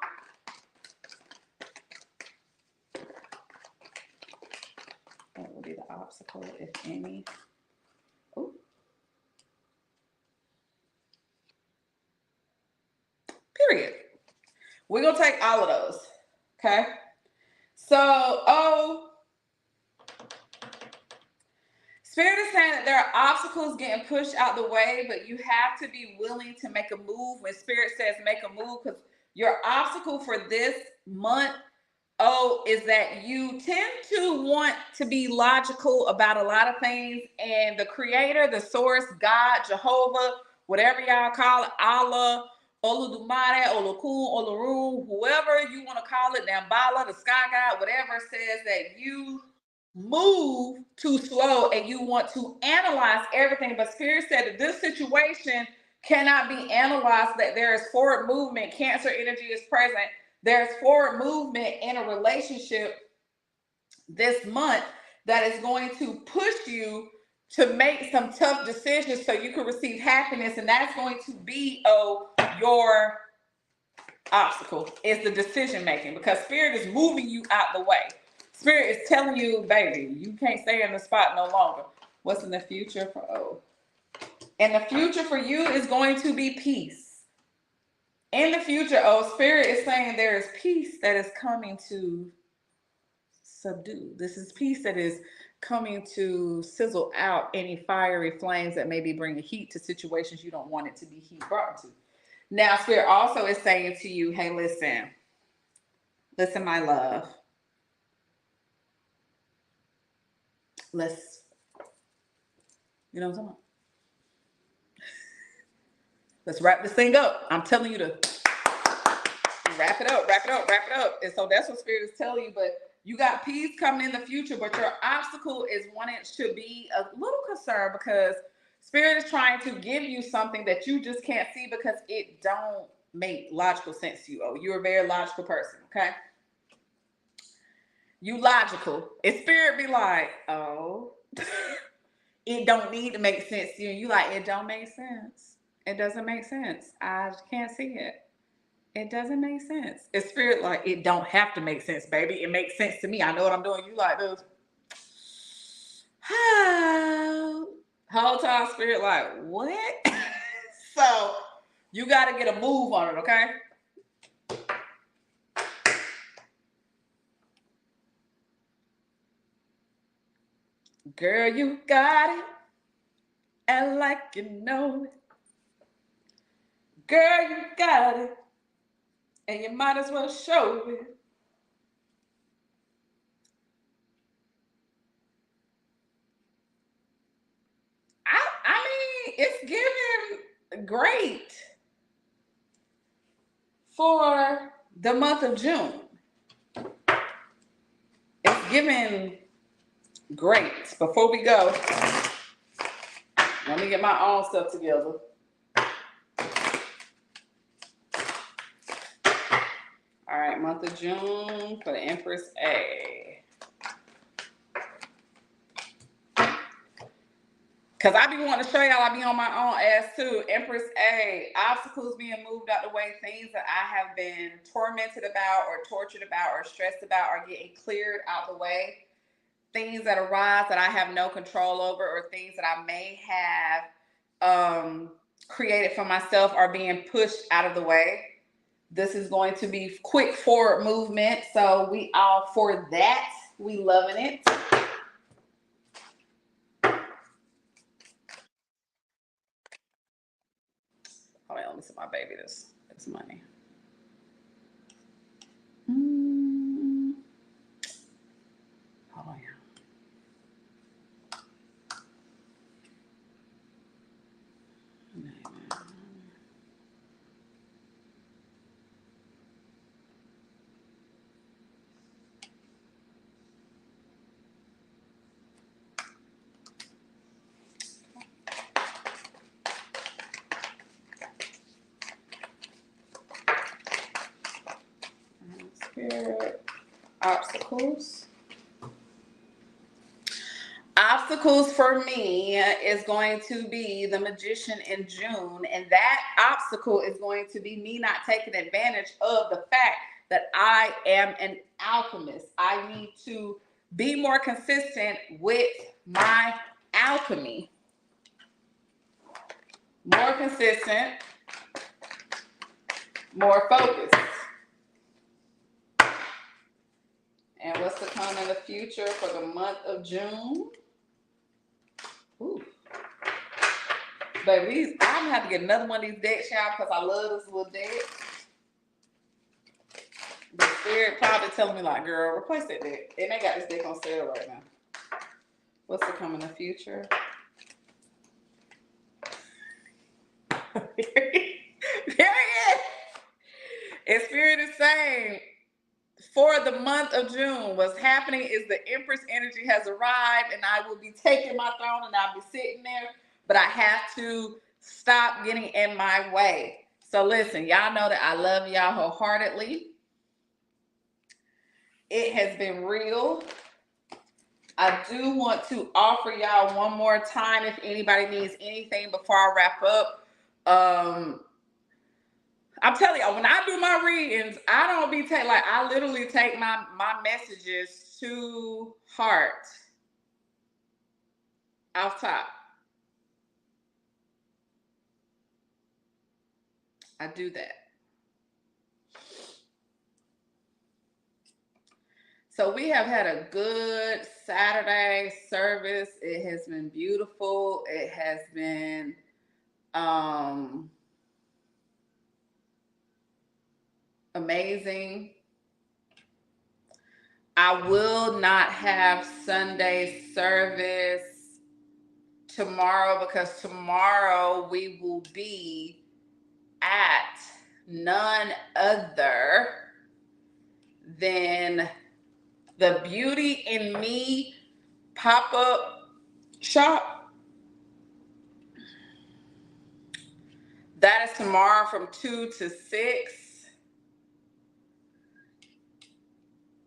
What will be the obstacle, if any? Oh. Period. We're going to take all of those. Okay? So, Spirit is saying that there are obstacles getting pushed out the way, but you have to be willing to make a move. When Spirit says make a move, because your obstacle for this month, is that you tend to want to be logical about a lot of things, and the creator, the source, God, Jehovah, whatever y'all call it, Allah, Oludumare, Olokun, Olorun, whoever you want to call it, Dambala, the sky god, whatever, says that you move too slow and you want to analyze everything. But Spirit said that this situation cannot be analyzed, that there is forward movement. Cancer energy is present. There's forward movement in a relationship this month that is going to push you to make some tough decisions so you can receive happiness. And that's going to be your obstacle, is the decision making, because Spirit is moving you out the way. Spirit is telling you, baby, you can't stay in the spot no longer. What's in the future for O? And the future for you is going to be peace. In the future, Spirit is saying there is peace that is coming to subdue. This is peace that is coming to sizzle out any fiery flames that may be bringing heat to situations you don't want it to be heat brought to. Now, Spirit also is saying to you, hey, listen, my love. You know what I'm talking about? Let's wrap this thing up. I'm telling you to wrap it up. And so that's what Spirit is telling you. But you got peace coming in the future, but your obstacle is wanting to be a little concerned because Spirit is trying to give you something that you just can't see because it don't make logical sense to you. You're a very logical person, okay? You logical. And Spirit be like, it don't need to make sense to you. You like, it don't make sense. It doesn't make sense. I can't see it. It doesn't make sense. It's Spirit like, it don't have to make sense, baby. It makes sense to me. I know what I'm doing. You like this. Whole time Spirit like, what? So you got to get a move on it, okay? Girl, you got it. And like you know it. Girl, you got it. And you might as well show it. I mean, it's giving great for the month of June. It's giving great. Before we go, let me get my own stuff together. All right, month of June for the Empress A. Because I be wanting to show y'all I be on my own ass too. Empress A, obstacles being moved out the way, things that I have been tormented about or tortured about or stressed about are getting cleared out the way. Things that arise that I have no control over or things that I may have created for myself are being pushed out of the way. This is going to be quick forward movement. So we all for that. We loving it. Hold on, let me see my baby this money. Hold on, yeah. Spirit, obstacles. Obstacles for me is going to be the Magician in June, and that obstacle is going to be me not taking advantage of the fact that I am an alchemist. I need to be more consistent with my alchemy. More consistent, more focused. And what's to come in the future for the month of June? Ooh. Baby, I'm gonna have to get another one of these decks, y'all, because I love this little deck. The spirit probably telling me, like, girl, replace that deck. And they got this deck on sale right now. What's to come in the future? There it is. And spirit is saying, for the month of June, what's happening is the Empress energy has arrived, and I will be taking my throne, and I'll be sitting there, but I have to stop getting in my way. So listen, y'all know that I love y'all wholeheartedly. It has been real. I do want to offer y'all one more time if anybody needs anything before I wrap up. I'm telling y'all, when I do my readings, I don't be I literally take my messages to heart off top. I do that. So we have had a good Saturday service. It has been beautiful. It has been amazing. I will not have Sunday service tomorrow because tomorrow we will be at none other than the Beauty in Me pop-up shop. That is tomorrow from 2 to 6.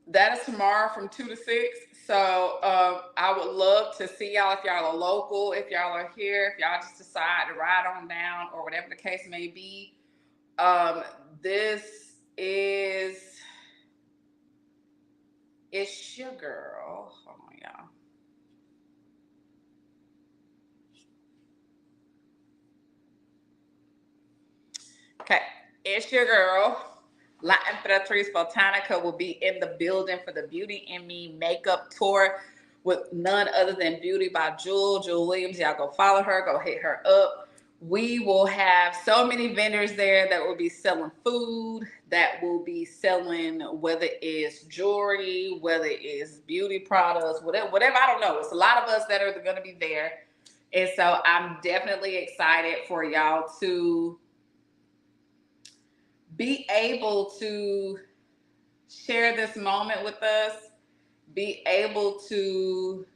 That is tomorrow from 2 to 6. So I would love to see y'all if y'all are local, if y'all are here, if y'all just decide to ride on down or whatever the case may be. This is, it's your girl. Hold on, y'all. Okay, it's your girl. La Emperatriz Botanica will be in the building for the Beauty in Me makeup tour with none other than Beauty by Jewel Williams. Y'all go follow her, go hit her up. We will have so many vendors there that will be selling food, that will be selling whether it's jewelry, whether it's beauty products, whatever, I don't know. It's a lot of us that are going to be there. And so I'm definitely excited for y'all to be able to share this moment with us, be able to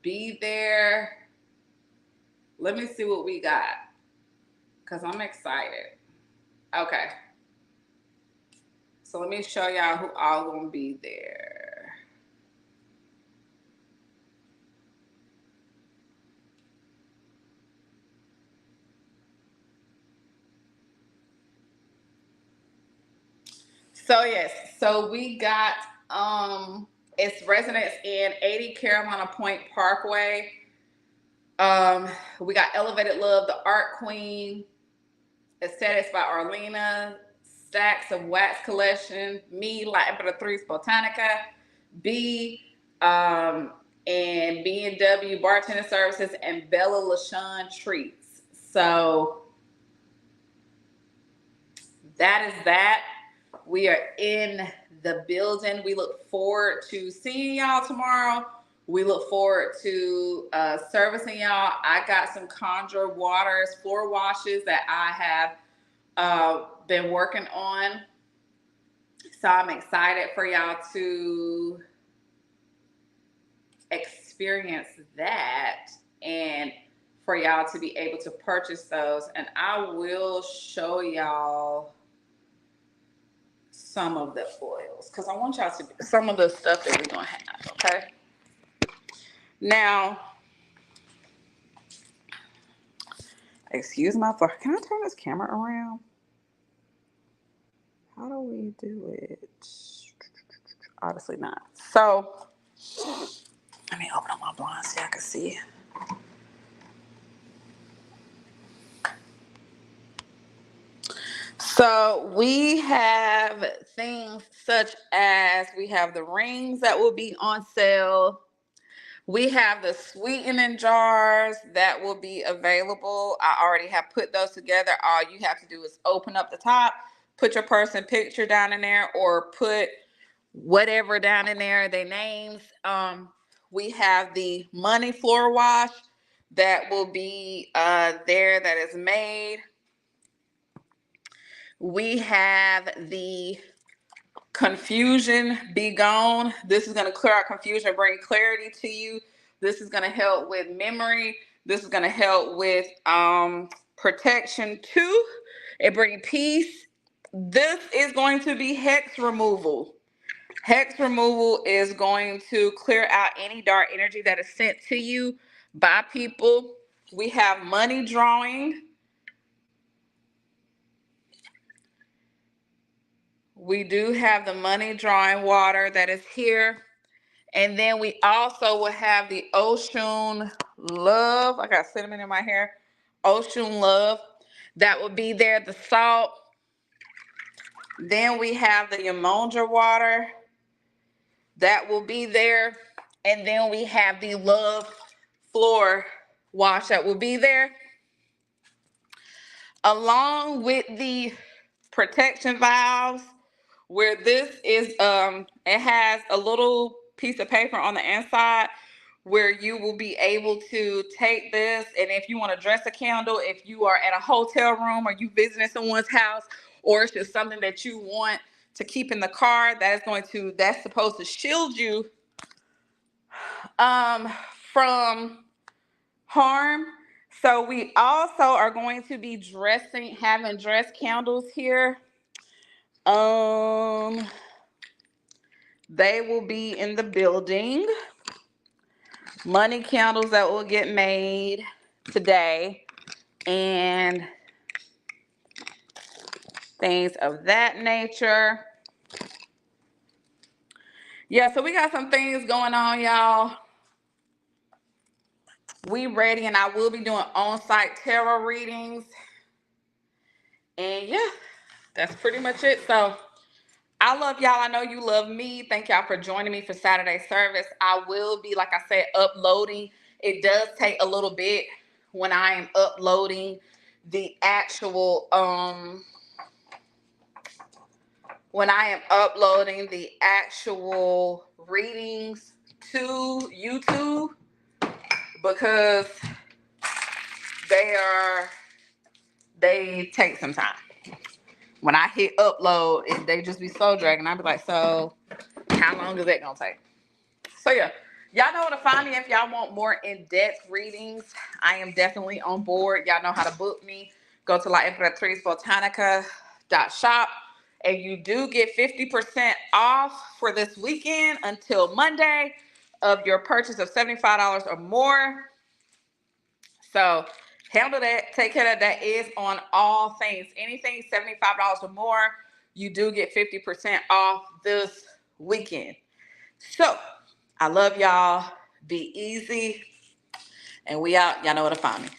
be there. Let me see what we got, because I'm excited. Okay. So let me show y'all who all gonna be there. So yes, so we got it's residents in 80 Carolina Point Parkway. We got Elevated Love, the Art Queen, Aesthetics by Arlena, Stacks of Wax Collection, me, La Emperatriz Botanica, B, and B&W Bartender Services, and Bella LaShawn Treats. So that is that. We are in the building. We look forward to seeing y'all tomorrow. We look forward to servicing y'all. I got some Conjure Waters floor washes that I have been working on. So I'm excited for y'all to experience that and for y'all to be able to purchase those. And I will show y'all some of the oils because I want y'all to some of the stuff that we're gonna have. Okay, now excuse my floor. Can I turn this camera around? How do we do it? Obviously not. So let me open up my blinds so I can see. So we have things such as we have the rings that will be on sale. We have the sweetening jars that will be available. I already have put those together. All you have to do is open up the top, put your person picture down in there, or put whatever down in there, their names. We have the money floor wash that will be there that is made. We have the confusion be gone. This is going to clear out confusion, bring clarity to you. This is going to help with memory. This is going to help with protection too. It brings peace. This is going to be hex removal. Hex removal is going to clear out any dark energy that is sent to you by people. We have money drawing. We do have the money drawing water that is here. And then we also will have the Ocean Love. I got cinnamon in my hair. Ocean Love. That will be there. The salt. Then we have the Yamonja water. That will be there. And then we have the Love Floor Wash that will be there. Along with the protection valves, where this is it has a little piece of paper on the inside where you will be able to take this, and if you want to dress a candle, if you are at a hotel room or you visiting someone's house, or it's just something that you want to keep in the car, that's supposed to shield you from harm. So we also are going to be having dress candles here. They will be in the building. Money candles that will get made today and things of that nature. Yeah, so we got some things going on, y'all. We ready, and I will be doing on-site tarot readings. And yeah, that's pretty much it. So I love y'all. I know you love me. Thank y'all for joining me for Saturday service. I will be, like I said, uploading. It does take a little bit when I am uploading the actual readings to YouTube, because they take some time. When I hit upload, they just be so dragging. I be like, so how long is that gonna take? So yeah, y'all know where to find me if y'all want more in-depth readings. I am definitely on board. Y'all know how to book me. Go to laimperatricebotanica.shop, and you do get 50% off for this weekend until Monday of your purchase of $75 or more. So handle that. Take care of that. That is on all things. Anything $75 or more, you do get 50% off this weekend. So I love y'all. Be easy. And we out. Y'all know where to find me.